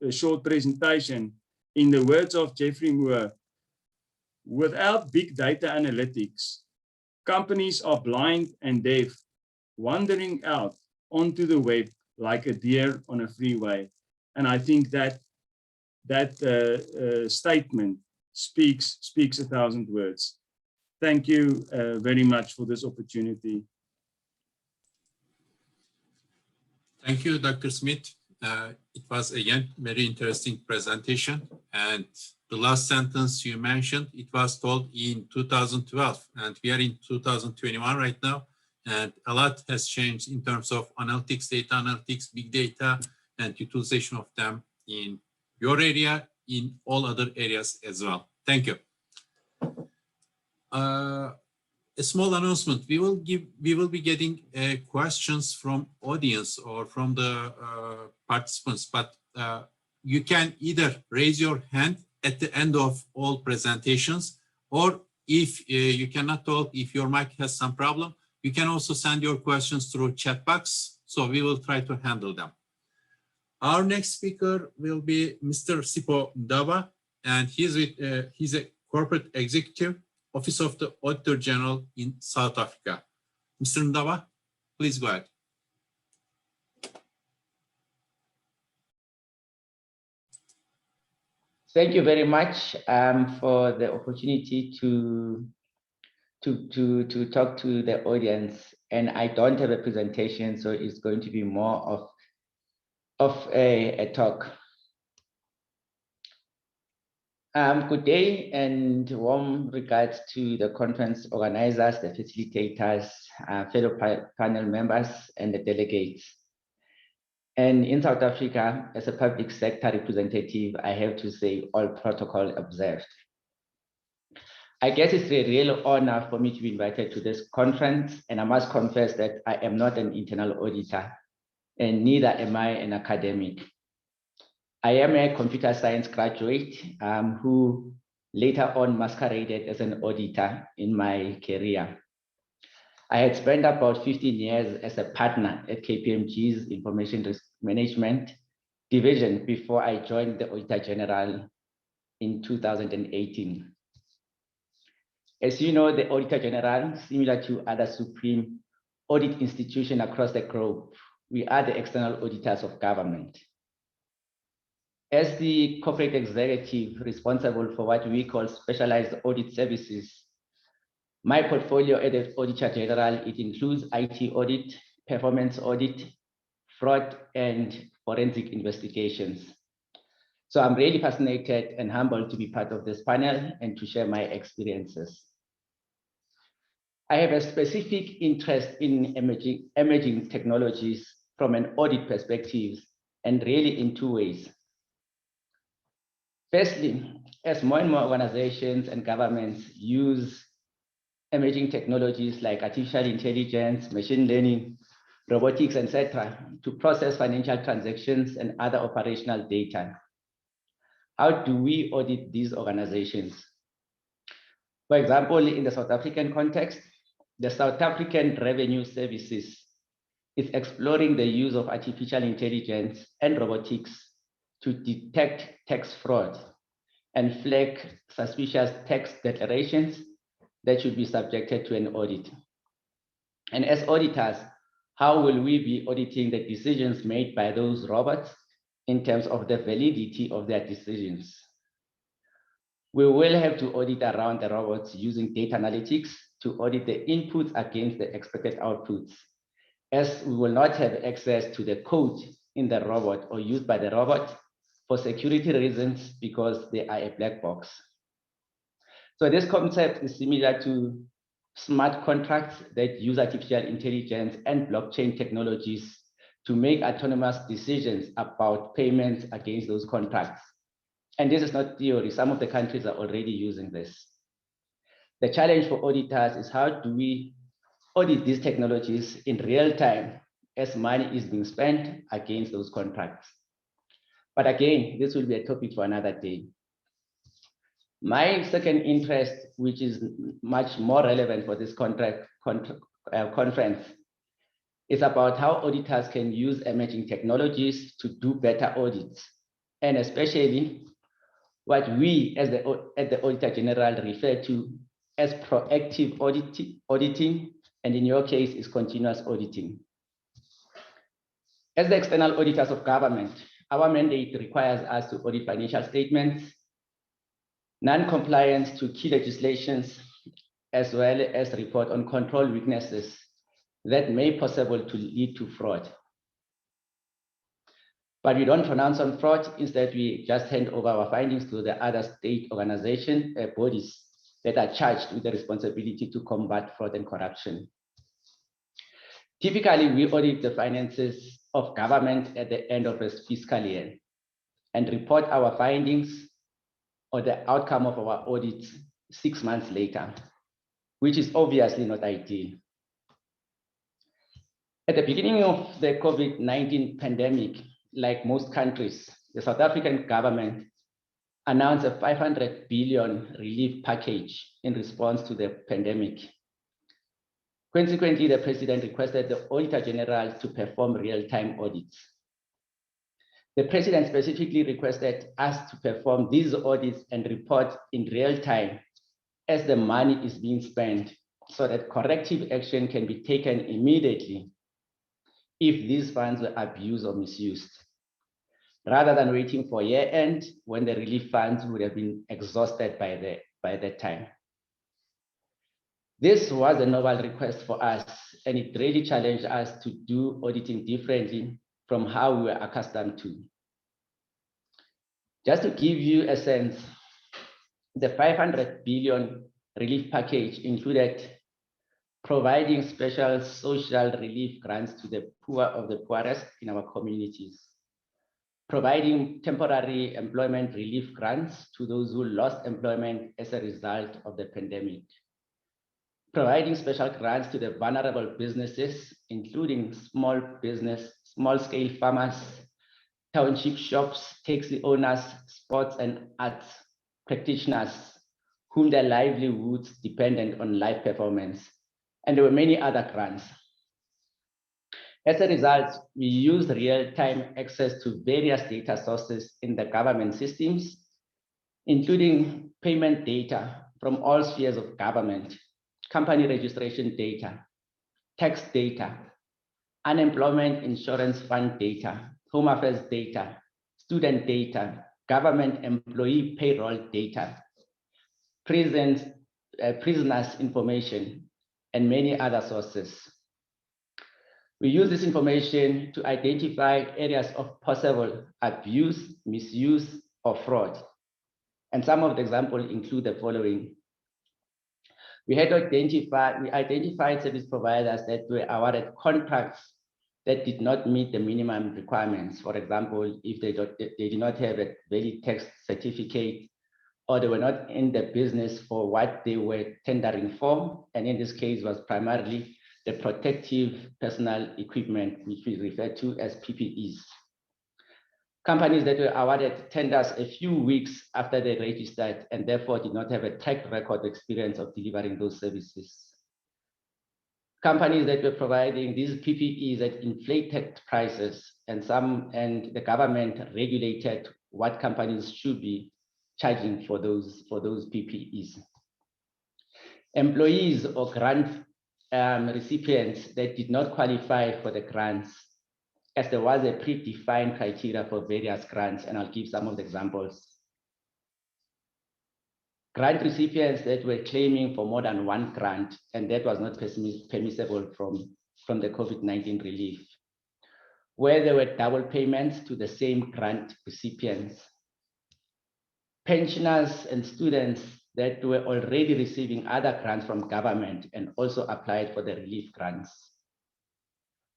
short presentation in the words of Geoffrey Moore. Without big data analytics, companies are blind and deaf, wandering out onto the web like a deer on a freeway. And I think that statement speaks 1,000 words. Thank you very much for this opportunity. Thank you, Dr. Smith. It was again very interesting presentation, and the last sentence you mentioned, it was told in 2012, and we are in 2021 right now, and a lot has changed in terms of analytics, data analytics, big data, and utilization of them in your area, in all other areas as well. Thank you. A small announcement: we will be getting questions from audience or from the participants, but you can either raise your hand at the end of all presentations, or if you cannot talk, if your mic has some problem, you can also send your questions through chat box, so we will try to handle them. Our next speaker will be Mr. Sipho NDABA, and he's a corporate executive, Office of the Auditor General in South Africa. Mr. NDABA, please go ahead. Thank you very much for the opportunity to talk to the audience. And I don't have a presentation, so it's going to be more of a talk. Good day and warm regards to the conference organizers, the facilitators, fellow panel members, and the delegates. And in South Africa, as a public sector representative, I have to say all protocol observed. I guess it's a real honor for me to be invited to this conference, and I must confess that I am not an internal auditor, and neither am I an academic. I am a computer science graduate who later on masqueraded as an auditor in my career. I had spent about 15 years as a partner at KPMG's Information Risk Management division before I joined the Auditor General in 2018. As you know, the Auditor General, similar to other supreme audit institutions across the globe, we are the external auditors of government. As the corporate executive responsible for what we call specialized audit services, my portfolio as the Auditor General, it includes IT audit, performance audit, fraud, and forensic investigations. So I'm really fascinated and humbled to be part of this panel and to share my experiences. I have a specific interest in emerging technologies from an audit perspective, and really in two ways. Firstly, as more and more organizations and governments use emerging technologies like artificial intelligence, machine learning, robotics, etc., to process financial transactions and other operational data, how do we audit these organizations? For example, in the South African context, the South African Revenue Services is exploring the use of artificial intelligence and robotics to detect tax fraud and flag suspicious tax declarations that should be subjected to an audit. And as auditors, how will we be auditing the decisions made by those robots in terms of the validity of their decisions? We will have to audit around the robots using data analytics to audit the inputs against the expected outputs, as we will not have access to the code in the robot or used by the robot for security reasons because they are a black box. So this concept is similar to smart contracts that use artificial intelligence and blockchain technologies to make autonomous decisions about payments against those contracts. And this is not theory. Some of the countries are already using this. The challenge for auditors is how do we audit these technologies in real time as money is being spent against those contracts. But again, this will be a topic for another day. My second interest, which is much more relevant for this conference, is about how auditors can use emerging technologies to do better audits, and especially what we at the Auditor General refer to as proactive auditing, and in your case is continuous auditing. As the external auditors of government, our mandate requires us to audit financial statements, non-compliance to key legislations, as well as report on control weaknesses that may be possible to lead to fraud. But we don't pronounce on fraud. Instead, we just hand over our findings to the other state organization bodies that are charged with the responsibility to combat fraud and corruption. Typically, we audit the finances of government at the end of the fiscal year and report our findings or the outcome of our audits 6 months later, which is obviously not ideal. At the beginning of the COVID-19 pandemic, like most countries, the South African government announced a 500 billion relief package in response to the pandemic. Consequently, the president requested the Auditor General to perform real-time audits. The president specifically requested us to perform these audits and report in real time as the money is being spent so that corrective action can be taken immediately if these funds were abused or misused, rather than waiting for year end when the relief funds would have been exhausted by that time. This was a novel request for us, and it really challenged us to do auditing differently from how we were accustomed to. Just to give you a sense, the 500 billion relief package included providing special social relief grants to the poor of the poorest in our communities, providing temporary employment relief grants to those who lost employment as a result of the pandemic, providing special grants to the vulnerable businesses, including small-scale farmers, township shops, taxi owners, sports and arts practitioners, whom their livelihoods dependent on live performance. And there were many other grants. As a result, we used real-time access to various data sources in the government systems, including payment data from all spheres of government, company registration data, tax data, unemployment insurance fund data, home affairs data, student data, government employee payroll data, prisoners information, and many other sources. We use this information to identify areas of possible abuse, misuse, or fraud. And some of the examples include the following. We identified service providers that were awarded contracts that did not meet the minimum requirements. For example, if they did not have a valid tax certificate, or they were not in the business for what they were tendering for. And in this case was primarily the protective personal equipment, which we refer to as PPEs. Companies that were awarded tenders a few weeks after they registered and therefore did not have a track record experience of delivering those services. Companies that were providing these PPEs at inflated prices, and the government regulated what companies should be charging for those PPEs. Employees or grant recipients that did not qualify for the grants, as there was a predefined criteria for various grants, and I'll give some of the examples. grant recipients that were claiming for more than one grant, and that was not permissible from the COVID-19 relief, where there were double payments to the same grant recipients, pensioners and students that were already receiving other grants from government and also applied for the relief grants.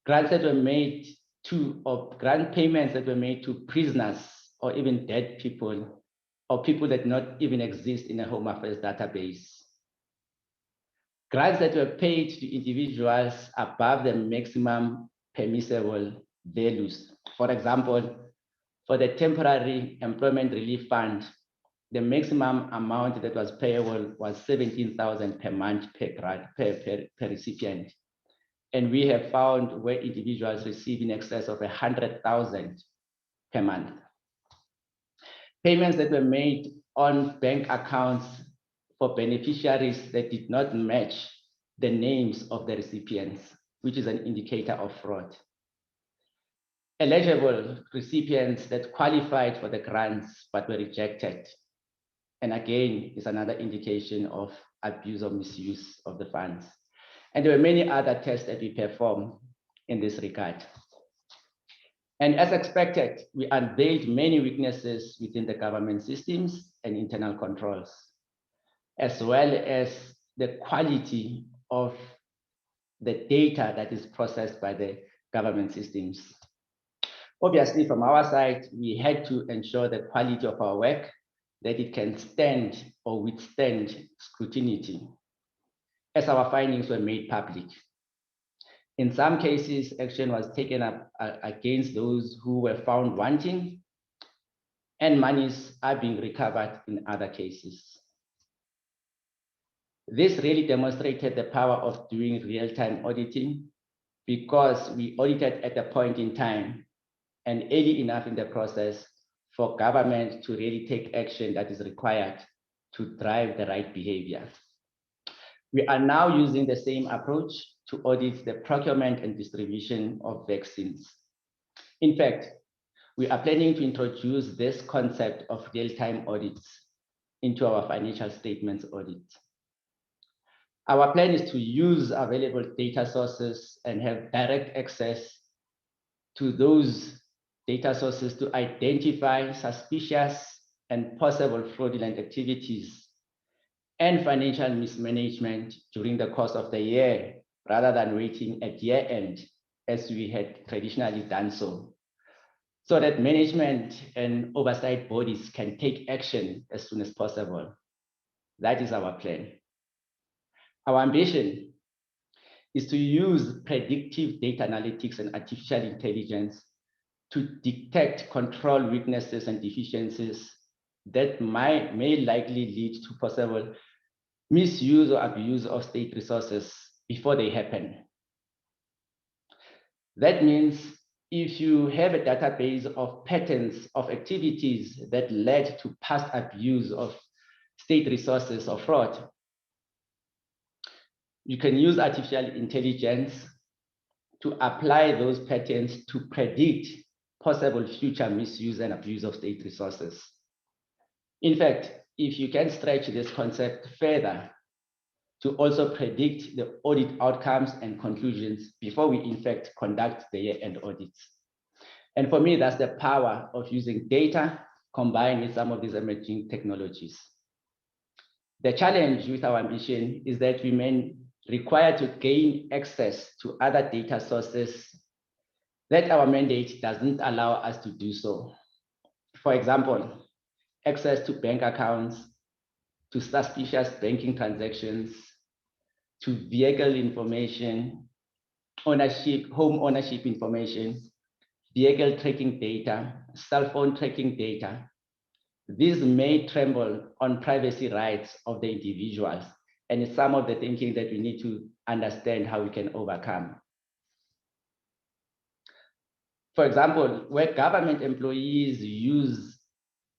Grants that were made to, or grant payments that were made to prisoners or even dead people, or people that not even exist in a Home Affairs database. Grants that were paid to individuals above the maximum permissible values. For example, for the Temporary Employment Relief Fund, the maximum amount that was payable was 17,000 per month per grant, per recipient. And we have found where individuals receive in excess of 100,000 per month. Payments that were made on bank accounts for beneficiaries that did not match the names of the recipients, which is an indicator of fraud. Eligible recipients that qualified for the grants but were rejected. And again, is another indication of abuse or misuse of the funds. And there were many other tests that we performed in this regard. And as expected, we unveiled many weaknesses within the government systems and internal controls, as well as the quality of the data that is processed by the government systems. Obviously, from our side, we had to ensure the quality of our work, that it can stand or withstand scrutiny, as our findings were made public. In some cases, action was taken up against those who were found wanting, and monies are being recovered in other cases. This really demonstrated the power of doing real-time auditing, because we audited at a point in time and early enough in the process for government to really take action that is required to drive the right behavior. We are now using the same approach to audit the procurement and distribution of vaccines. In fact, we are planning to introduce this concept of real-time audits into our financial statements audit. Our plan is to use available data sources and have direct access to those data sources to identify suspicious and possible fraudulent activities and financial mismanagement during the course of the year, rather than waiting at year end, as we had traditionally done so that management and oversight bodies can take action as soon as possible. That is our plan. Our ambition is to use predictive data analytics and artificial intelligence to detect control weaknesses and deficiencies that may likely lead to possible misuse or abuse of state resources before they happen. That means if you have a database of patterns of activities that led to past abuse of state resources or fraud, you can use artificial intelligence to apply those patterns to predict possible future misuse and abuse of state resources. In fact, if you can stretch this concept further to also predict the audit outcomes and conclusions before we in fact conduct the year-end audits. And for me, that's the power of using data combined with some of these emerging technologies. The challenge with our ambition is that we may require to gain access to other data sources that our mandate doesn't allow us to do so. For example, access to bank accounts, to suspicious banking transactions, to vehicle information, ownership, home ownership information, vehicle tracking data, cell phone tracking data. These may tremble on privacy rights of the individuals, and it's some of the thinking that we need to understand how we can overcome. For example, where government employees use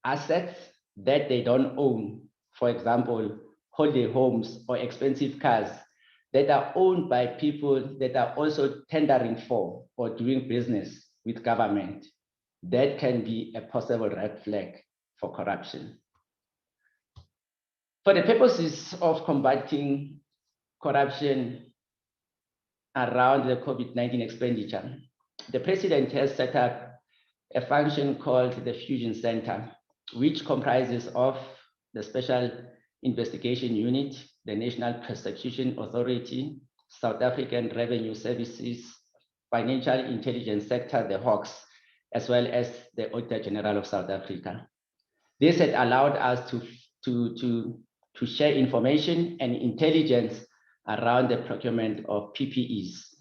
assets that they don't own, for example, holiday homes or expensive cars that are owned by people that are also tendering for or doing business with government, that can be a possible red flag for corruption. For the purposes of combating corruption around the COVID-19 expenditure, the President has set up a function called the Fusion Center, which comprises of the Special Investigation Unit, the National Prosecution Authority, South African Revenue Services, Financial Intelligence Sector, the Hawks, as well as the Auditor General of South Africa. This had allowed us to share information and intelligence around the procurement of PPEs.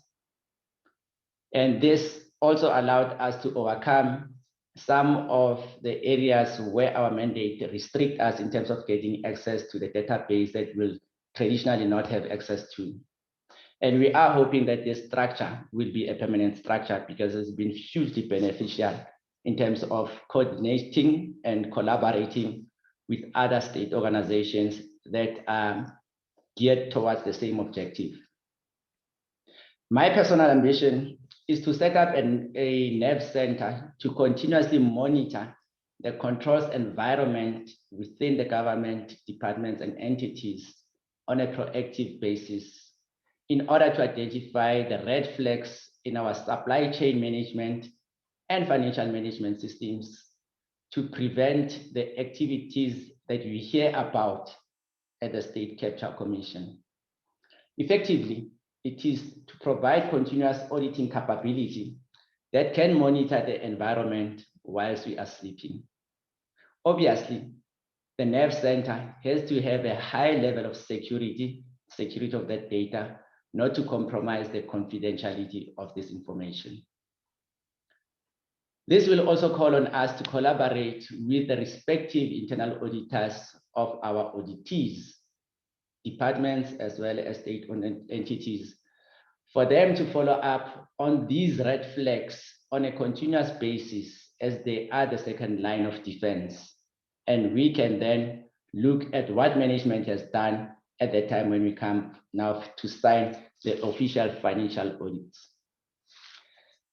And this also allowed us to overcome some of the areas where our mandate restricts us in terms of getting access to the database that will traditionally not have access to. And we are hoping that this structure will be a permanent structure because it's been hugely beneficial in terms of coordinating and collaborating with other state organizations that are geared towards the same objective. My personal ambition is to set up a NEV center to continuously monitor the controls environment within the government departments and entities on a proactive basis in order to identify the red flags in our supply chain management and financial management systems to prevent the activities that we hear about at the State Capture Commission. Effectively, it is to provide continuous auditing capability that can monitor the environment whilst we are sleeping. Obviously, the NEV Center has to have a high level of security of that data, not to compromise the confidentiality of this information. This will also call on us to collaborate with the respective internal auditors of our auditees, departments, as well as state-owned entities, for them to follow up on these red flags on a continuous basis as they are the second line of defense. And we can then look at what management has done at the time when we come now to sign the official financial audits.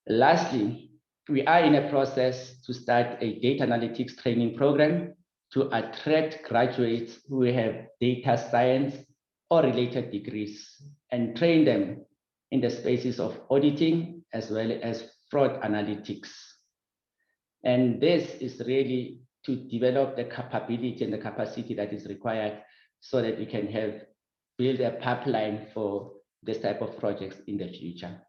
Lastly, we are in a process to start a data analytics training program to attract graduates who have data science or related degrees and train them in the spaces of auditing as well as fraud analytics. And this is really to develop the capability and the capacity that is required so that we can build a pipeline for this type of projects in the future.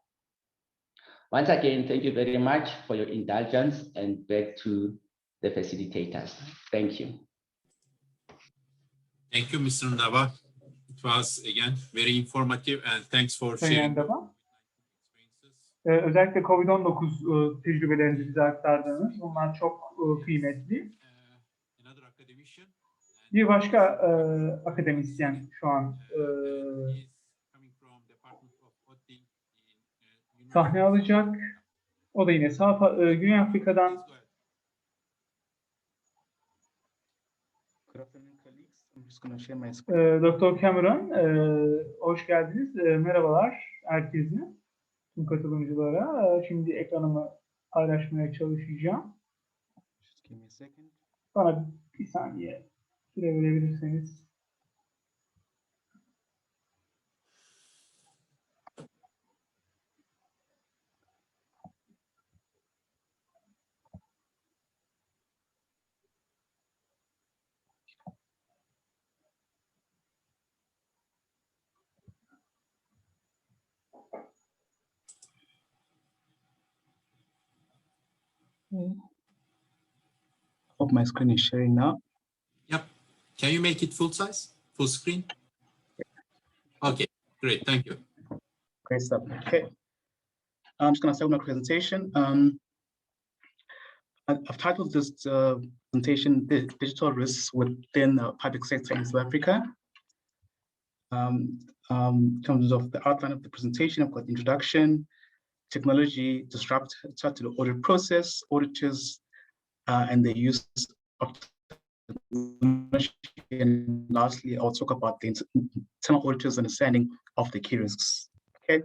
Once again, thank you very much for your indulgence, and back to the facilitators. Thank you. Thank you, Mr. NDABA. It was, again, very informative, and thanks for sharing. Özellikle COVID-19 tecrübelerinizi bize aktardınız. Bunlar çok kıymetli. Bir başka akademisyen şu an sahne alacak. O da yine Güney Afrika'dan. Dr. Cameron, hoş geldiniz. Merhabalar herkese, tüm katılımcılara. Şimdi ekranımı paylaşmaya çalışacağım. Bana bir saniye süre verebilirseniz. Hope my screen is sharing now. Yep. Can you make it full size, full screen? Okay, great. Thank you. Great stuff. Okay. I'm just going to start with my presentation. I've titled this presentation Digital Risks Within the Public Sector in South Africa. In terms of the outline of the presentation, I've got the introduction, technology disruptor to the audit process, auditors, and the use of technology. And lastly, I'll talk about the internal auditors' understanding of the key risks. Okay,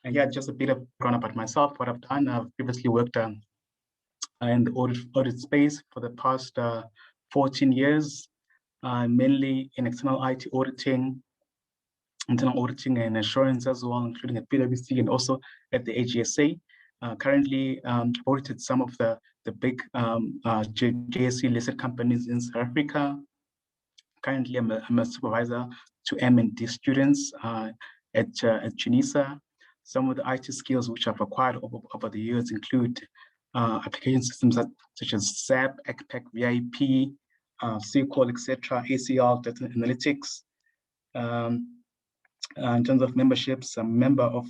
and yeah, just a bit of background about myself, what I've done. I've previously worked in the audit space for the past 14 years. mainly in external IT auditing, internal auditing and assurance as well, including at PwC and also at the AGSA. Currently, audited some of the big JSE listed companies in South Africa. Currently, I'm a supervisor to M&D students at Tunisia. Some of the IT skills which I've acquired over the years include application systems such as SAP, ECPAC, VIP, SQL, etc., ACL, data analytics. In terms of memberships, I'm a member of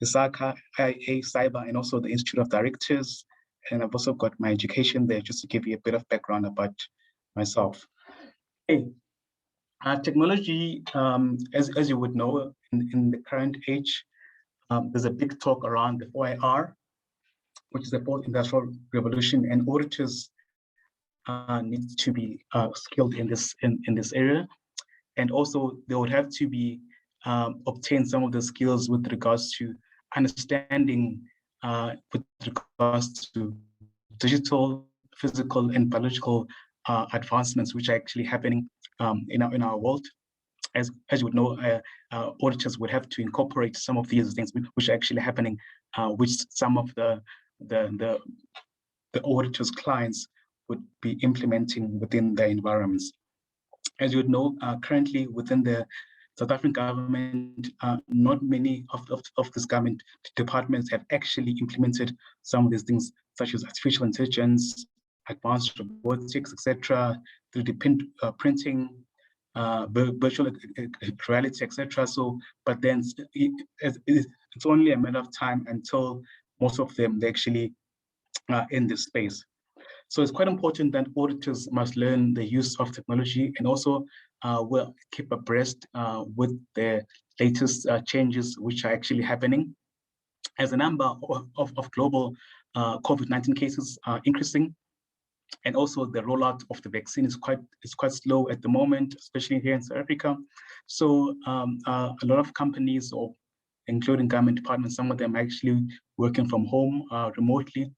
ISACA, IA, Cyber, and also the Institute of Directors. And I've also got my education there, just to give you a bit of background about myself. Hey, technology, as you would know, in the current age, there's a big talk around the 4IR, which is the fourth industrial revolution, and auditors need to be skilled in this area, and also they would have to be obtain some of the skills with regards to understanding, with regards to digital, physical, and biological advancements which are actually happening in our world. As you would know, auditors would have to incorporate some of these things which are actually happening, which some of the auditors' clients would be implementing within their environments. As you would know, currently within the South African government, not many of these government departments have actually implemented some of these things, such as artificial intelligence, advanced robotics, etc., 3D printing, virtual reality, etc. So, but then it's only a matter of time until most of them they actually are in this space. So it's quite important that auditors must learn the use of technology and also will keep abreast with the latest changes which are actually happening. As the number of global COVID-19 cases are increasing, and also the rollout of the vaccine is quite slow at the moment, especially here in South Africa. So a lot of companies, or including government departments, some of them are actually working from home remotely.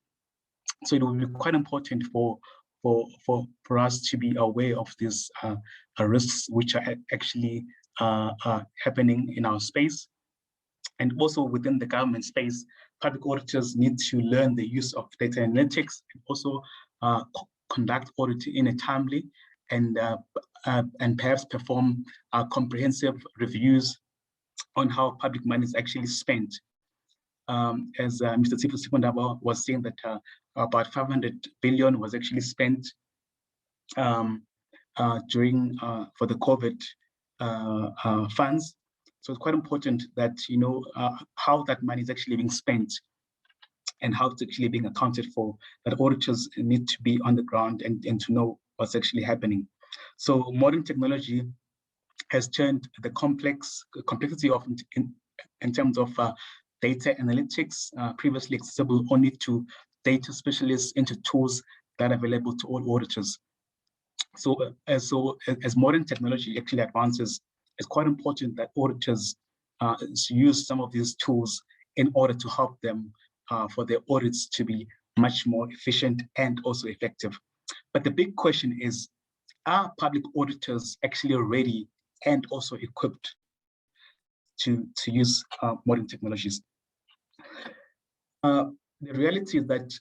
So it will be quite important for us to be aware of these risks which are actually happening in our space. And also within the government space, public auditors need to learn the use of data analytics and also conduct audit in a timely and perhaps perform comprehensive reviews on how public money is actually spent. As Mr. Sipho NDABA was saying that about 500 billion was actually spent during for the COVID funds. So it's quite important that you know how that money is actually being spent and how it's actually being accounted for, that auditors need to be on the ground and to know what's actually happening. So modern technology has turned the complexity of in terms of data analytics, previously accessible only to data specialists, into tools that are available to all auditors. So as modern technology actually advances, it's quite important that auditors use some of these tools in order to help them for their audits to be much more efficient and also effective. But the big question is, are public auditors actually ready and also equipped to use modern technologies? The reality is that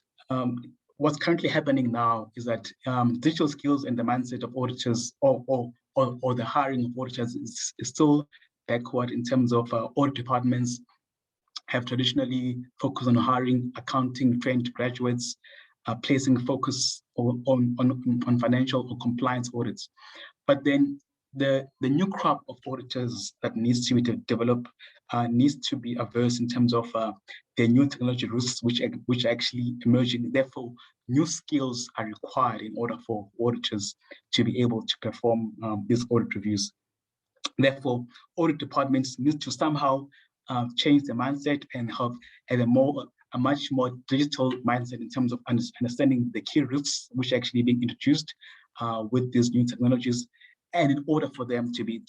what's currently happening now is that digital skills and the mindset of auditors or the hiring of auditors is still backward in terms of audit departments have traditionally focused on hiring accounting trained graduates, placing focus on financial or compliance audits. But then the new crop of auditors that needs to be developed needs to be averse in terms of the new technology risks which are actually emerging. Therefore, new skills are required in order for auditors to be able to perform these audit reviews. Therefore, audit departments need to somehow change the mindset and have a much more digital mindset in terms of understanding the key risks which are actually being introduced with these new technologies, and in order for them to be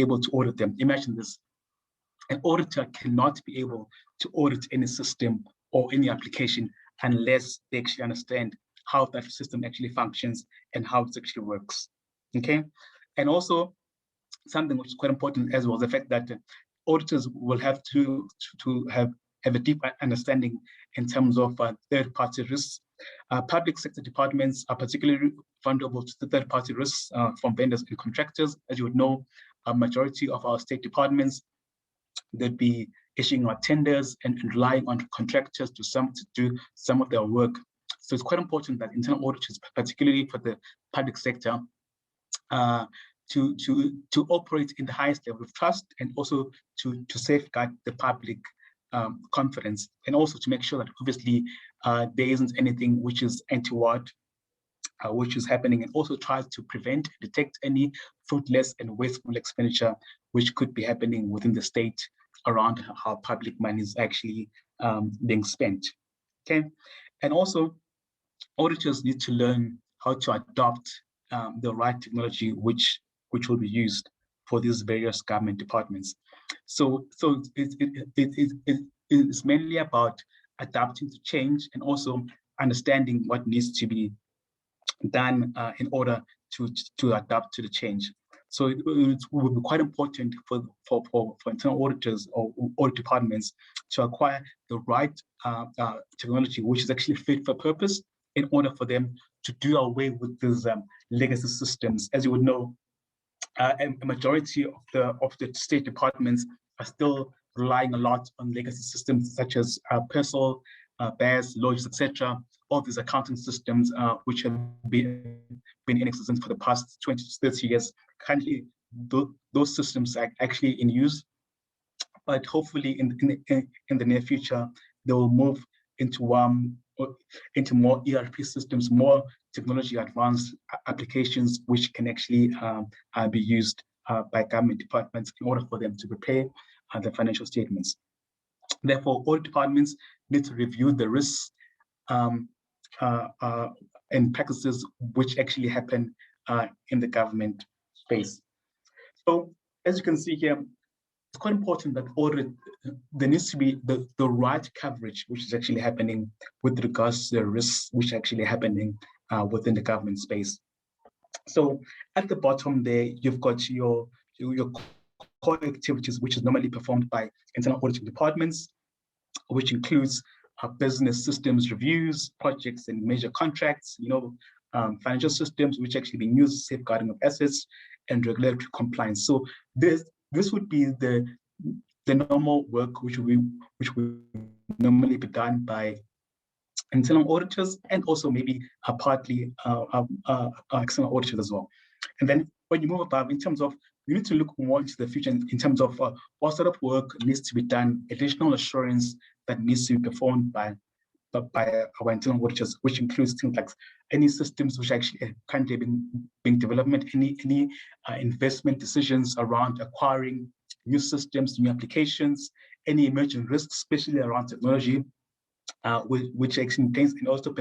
able to audit them. Imagine this: an auditor cannot be able to audit any system or any application unless they actually understand how that system actually functions and how it actually works. Okay, and also something which is quite important as well is the fact that auditors will have to have a deep understanding in terms of third-party risks. Public sector departments are particularly vulnerable to the third-party risks from vendors and contractors. As you would know, a majority of our state departments, they'd be issuing our tenders and relying on contractors to do some of their work. So it's quite important that internal auditors, particularly for the public sector, to operate in the highest level of trust, and also to safeguard the public confidence, and also to make sure that obviously there isn't anything which is untoward, which is happening, and also tries to prevent, detect any fruitless and wasteful expenditure which could be happening within the state around how public money is actually being spent. Okay, and also auditors need to learn how to adopt the right technology which will be used for these various government departments. So it's mainly about adapting to change and also understanding what needs to be done in order to adapt to the change. So it will be quite important for internal auditors or audit departments to acquire the right technology which is actually fit for purpose, in order for them to do away with these legacy systems. As you would know, a majority of the state departments are still relying a lot on legacy systems such as PERSOL, BAS, Lodges, etc. All these accounting systems which have been in existence for the past 20 to 30 years. Currently, those systems are actually in use, but hopefully in the near future, they will move into more ERP systems, more technology advanced applications which can actually be used by government departments in order for them to prepare the financial statements. Therefore, audit departments need to review the risks and practices which actually happen in the government space. So, as you can see here, it's quite important that there needs to be the right coverage which is actually happening with regards to the risks which are actually happening within the government space. So at the bottom there, you've got your core activities which is normally performed by internal auditing departments, which includes business systems reviews, projects and major contracts, financial systems which actually being used, safeguarding of assets and regulatory compliance. So this would be the normal work which will normally be done by internal auditors, and also maybe partly external auditors as well. And then when you move above, in terms of, you need to look more into the future in terms of what sort of work needs to be done, additional assurance that needs to be performed by our internal auditors, which includes things like any systems which actually are currently being developed, any investment decisions around acquiring new systems, new applications, any emerging risks, especially around technology, which actually contains, and also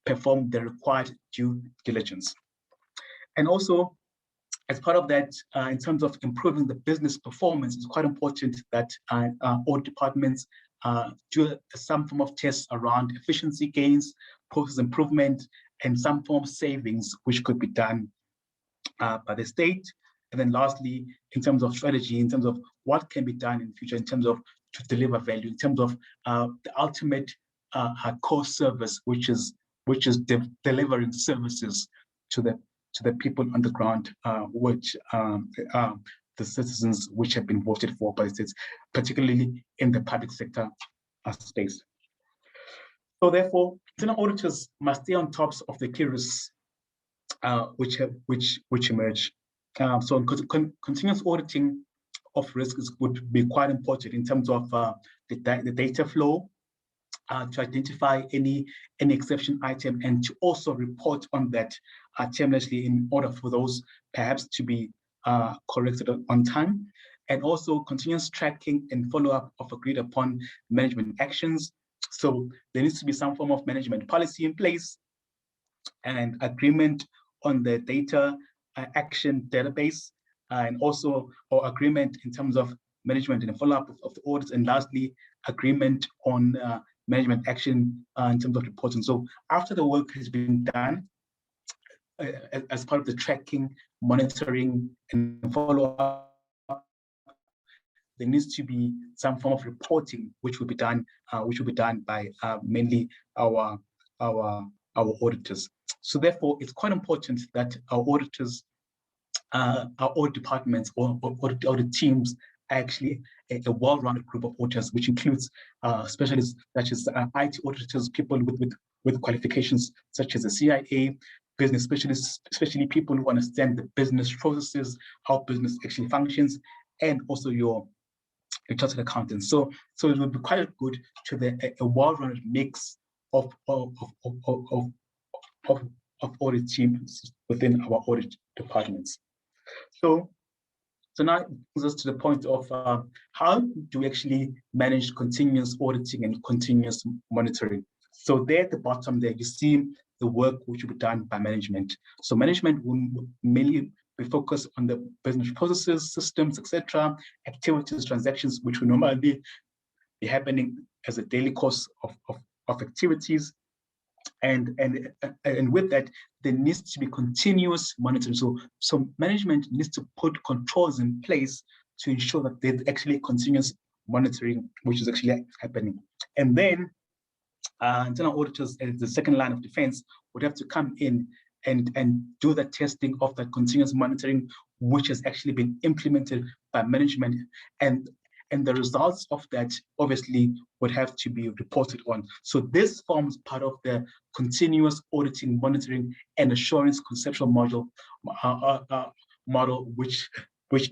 perform the required due diligence. And also, as part of that, in terms of improving the business performance, it's quite important that audit departments do some form of tests around efficiency gains, process improvement, and some form of savings, which could be done by the state. And then lastly, in terms of strategy, in terms of what can be done in the future, in terms of to deliver value, in terms of the ultimate core service, which is delivering services to the people on the ground, which the citizens which have been voted for by the states, particularly in the public sector space. So therefore, internal auditors must stay on top of the key risks which emerge. So continuous auditing of risks would be quite important in terms of the data flow, to identify any exception item, and to also report on that timelessly in order for those perhaps to be corrected on time, and also continuous tracking and follow-up of agreed upon management actions. So there needs to be some form of management policy in place and agreement on the data action database, and also or agreement in terms of management and follow-up of the audits, and lastly, agreement on management action in terms of reporting. So after the work has been done, as part of the tracking, monitoring, and follow-up, there needs to be some form of reporting which will be done by mainly our auditors. So therefore, it's quite important that our auditors, our audit departments or audit teams are actually a well-rounded group of auditors, which includes specialists such as IT auditors, people with qualifications such as a CIA, business specialists, especially people who understand the business processes, how business actually functions, and also your chartered accountants. So it would be quite good to have a well-rounded mix of audit teams within our audit departments. So now it brings us to the point of how do we actually manage continuous auditing and continuous monitoring. So there at the bottom there, you see the work which will be done by management. So management will mainly be focused on the business processes, systems, etc., activities, transactions, which will normally be happening as a daily course of activities. And with that, there needs to be continuous monitoring. So management needs to put controls in place to ensure that there's actually continuous monitoring, which is actually happening. And then internal auditors, as the second line of defense, would have to come in and do the testing of that continuous monitoring, which has actually been implemented by management. And the results of that obviously would have to be reported on. So this forms part of the continuous auditing, monitoring, and assurance conceptual model, which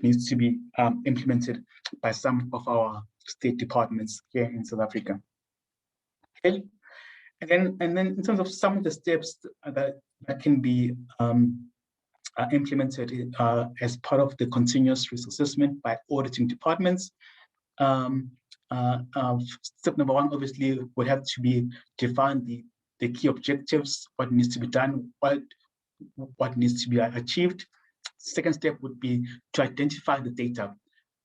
needs to be implemented by some of our state departments here in South Africa. Okay, and then in terms of some of the steps that can be implemented as part of the continuous risk assessment by auditing departments. Step number one, obviously, would have to be define the key objectives, what needs to be done, what needs to be achieved. Second step would be to identify the data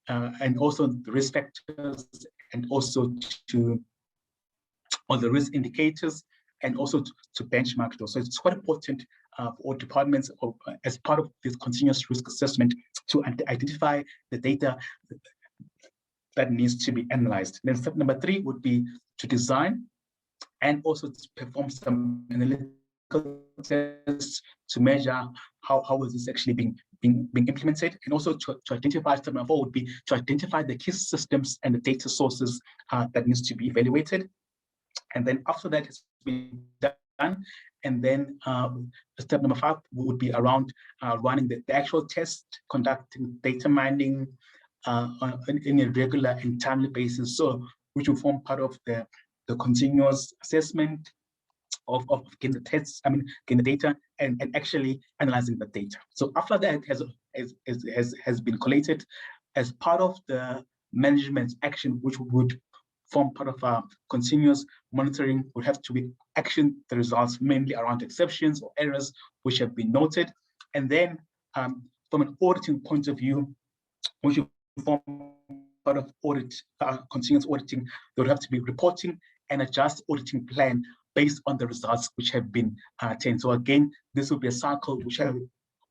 and also the risk factors, and also on the risk indicators, and also to benchmark those. So it's quite important for all departments as part of this continuous risk assessment to identify the data that needs to be analyzed. Then step number three would be to design and also to perform some analytical tests to measure how is this actually being implemented, and also to identify. Step number four would be to identify the key systems and the data sources that needs to be evaluated. And then after that has been done, and then step number five would be around running the actual test, conducting data mining in a regular and timely basis, so which will form part of the continuous assessment of getting the tests, getting the data and actually analyzing the data. So after that has been collated as part of the management action, which would form part of our continuous monitoring, would have to be action the results mainly around exceptions or errors which have been noted. And then from an auditing point of view, which will form part of audit, continuous auditing, there would have to be reporting and adjust auditing plan based on the results which have been attained. So again, this will be a cycle which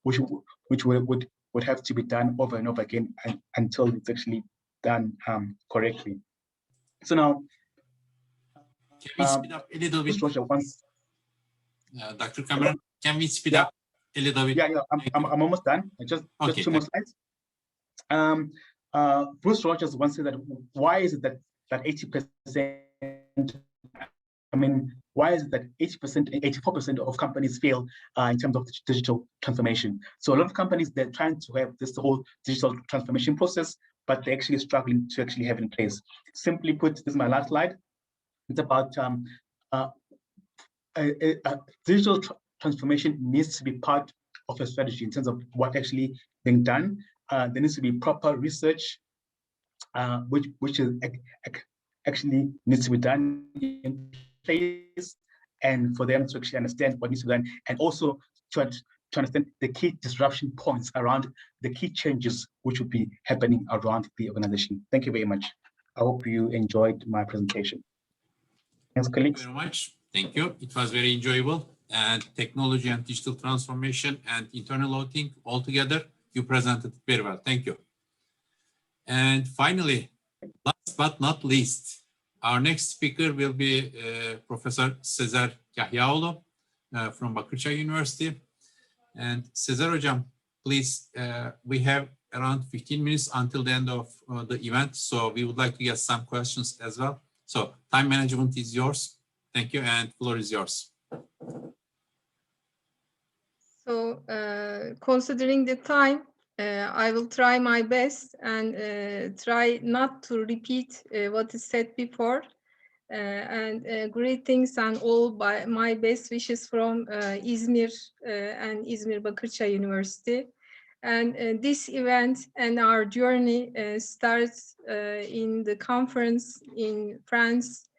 would have to be done over and over again until it's actually done correctly. So now, can we speed up a little bit? Dr. Cameron, can we speed up a little bit? Yeah, I'm almost done. Just 2 more slides. Bruce Rogers once said that why is it that 80%? Why is it that 80%, 84% of companies fail in terms of digital transformation? So a lot of companies, they're trying to have this whole digital transformation process, but they're actually struggling to actually have it in place. Simply put, this is my last slide. It's about digital transformation needs to be part of a strategy in terms of what actually being done. There needs to be proper research, which is actually needs to be done in place, and for them to actually understand what needs to be done, and also to understand the key disruption points around the key changes which will be happening around the organization. Thank you very much. I hope you enjoyed my presentation. Thanks, colleagues. Thank you very much. Thank you. It was very enjoyable. And technology and digital transformation and internal auditing all together, you presented it very well. Thank you. And finally, last but not least, our next speaker will be Professor Sezer Kahyaoğlu from Bakırçay University. And Sezer Hocam, please, we have around 15 minutes until the end of the event, so we would like to get some questions as well. So time management is yours. Thank you, and floor is yours. So considering the time, I will try my best and try not to repeat what is said before. And greetings and all by my best wishes from İzmir and İzmir Bakırçay University. And this event and our journey starts in the conference in France,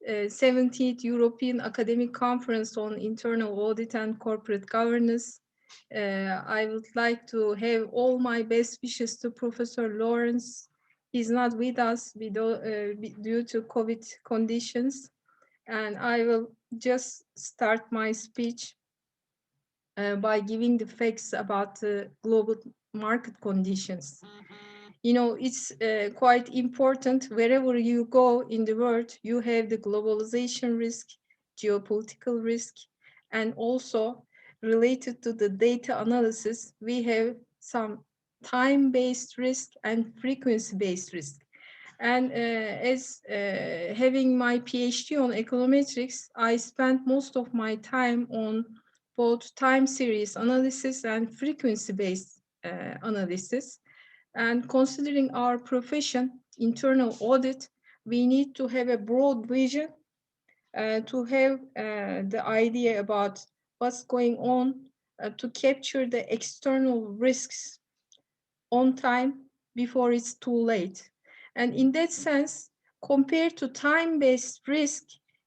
17th European Academic Conference on Internal Audit and Corporate Governance. I would like to have all my best wishes to Professor Lourens. He's not with us due to COVID conditions. And I will just start my speech by giving the facts about the global market conditions. You know, it's quite important wherever you go in the world, you have the globalization risk, geopolitical risk, and also related to the data analysis, we have some time-based risk and frequency-based risk. And as having my PhD on econometrics, I spent most of my time on both time series analysis and frequency-based analysis. And considering our profession, internal audit, we need to have a broad vision to have the idea about what's going on to capture the external risks on time before it's too late. And in that sense, compared to time-based risk,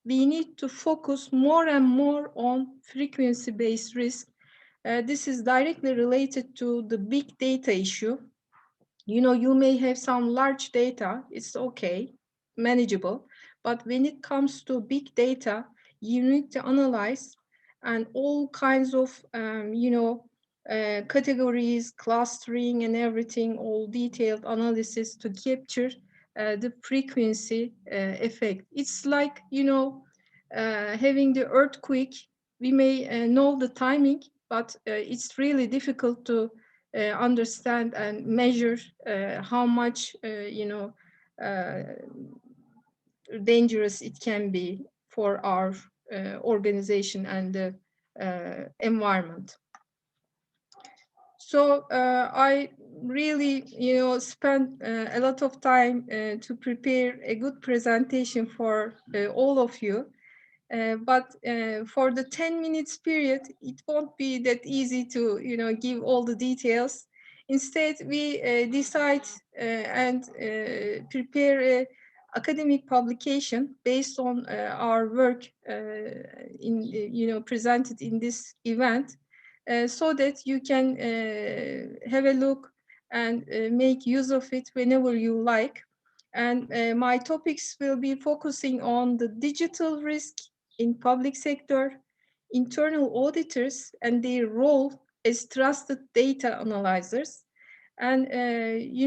we need to focus more and more on frequency-based risk. This is directly related to the big data issue. You know, you may have some large data, it's okay, manageable, but when it comes to big data, you need to analyze and all kinds of, categories, clustering and everything, all detailed analysis to capture the frequency effect. It's like, having the earthquake, we may know the timing, but it's really difficult to understand and measure how much, dangerous it can be for our organization and the environment. So I really, spent a lot of time to prepare a good presentation for all of you. But for the 10 minutes period, it won't be that easy to, give all the details. Instead, we decide and prepare an academic publication based on our work presented in this event, so that you can have a look and make use of it whenever you like. And my topics will be focusing on the digital risk in public sector, internal auditors and their role as trusted data analyzers. And,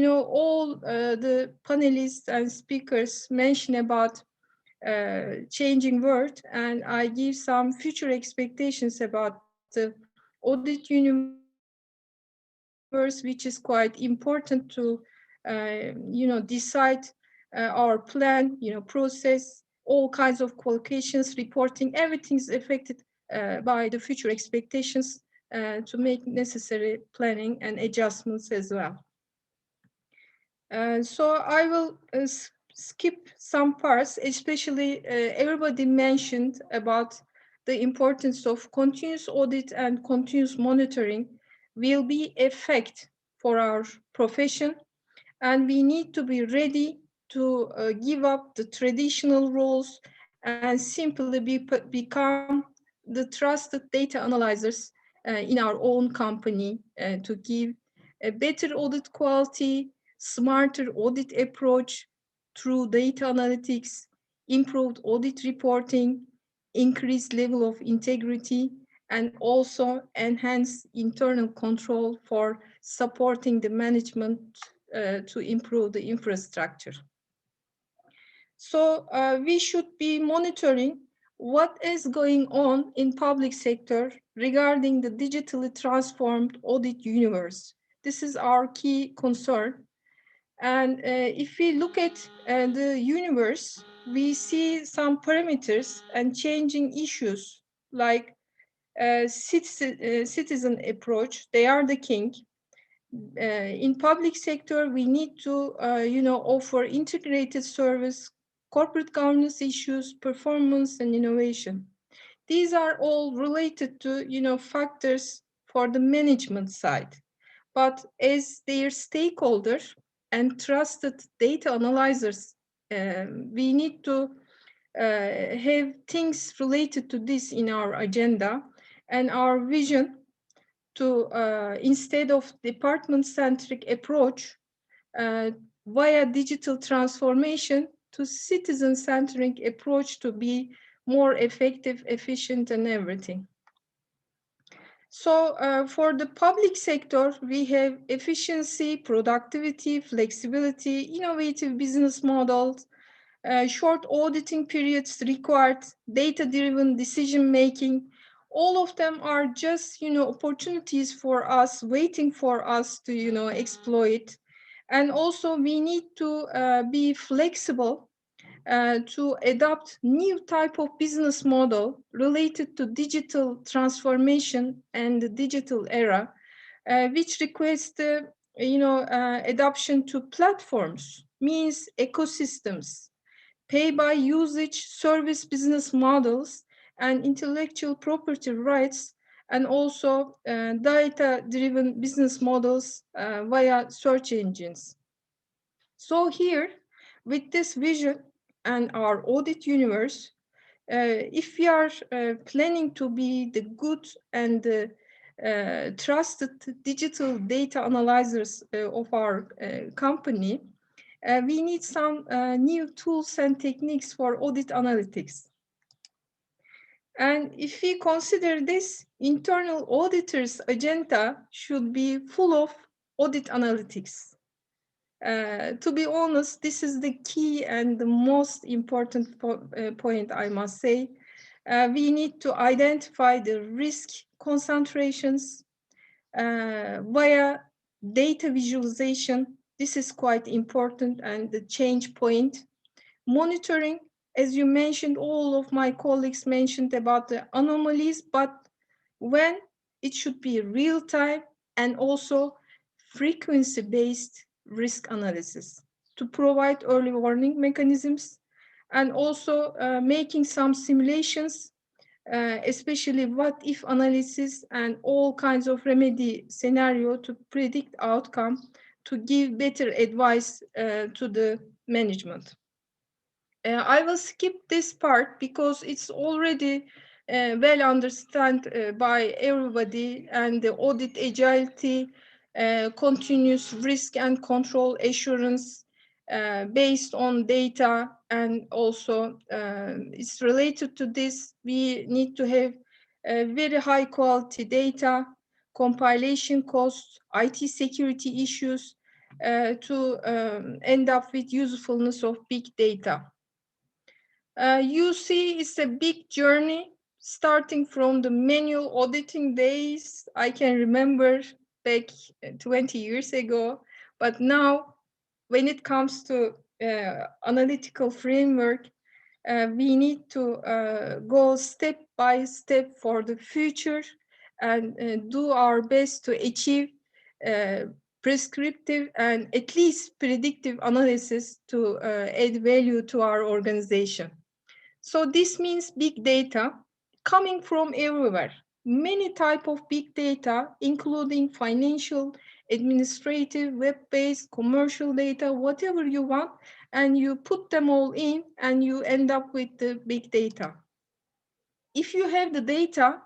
all the panelists and speakers mention about changing world, and I give some future expectations about the audit universe, which is quite important to, decide our plan, process, all kinds of qualifications, reporting, everything is affected by the future expectations to make necessary planning and adjustments as well. So I will skip some parts, especially everybody mentioned about the importance of continuous audit and continuous monitoring will be a fact for our profession, and we need to be ready to give up the traditional roles and simply become the trusted data analyzers in our own company to give a better audit quality, smarter audit approach through data analytics, improved audit reporting, increased level of integrity, and also enhanced internal control for supporting the management to improve the infrastructure. So we should be monitoring what is going on in public sector regarding the digitally transformed audit universe. This is our key concern. And if we look at the universe, we see some parameters and changing issues like citizen approach. They are the king. In public sector, we need to, offer integrated service, corporate governance issues, performance, and innovation. These are all related to, factors for the management side. But as their stakeholder and trusted data analyzers, we need to have things related to this in our agenda, and our vision to, instead of department-centric approach, via digital transformation to citizen-centric approach to be more effective, efficient, and everything. So for the public sector, we have efficiency, productivity, flexibility, innovative business models, short auditing periods required, data-driven decision-making. All of them are just, opportunities for us, waiting for us to, exploit. And also we need to be flexible to adopt new type of business model related to digital transformation and the digital era, which requires the, adoption to platforms, means ecosystems, pay by usage service business models, and intellectual property rights, and also data-driven business models via search engines. So here, with this vision and our audit universe, if we are planning to be the good and trusted digital data analyzers of our company, we need some new tools and techniques for audit analytics. And if we consider this, internal auditors' agenda should be full of audit analytics. To be honest, this is the key and the most important point, I must say. We need to identify the risk concentrations via data visualization. This is quite important, and the change point. Monitoring, as you mentioned, all of my colleagues mentioned about the anomalies, but when it should be real time and also frequency-based risk analysis to provide early warning mechanisms, and also making some simulations, especially what if analysis and all kinds of remedy scenario to predict outcome, to give better advice to the management. I will skip this part because it's already well understood by everybody, and the audit agility, continuous risk and control assurance based on data, and also it's related to this. We need to have very high quality data, compilation costs, IT security issues to end up with usefulness of big data. You see, it's a big journey starting from the manual auditing days. I can remember back 20 years ago, but now when it comes to analytical framework, we need to go step by step for the future and do our best to achieve prescriptive and at least predictive analysis to add value to our organization. So this means big data coming from everywhere. Many types of big data, including financial, administrative, web-based, commercial data, whatever you want, and you put them all in and you end up with the big data. If you have the data,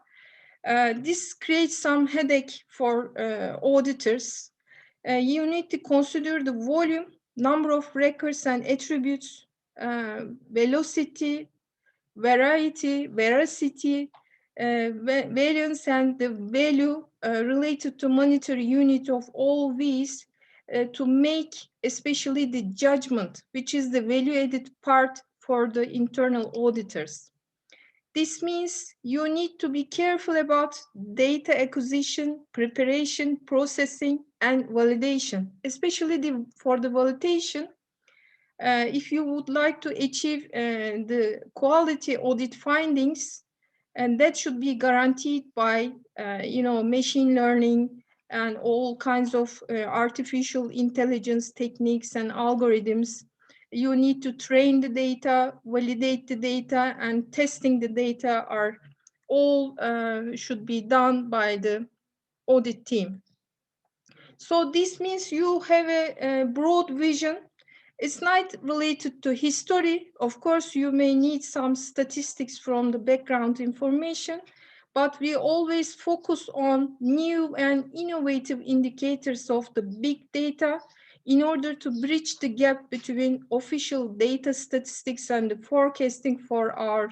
this creates some headache for auditors. You need to consider the volume, number of records and attributes, velocity, variety, veracity, variance, and the value related to monetary unit of all these to make especially the judgment, which is the value-added part for the internal auditors. This means you need to be careful about data acquisition, preparation, processing, and validation, especially for the validation. If you would like to achieve the quality audit findings, and that should be guaranteed by, machine learning and all kinds of artificial intelligence techniques and algorithms. You need to train the data, validate the data, and testing the data are all should be done by the audit team. So this means you have a broad vision. It's not related to history. Of course, you may need some statistics from the background information, but we always focus on new and innovative indicators of the big data in order to bridge the gap between official data statistics and the forecasting for our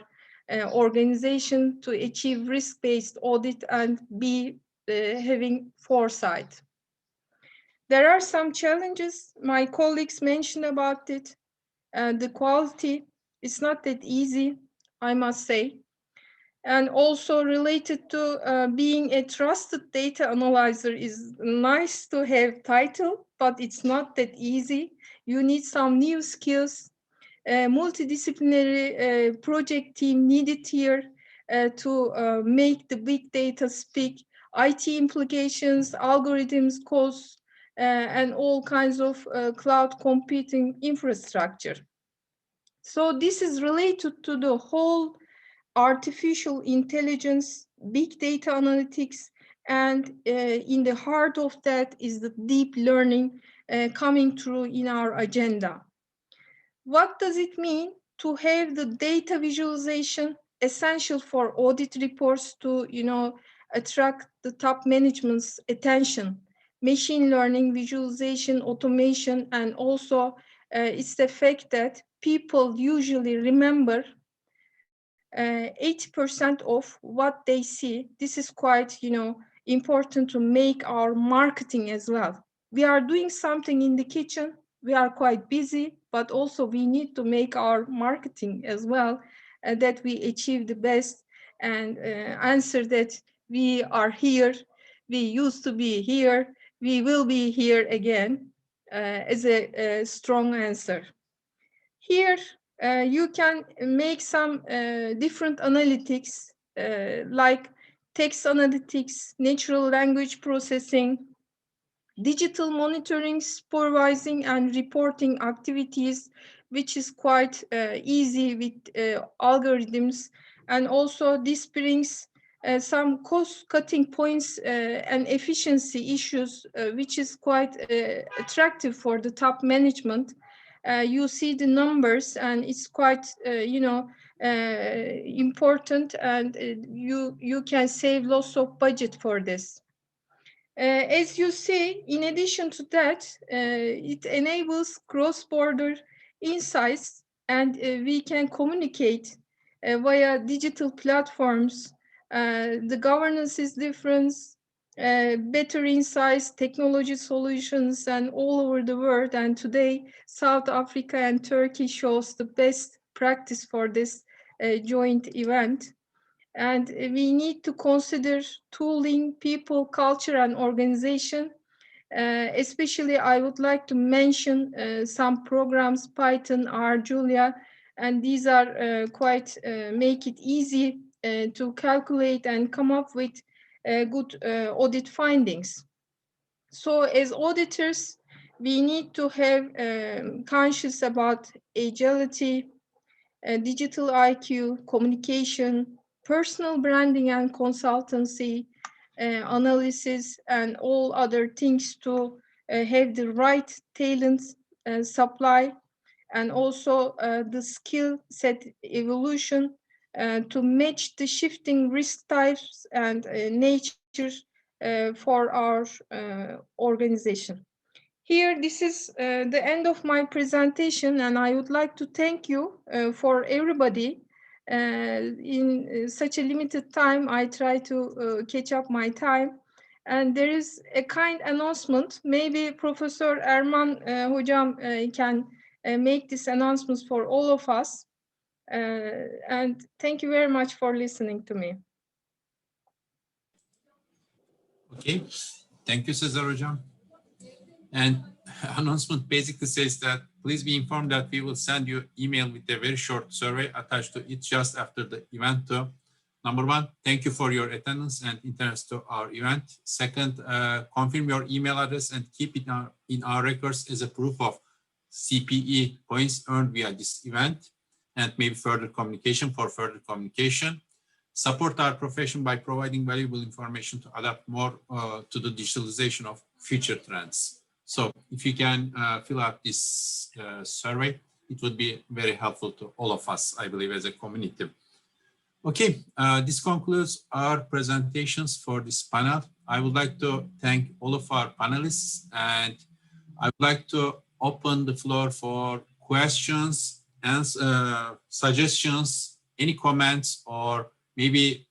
organization to achieve risk-based audit and be having foresight. There are some challenges. My colleagues mentioned about it. The quality is not that easy, I must say. And also related to being a trusted data analyzer is nice to have title, but it's not that easy. You need some new skills. Multidisciplinary project team needed here to make the big data speak. IT implications, algorithms, costs, and all kinds of cloud computing infrastructure. So this is related to the whole artificial intelligence, big data analytics, and in the heart of that is the deep learning coming through in our agenda. What does it mean to have the data visualization essential for audit reports to, attract the top management's attention? Machine learning, visualization, automation, and also it's the fact that people usually remember 80% of what they see. This is quite, important to make our marketing as well. We are doing something in the kitchen. We are quite busy, but also we need to make our marketing as well, that we achieve the best and answer that we are here, we used to be here, we will be here again as a strong answer. Here, you can make some different analytics like text analytics, natural language processing, digital monitoring, supervising, and reporting activities, which is quite easy with algorithms. And also this brings some cost-cutting points and efficiency issues, which is quite attractive for the top management. You see the numbers, and it's quite, important, and you can save lots of budget for this. As you see, in addition to that, it enables cross-border insights, and we can communicate via digital platforms. The governance is different, better insights, technology solutions, and all over the world. And today, South Africa and Turkey shows the best practice for this joint event. And we need to consider tooling, people, culture, and organization. Especially, I would like to mention some programs, Python, R, Julia, and these are quite make it easy to calculate and come up with good audit findings. So as auditors, we need to have conscious about agility, digital IQ, communication, personal branding and consultancy, analysis, and all other things to have the right talents supply, and also the skill set evolution to match the shifting risk types and nature for our organization. Here, this is the end of my presentation, and I would like to thank you for everybody. In such a limited time, I try to catch up my time. And there is a kind announcement. Maybe Professor Erman Hocam can make this announcement for all of us. And thank you very much for listening to me. Okay, thank you, Cesar Hocam. And announcement basically says that please be informed that we will send you email with a very short survey attached to it just after the event. Number one, thank you for your attendance and interest to our event. Second, confirm your email address and keep it in our records as a proof of CPE points earned via this event, and maybe further communication for further communication. Support our profession by providing valuable information to adapt more to the digitalization of future trends. So if you can fill out this survey, it would be very helpful to all of us, I believe, as a community. Okay, this concludes our presentations for this panel. I would like to thank all of our panelists, and I would like to open the floor for questions and suggestions, any comments, or maybe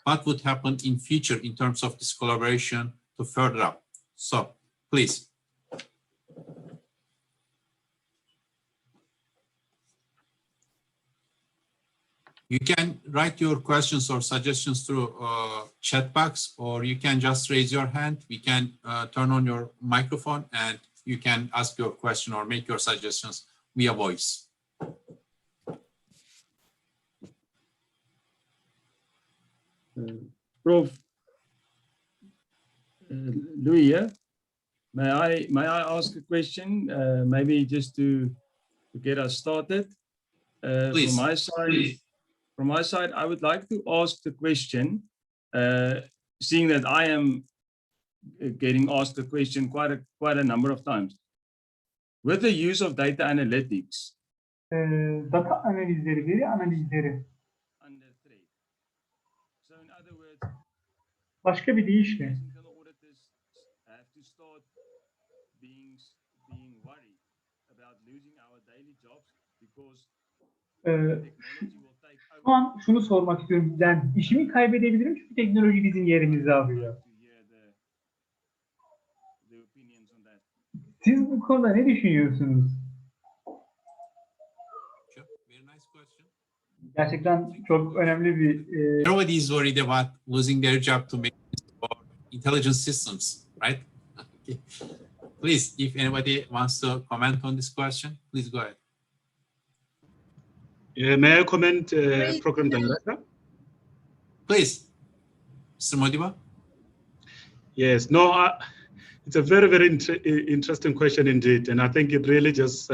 what would happen in future in terms of this collaboration to further up. So please. You can write your questions or suggestions through chat box, or you can just raise your hand. We can turn on your microphone and you can ask your question or make your suggestions via voice. Prof. Louis here. May I ask a question? Maybe just to get us started. Please. From my side, I would like to ask the question, seeing that I am getting asked the question quite a number of times. With the use of data analytics, Data analizleri, veri analizleri. under threat. So in other words, Başka bir deyişle, internal auditors have to start being worried about losing our daily jobs because technology will take over. şu an şunu sormak istiyorum. Yani işimi kaybedebilirim çünkü teknoloji bizim yerimizi alıyor. The opinions on that. Siz bu konuda ne düşünüyorsunuz? Very nice question. Gerçekten çok önemli bir... Everybody is worried about losing their job to intelligent systems, right? Okay. Please, if anybody wants to comment on this question, please go ahead. May I comment, Program Director? Please, Mr. Modiba. Yes, no, it's a very, very interesting question indeed. And I think it really just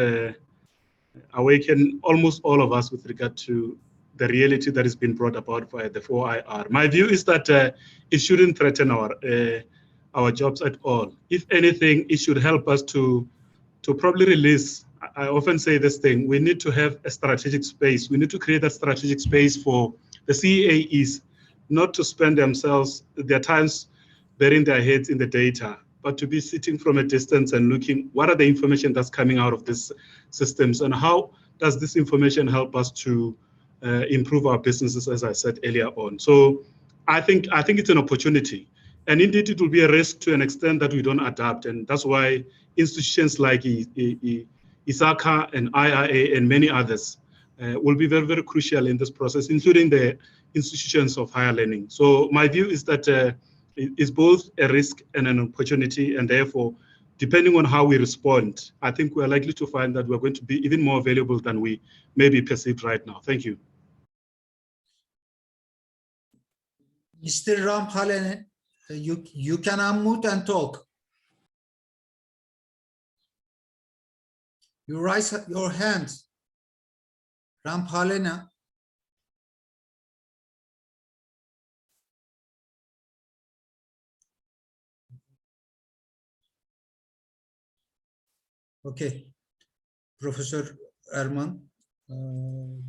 awakened almost all of us with regard to the reality that has been brought about by the 4IR. My view is that it shouldn't threaten our jobs at all. If anything, it should help us to probably release. I often say this thing, we need to have a strategic space. We need to create a strategic space for the CAEs, not to spend their times burying their heads in the data, but to be sitting from a distance and looking, what are the information that's coming out of these systems and how does this information help us to improve our businesses, as I said earlier on. So I think it's an opportunity. And indeed, it will be a risk to an extent that we don't adapt. And that's why institutions like ISACA and IIA and many others will be very, very crucial in this process, including the institutions of higher learning. So my view is that it's both a risk and an opportunity, and therefore, depending on how we respond, I think we're likely to find that we're going to be even more valuable than we may be perceived right now. Thank you. Mr. Rampalene, you can unmute and talk. You raise your hand. Rampalene. Okay, Professor Erman,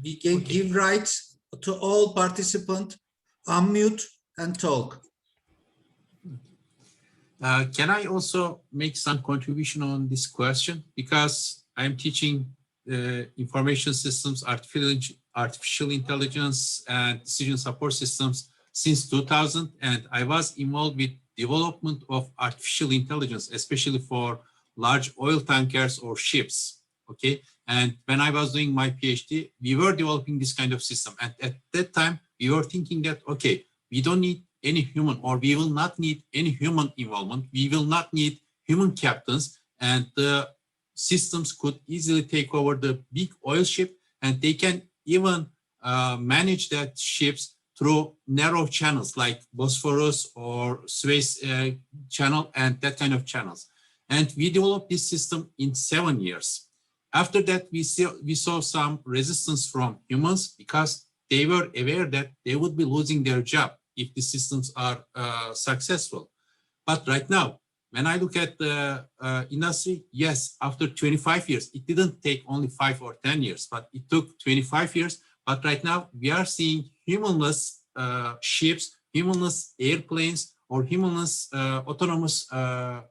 we can give rights to all participants, unmute and talk. Can I also make some contribution on this question? Because I'm teaching information systems, artificial intelligence, and decision support systems since 2000, and I was involved with development of artificial intelligence, especially for large oil tankers or ships. Okay, and when I was doing my PhD, we were developing this kind of system, and at that time we were thinking that okay, we don't need any human, or we will not need any human involvement. We will not need human captains, and the systems could easily take over the big oil ship, and they can even manage that ships through narrow channels like Bosphorus or Suez channel and that kind of channels. And we developed this system in 7 years. After that, we saw some resistance from humans because they were aware that they would be losing their job if the systems are successful. But right now, when I look at the industry, yes, after 25 years, it didn't take only 5 or 10 years, but it took 25 years. But right now, we are seeing humanless ships, humanless airplanes, or humanless autonomous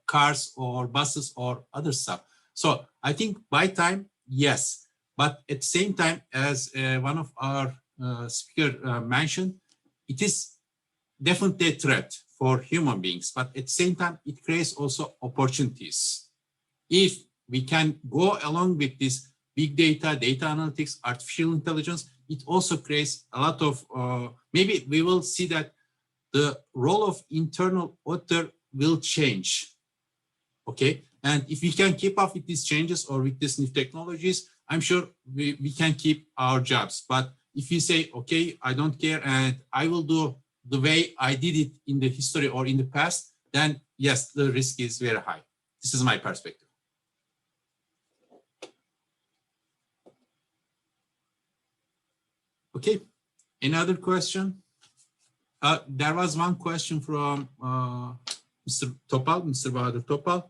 cars or buses or other stuff. So I think by time, yes. But at the same time, as one of our speaker mentioned, it is definitely a threat for human beings, but at the same time, it creates also opportunities. If we can go along with this big data, data analytics, artificial intelligence, it also creates a lot of, maybe we will see that the role of internal auditor will change, okay? And if we can keep up with these changes or with these new technologies, I'm sure we can keep our jobs. But if you say, okay, I don't care and I will do the way I did it in the history or in the past, then yes, the risk is very high. This is my perspective. Okay, another question? There was one question from Mr. Topal, Mr. Bahadır TOPAL,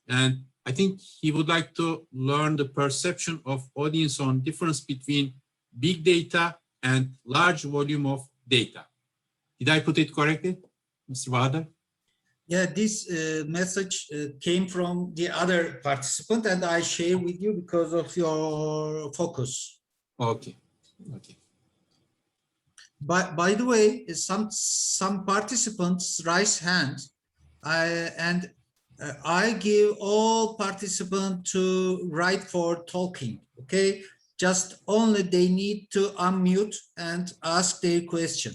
and I think he would like to learn the perception of audience on difference between big data and large volume of data. Did I put it correctly, Mr. Bahadır? Yeah, this message came from the other participant, and I share with you because of your focus. Okay, okay. By the way, some participants raise hand, and I give all participants to write for talking. Okay, just only they need to unmute and ask their question.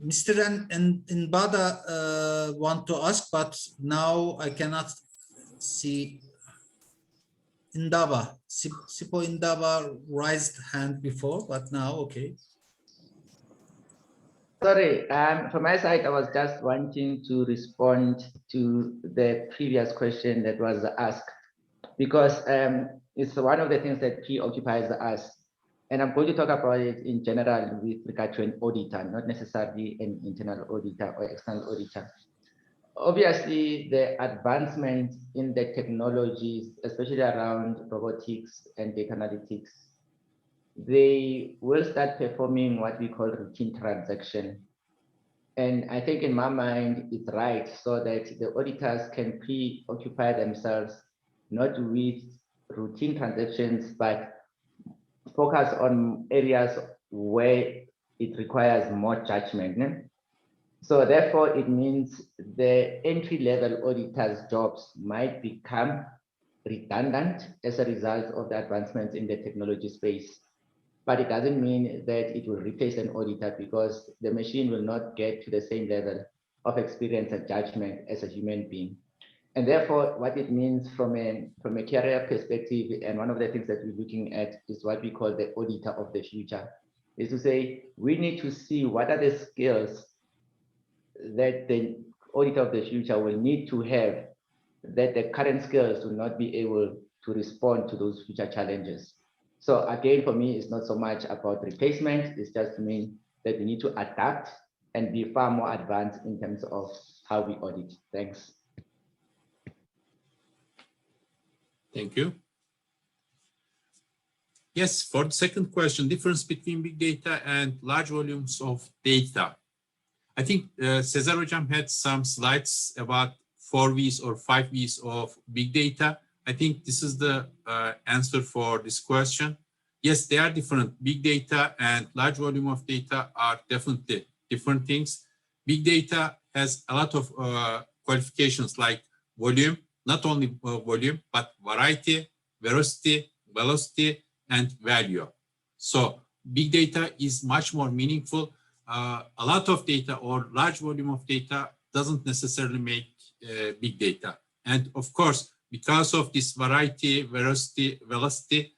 Mr. NDABA want to ask, but now I cannot see. NDABA, Sipho NDABA raised hand before, but now okay. Sorry, from my side, I was just wanting to respond to the previous question that was asked, because it's one of the things that preoccupies us. And I'm going to talk about it in general with regard to an auditor, not necessarily an internal auditor or external auditor. Obviously, the advancement in the technologies, especially around robotics and data analytics, they will start performing what we call routine transaction. And I think in my mind, it's right so that the auditors can preoccupy themselves not with routine transactions, but focus on areas where it requires more judgment. So therefore, it means the entry-level auditors' jobs might become redundant as a result of the advancements in the technology space. But it doesn't mean that it will replace an auditor, because the machine will not get to the same level of experience and judgment as a human being. And therefore, what it means from a career perspective, and one of the things that we're looking at is what we call the auditor of the future, is to say, we need to see what are the skills that the auditor of the future will need to have, that the current skills will not be able to respond to those future challenges. So again, for me, it's not so much about replacement, it's just mean that we need to adapt and be far more advanced in terms of how we audit. Thanks. Thank you. Yes, for the second question, difference between big data and large volumes of data. I think Cesar Hocam had some slides about 4 V's or 5 V's of big data. I think this is the answer for this question. Yes, they are different. Big data and large volume of data are definitely different things. Big data has a lot of qualifications like volume, not only volume, but variety, veracity, velocity, and value. So big data is much more meaningful. A lot of data or large volume of data doesn't necessarily make big data. And of course, because of this variety, veracity, velocity,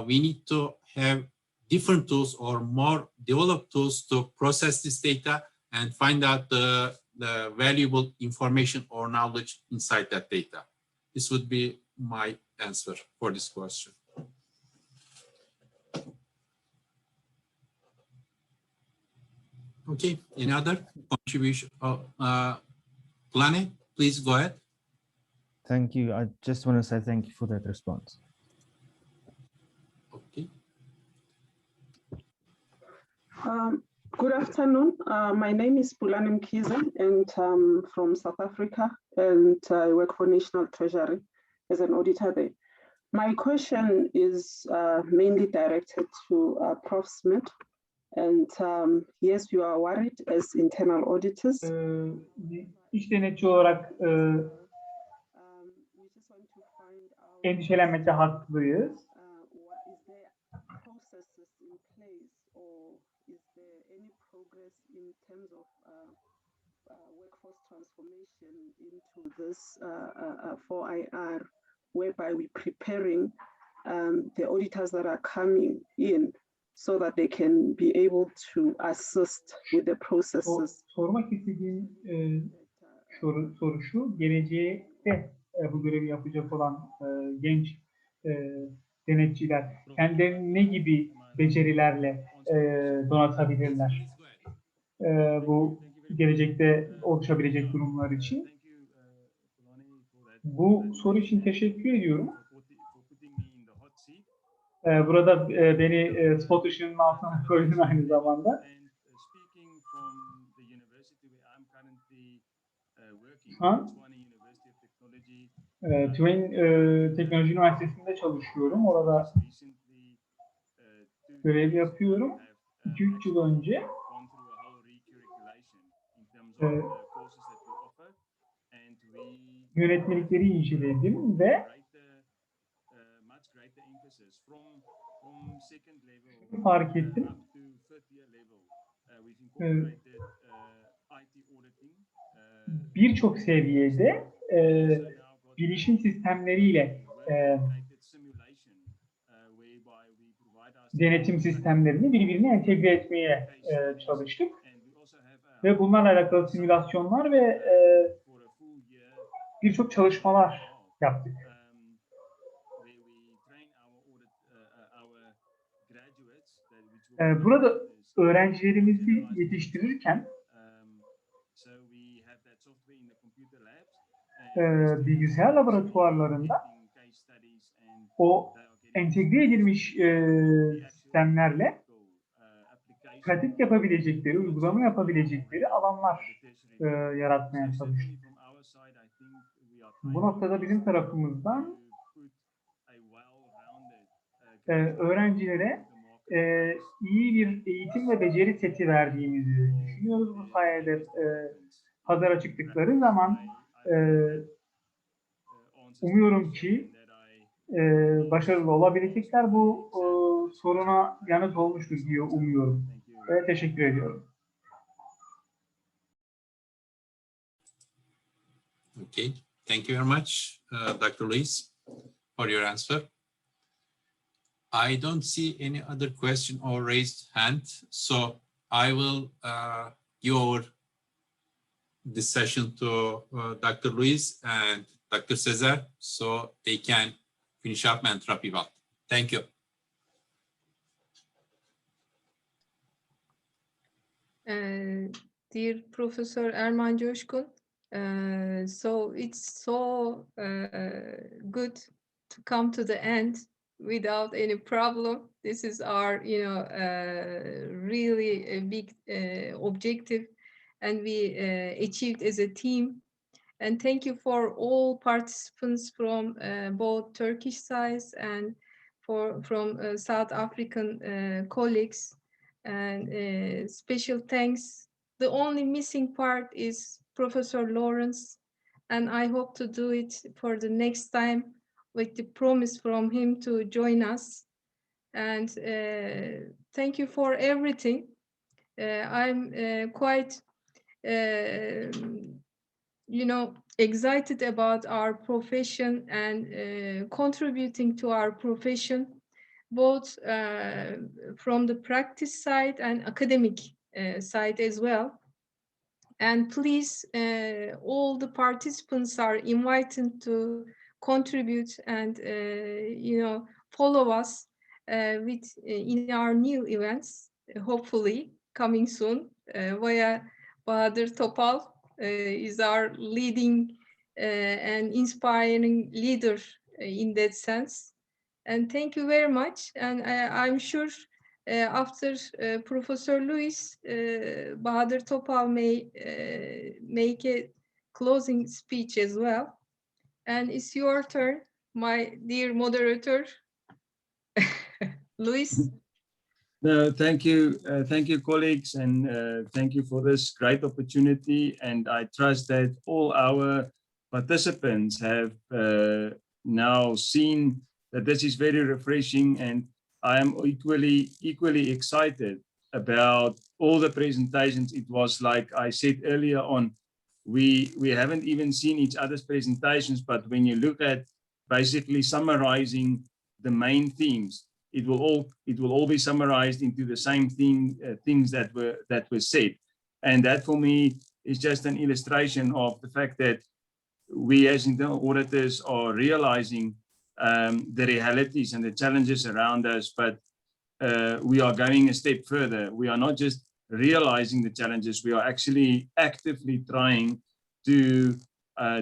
we need to have different tools or more developed tools to process this data and find out the valuable information or knowledge inside that data. This would be my answer for this question. Okay, any other contribution? Plane, please go ahead. Thank you. I just want to say thank you for that response. Okay. Good afternoon. My name is Pulane Mkhize, and I'm from South Africa, and I work for National Treasury as an auditor there. My question is mainly directed to Prof. Smith. And yes, you are worried as internal auditors. İş denetçi olarak endişelenmekte haklıyız. Into this 4IR, whereby we're preparing the auditors that are coming in so that they can be able to assist with the processes. Sormak istediğim soru şu, gelecekte bu görevi yapacak olan genç denetçiler kendilerini ne gibi becerilerle donatabilirler? Bu gelecekte oluşabilecek durumlar için. Bu soru için teşekkür ediyorum. Burada beni spot ışığının altına koydun aynı zamanda. Tümen Teknoloji Üniversitesi'nde çalışıyorum. Orada görev yapıyorum. 2-3 yıl önce yönetmelikleri inceledim ve fark ettim. Birçok seviyede bilişim sistemleriyle denetim sistemlerini birbirine entegre etmeye çalıştık. Ve bunlarla alakalı simülasyonlar ve birçok çalışmalar yaptık. Burada öğrencilerimizi yetiştirirken bilgisayar laboratuvarlarında o entegre edilmiş sistemlerle pratik yapabilecekleri, uygulama yapabilecekleri alanlar yaratmaya çalıştık. Bu noktada bizim tarafımızdan öğrencilere iyi bir eğitim ve beceri seti verdiğimizi düşünüyoruz. Bu sayede pazara çıktıkları zaman umuyorum ki başarılı olabilecekler. Bu soruna yanıt olmuştur diye umuyorum. Ve teşekkür ediyorum. Okay, thank you very much, Dr. Luis, for your answer. I don't see any other question or raised hand, so I will give over this session to Dr. Luis and Dr. Cesar, so they can finish up and wrap it up. Thank you. Dear Professor Erman COSKUN, so it's so good to come to the end without any problem. This is our, really a big objective, and we achieved as a team. And thank you for all participants from both Turkish sides and from South African colleagues. And special thanks. The only missing part is Professor Lourens, and I hope to do it for the next time with the promise from him to join us. And thank you for everything. I'm quite excited about our profession and contributing to our profession, both from the practice side and academic side as well. And please, all the participants are invited to contribute and follow us in our new events, hopefully coming soon, via Bahadır TOPAL. Is our leading and inspiring leader in that sense. And thank you very much. And I'm sure after Professor Luis, Bahadır TOPAL may make a closing speech as well. And it's your turn, my dear moderator. Luis. No, thank you, colleagues, and thank you for this great opportunity. And I trust that all our participants have now seen that this is very refreshing, and I am equally excited about all the presentations. It was like I said earlier on, we haven't even seen each other's presentations, but when you look at basically summarizing the main themes, it will all be summarized into the same things that were said. And that for me is just an illustration of the fact that we as internal auditors are realizing the realities and the challenges around us, but we are going a step further. We are not just realizing the challenges, we are actually actively trying to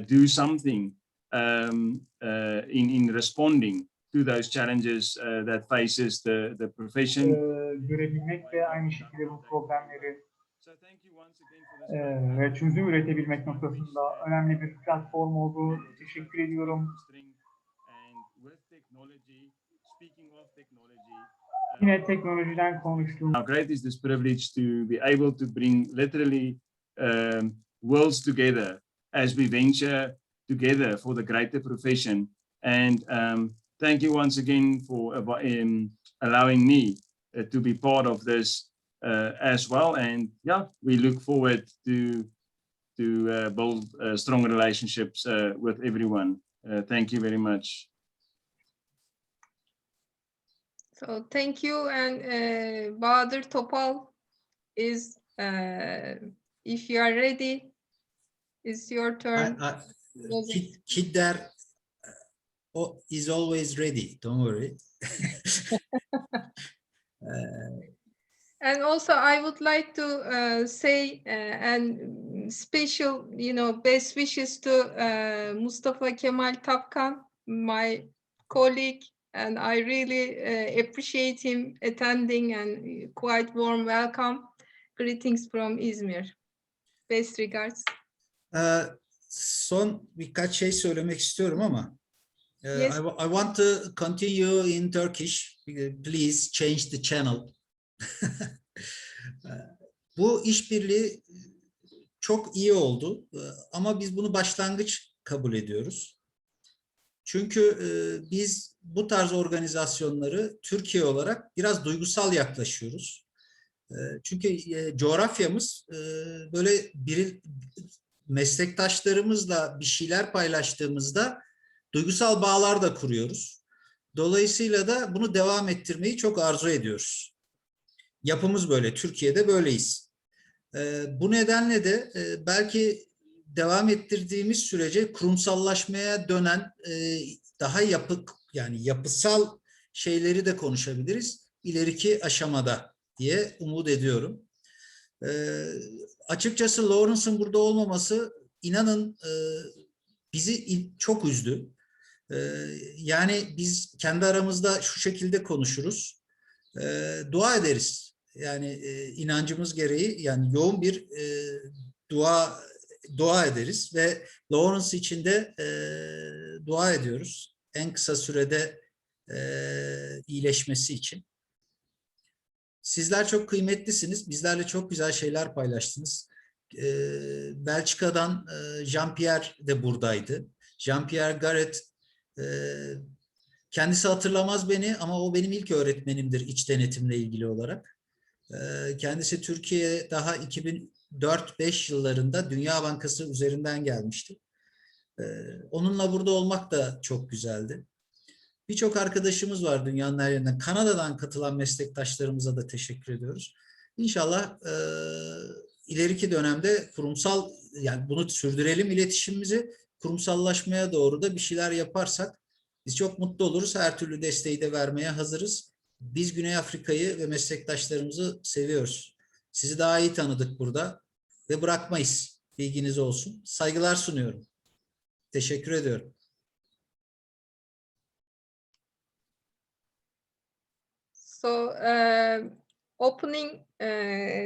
do something in responding to those challenges that faces the profession. Görebilmek ve aynı şekilde bu problemleri ve çözüm üretebilmek noktasında önemli bir platform olduğu teşekkür ediyorum. Yine teknolojiden konuştum. How great is this privilege to be able to bring literally worlds together as we venture together for the greater profession. And thank you once again for allowing me to be part of this as well. And yeah, we look forward to build strong relationships with everyone. Thank you very much. So thank you, and Bahadır TOPAL is, if you are ready, it's your turn. KİDDER is always ready, don't worry. And also I would like to say and special, best wishes to Mustafa Kemal Tapkan, my colleague, and I really appreciate him attending, and quite warm welcome. Greetings from İzmir. Best regards. Son birkaç şey söylemek istiyorum ama Yes. I want to continue in Turkish. Please change the channel. Bu işbirliği çok iyi oldu ama biz bunu başlangıç kabul ediyoruz. Çünkü biz bu tarz organizasyonları Türkiye olarak biraz duygusal yaklaşıyoruz. Çünkü coğrafyamız böyle meslektaşlarımızla bir şeyler paylaştığımızda duygusal bağlar da kuruyoruz. Dolayısıyla da bunu devam ettirmeyi çok arzu ediyoruz. Yapımız böyle, Türkiye'de böyleyiz. Bu nedenle de belki devam ettirdiğimiz sürece kurumsallaşmaya dönen daha yapısal şeyleri de konuşabiliriz ileriki aşamada diye umut ediyorum. Açıkçası Lourens'ın burada olmaması inanın bizi çok üzdü. Yani biz kendi aramızda şu şekilde konuşuruz. Dua ederiz. Yani inancımız gereği yani yoğun bir dua ederiz ve Lourens için de dua ediyoruz. En kısa sürede iyileşmesi için. Sizler çok kıymetlisiniz. Bizlerle çok güzel şeyler paylaştınız. Belçika'dan Jean-Pierre de buradaydı. Jean-Pierre Garret kendisi hatırlamaz beni ama o benim ilk öğretmenimdir iç denetimle ilgili olarak. Kendisi Türkiye'ye daha 2004-5 yıllarında Dünya Bankası üzerinden gelmişti. Onunla burada olmak da çok güzeldi. Birçok arkadaşımız var dünyanın her yerinden. Kanada'dan katılan meslektaşlarımıza da teşekkür ediyoruz. İnşallah ileriki dönemde kurumsal, yani bunu sürdürelim iletişimimizi, kurumsallaşmaya doğru da bir şeyler yaparsak biz çok mutlu oluruz. Her türlü desteği de vermeye hazırız. Biz Güney Afrika'yı ve meslektaşlarımızı seviyoruz. Sizi daha iyi tanıdık burada ve bırakmayız. Bilginiz olsun. Saygılar sunuyorum. Teşekkür ediyorum. So, opening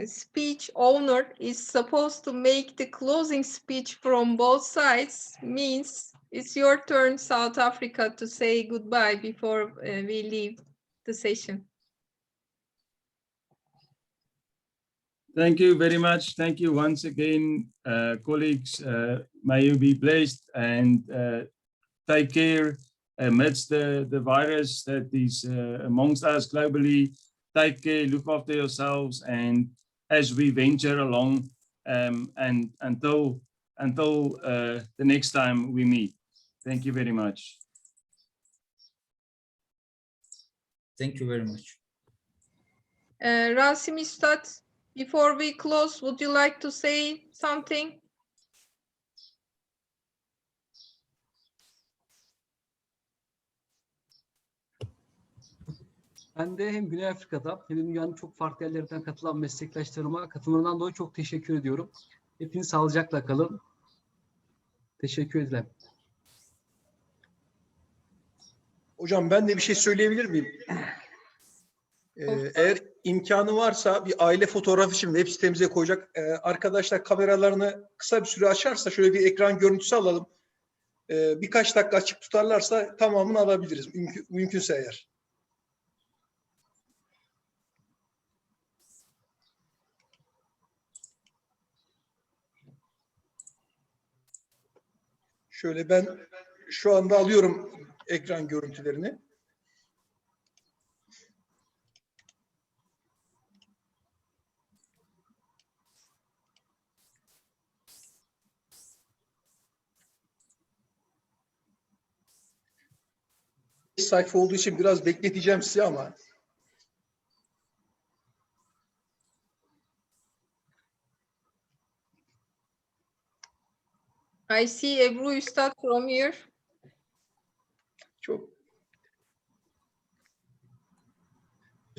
speech owner is supposed to make the closing speech from both sides, means it's your turn, South Africa, to say goodbye before we leave the session. Thank you very much. Thank you once again, colleagues. May you be blessed and take care amidst the virus that is amongst us globally. Take care, look after yourselves, and as we venture along, and until the next time we meet. Thank you very much. Thank you very much. Rasim Üstad, before we close, would you like to say something? Ben de hem Güney Afrika'da hem de dünyanın çok farklı yerlerinden katılan meslektaşlarıma katılımlarından dolayı çok teşekkür ediyorum. Hepiniz sağlıcakla kalın. Teşekkür ederim. Hocam ben de bir şey söyleyebilir miyim? Eğer imkanı varsa bir aile fotoğrafı için web sitemize koyacak arkadaşlar kameralarını kısa bir süre açarsa şöyle bir ekran görüntüsü alalım. Birkaç dakika açık tutarlarsa tamamını alabiliriz. Mümkünse eğer. Şöyle ben şu anda alıyorum ekran görüntülerini. Sayfa olduğu için biraz bekleteceğim sizi ama. I see Ebru Üstad from here.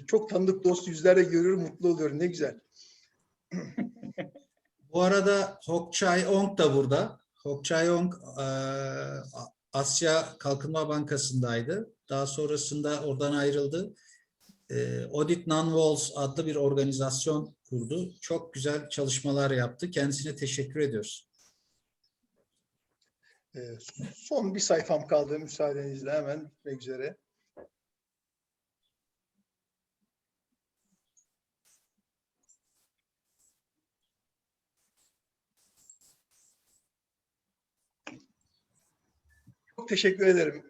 Çok tanıdık dost yüzlerde görüyorum, mutlu oluyorum. Ne güzel. Bu arada Hok Chai Ong da burada. Hok Chai Ong Asya Kalkınma Bankası'ndaydı. Daha sonrasında oradan ayrıldı. Audit Non-Walls adlı bir organizasyon kurdu. Çok güzel çalışmalar yaptı. Kendisine teşekkür ediyoruz. Son bir sayfam kaldı müsaadenizle, hemen bitmek üzere. Çok teşekkür ederim.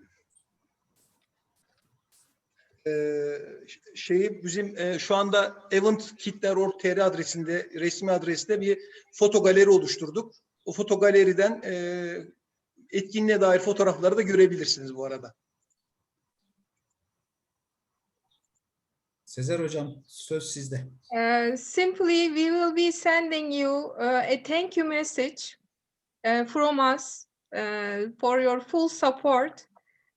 Bizim şu anda event.KİDDER.org.tr adresinde, resmi adresinde bir foto galeri oluşturduk. O foto galeriden etkinliğe dair fotoğrafları da görebilirsiniz bu arada. Sezer Hocam, söz sizde. Simply, we will be sending you a thank you message from us for your full support.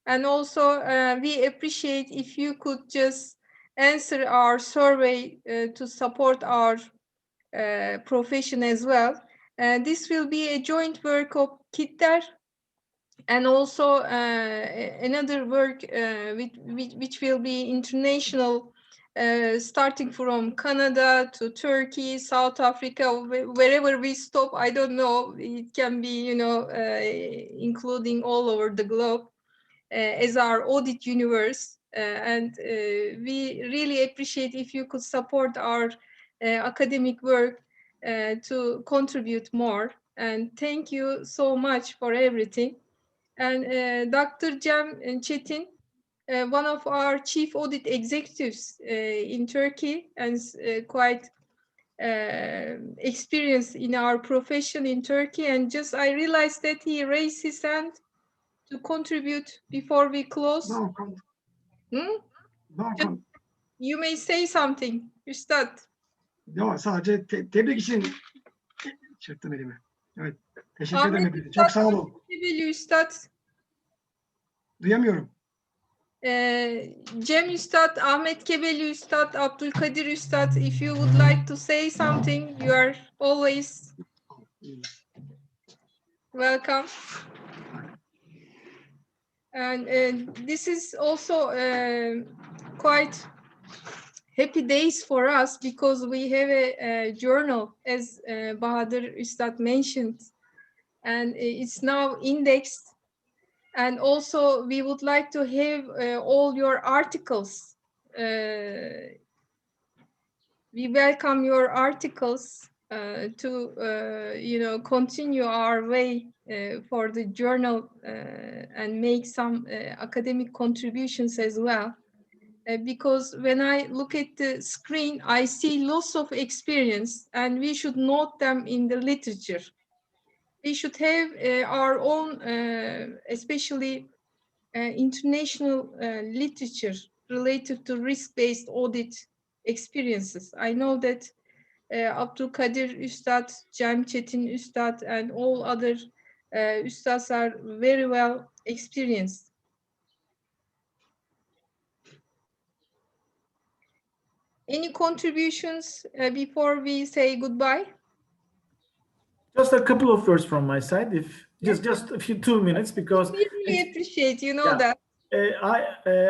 And also, we appreciate if you could just answer our survey to support our profession as well. This will be a joint work of KİDDER and also another work which will be international, starting from Canada to Turkey, South Africa, wherever we stop, I don't know, it can be, you know, including all over the globe, as our audit universe. And we really appreciate if you could support our academic work to contribute more. And thank you so much for everything. And Dr. Cem Çetin, one of our chief audit executives in Turkey, and quite experienced in our profession in Turkey. And just I realized that he raised his hand to contribute before we close. You may say something, Üstad. Yok, sadece tebrik için çırptım elimi. Evet, teşekkür Ahmet ederim hepinize. Çok sağ olun. Kebeli Üstad. Duyamıyorum. Cem Üstad, Ahmet Kebeli Üstad, Abdülkadir Üstad, if you would like to say something, you are always welcome. And this is also quite happy days for us because we have a journal, as Bahadır Üstad mentioned, and it's now indexed. And also we would like to have all your articles. We welcome your articles to you know, continue our way for the journal and make some academic contributions as well. Because when I look at the screen, I see lots of experience, and we should note them in the literature. We should have our own, especially international literature related to risk-based audit experiences. I know that Abdülkadir Üstad, Cem Çetin Üstad, and all other Üstads are very well experienced. Any contributions before we say goodbye? Just a couple of words from my side, if just a few 2 minutes, because we really appreciate, you know, that.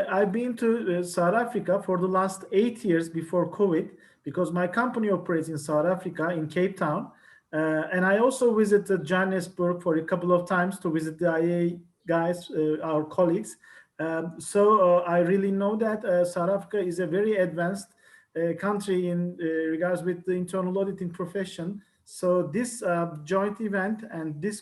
I've been to South Africa for the last 8 years before COVID, because my company operates in South Africa, in Cape Town, and I also visited Johannesburg for a couple of times to visit the IA guys, our colleagues. So I really know that South Africa is a very advanced country in regards with the internal auditing profession. So this joint event and this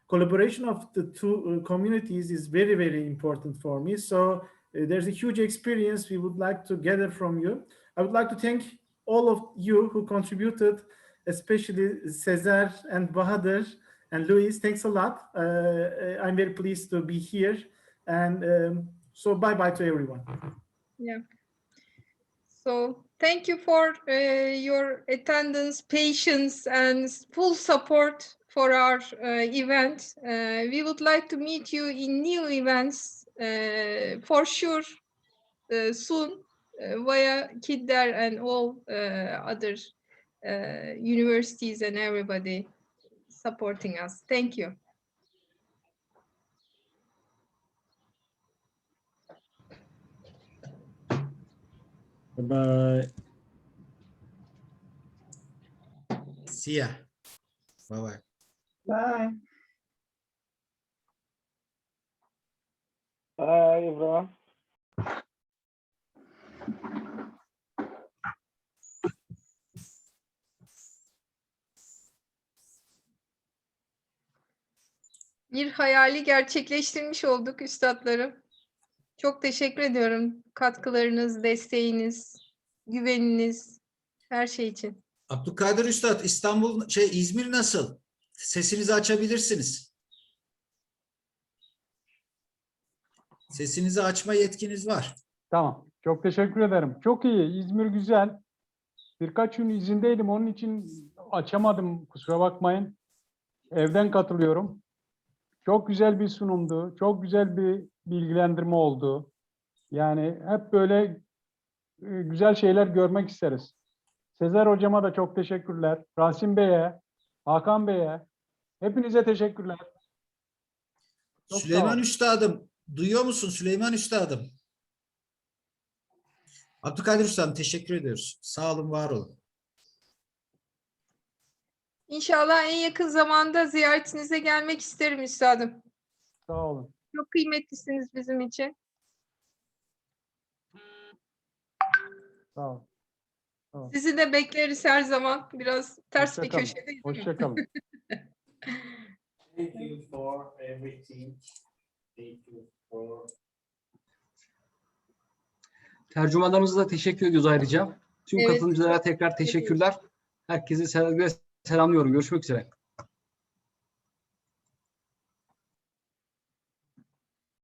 collaboration of the two communities is very, very important for me. So there's a huge experience we would like to gather from you. I would like to thank all of you who contributed, especially Cesar and Bahadır and Luis. Thanks a lot. I'm very pleased to be here. And so bye-bye to everyone. Yeah. So thank you for your attendance, patience, and full support for our event. We would like to meet you in new events for sure soon via KİDDER and all other universities and everybody supporting us. Thank you. Bye-bye. See ya. Bye-bye. Bye. Bye, everyone. Bir hayali gerçekleştirmiş olduk üstadlarım. Çok teşekkür ediyorum katkılarınız, desteğiniz, güveniniz, her şey için. Abdülkadir Üstad, İzmir nasıl? Sesinizi açabilirsiniz. Sesinizi açma yetkiniz var. Tamam. Çok teşekkür ederim. Çok iyi. İzmir güzel. Birkaç gün izindeydim. Onun için açamadım. Kusura bakmayın. Evden katılıyorum. Çok güzel bir sunumdu. Çok güzel bir bilgilendirme oldu. Yani hep böyle güzel şeyler görmek isteriz. Sezer hocama da çok teşekkürler. Rasim Bey'e, Hakan Bey'e, hepinize teşekkürler. Çok sağ Süleyman ol. Üstadım, duyuyor musun Süleyman Üstadım? Abdülkadir Üstadım teşekkür ediyoruz. Sağ olun, var olun. İnşallah en yakın zamanda ziyaretinize gelmek isterim üstadım. Sağ olun. Çok kıymetlisiniz bizim için. Sağ olun. Sizi de bekleriz her zaman. Biraz ters bir Hoşça kalın. köşedeyiz. Hoşça kalın. Thank you for everything. Thank you for... Tercümanlarımıza da teşekkür ediyoruz ayrıca. Tüm Evet. katılımcılara tekrar teşekkürler. Herkese selamlıyorum. Görüşmek üzere.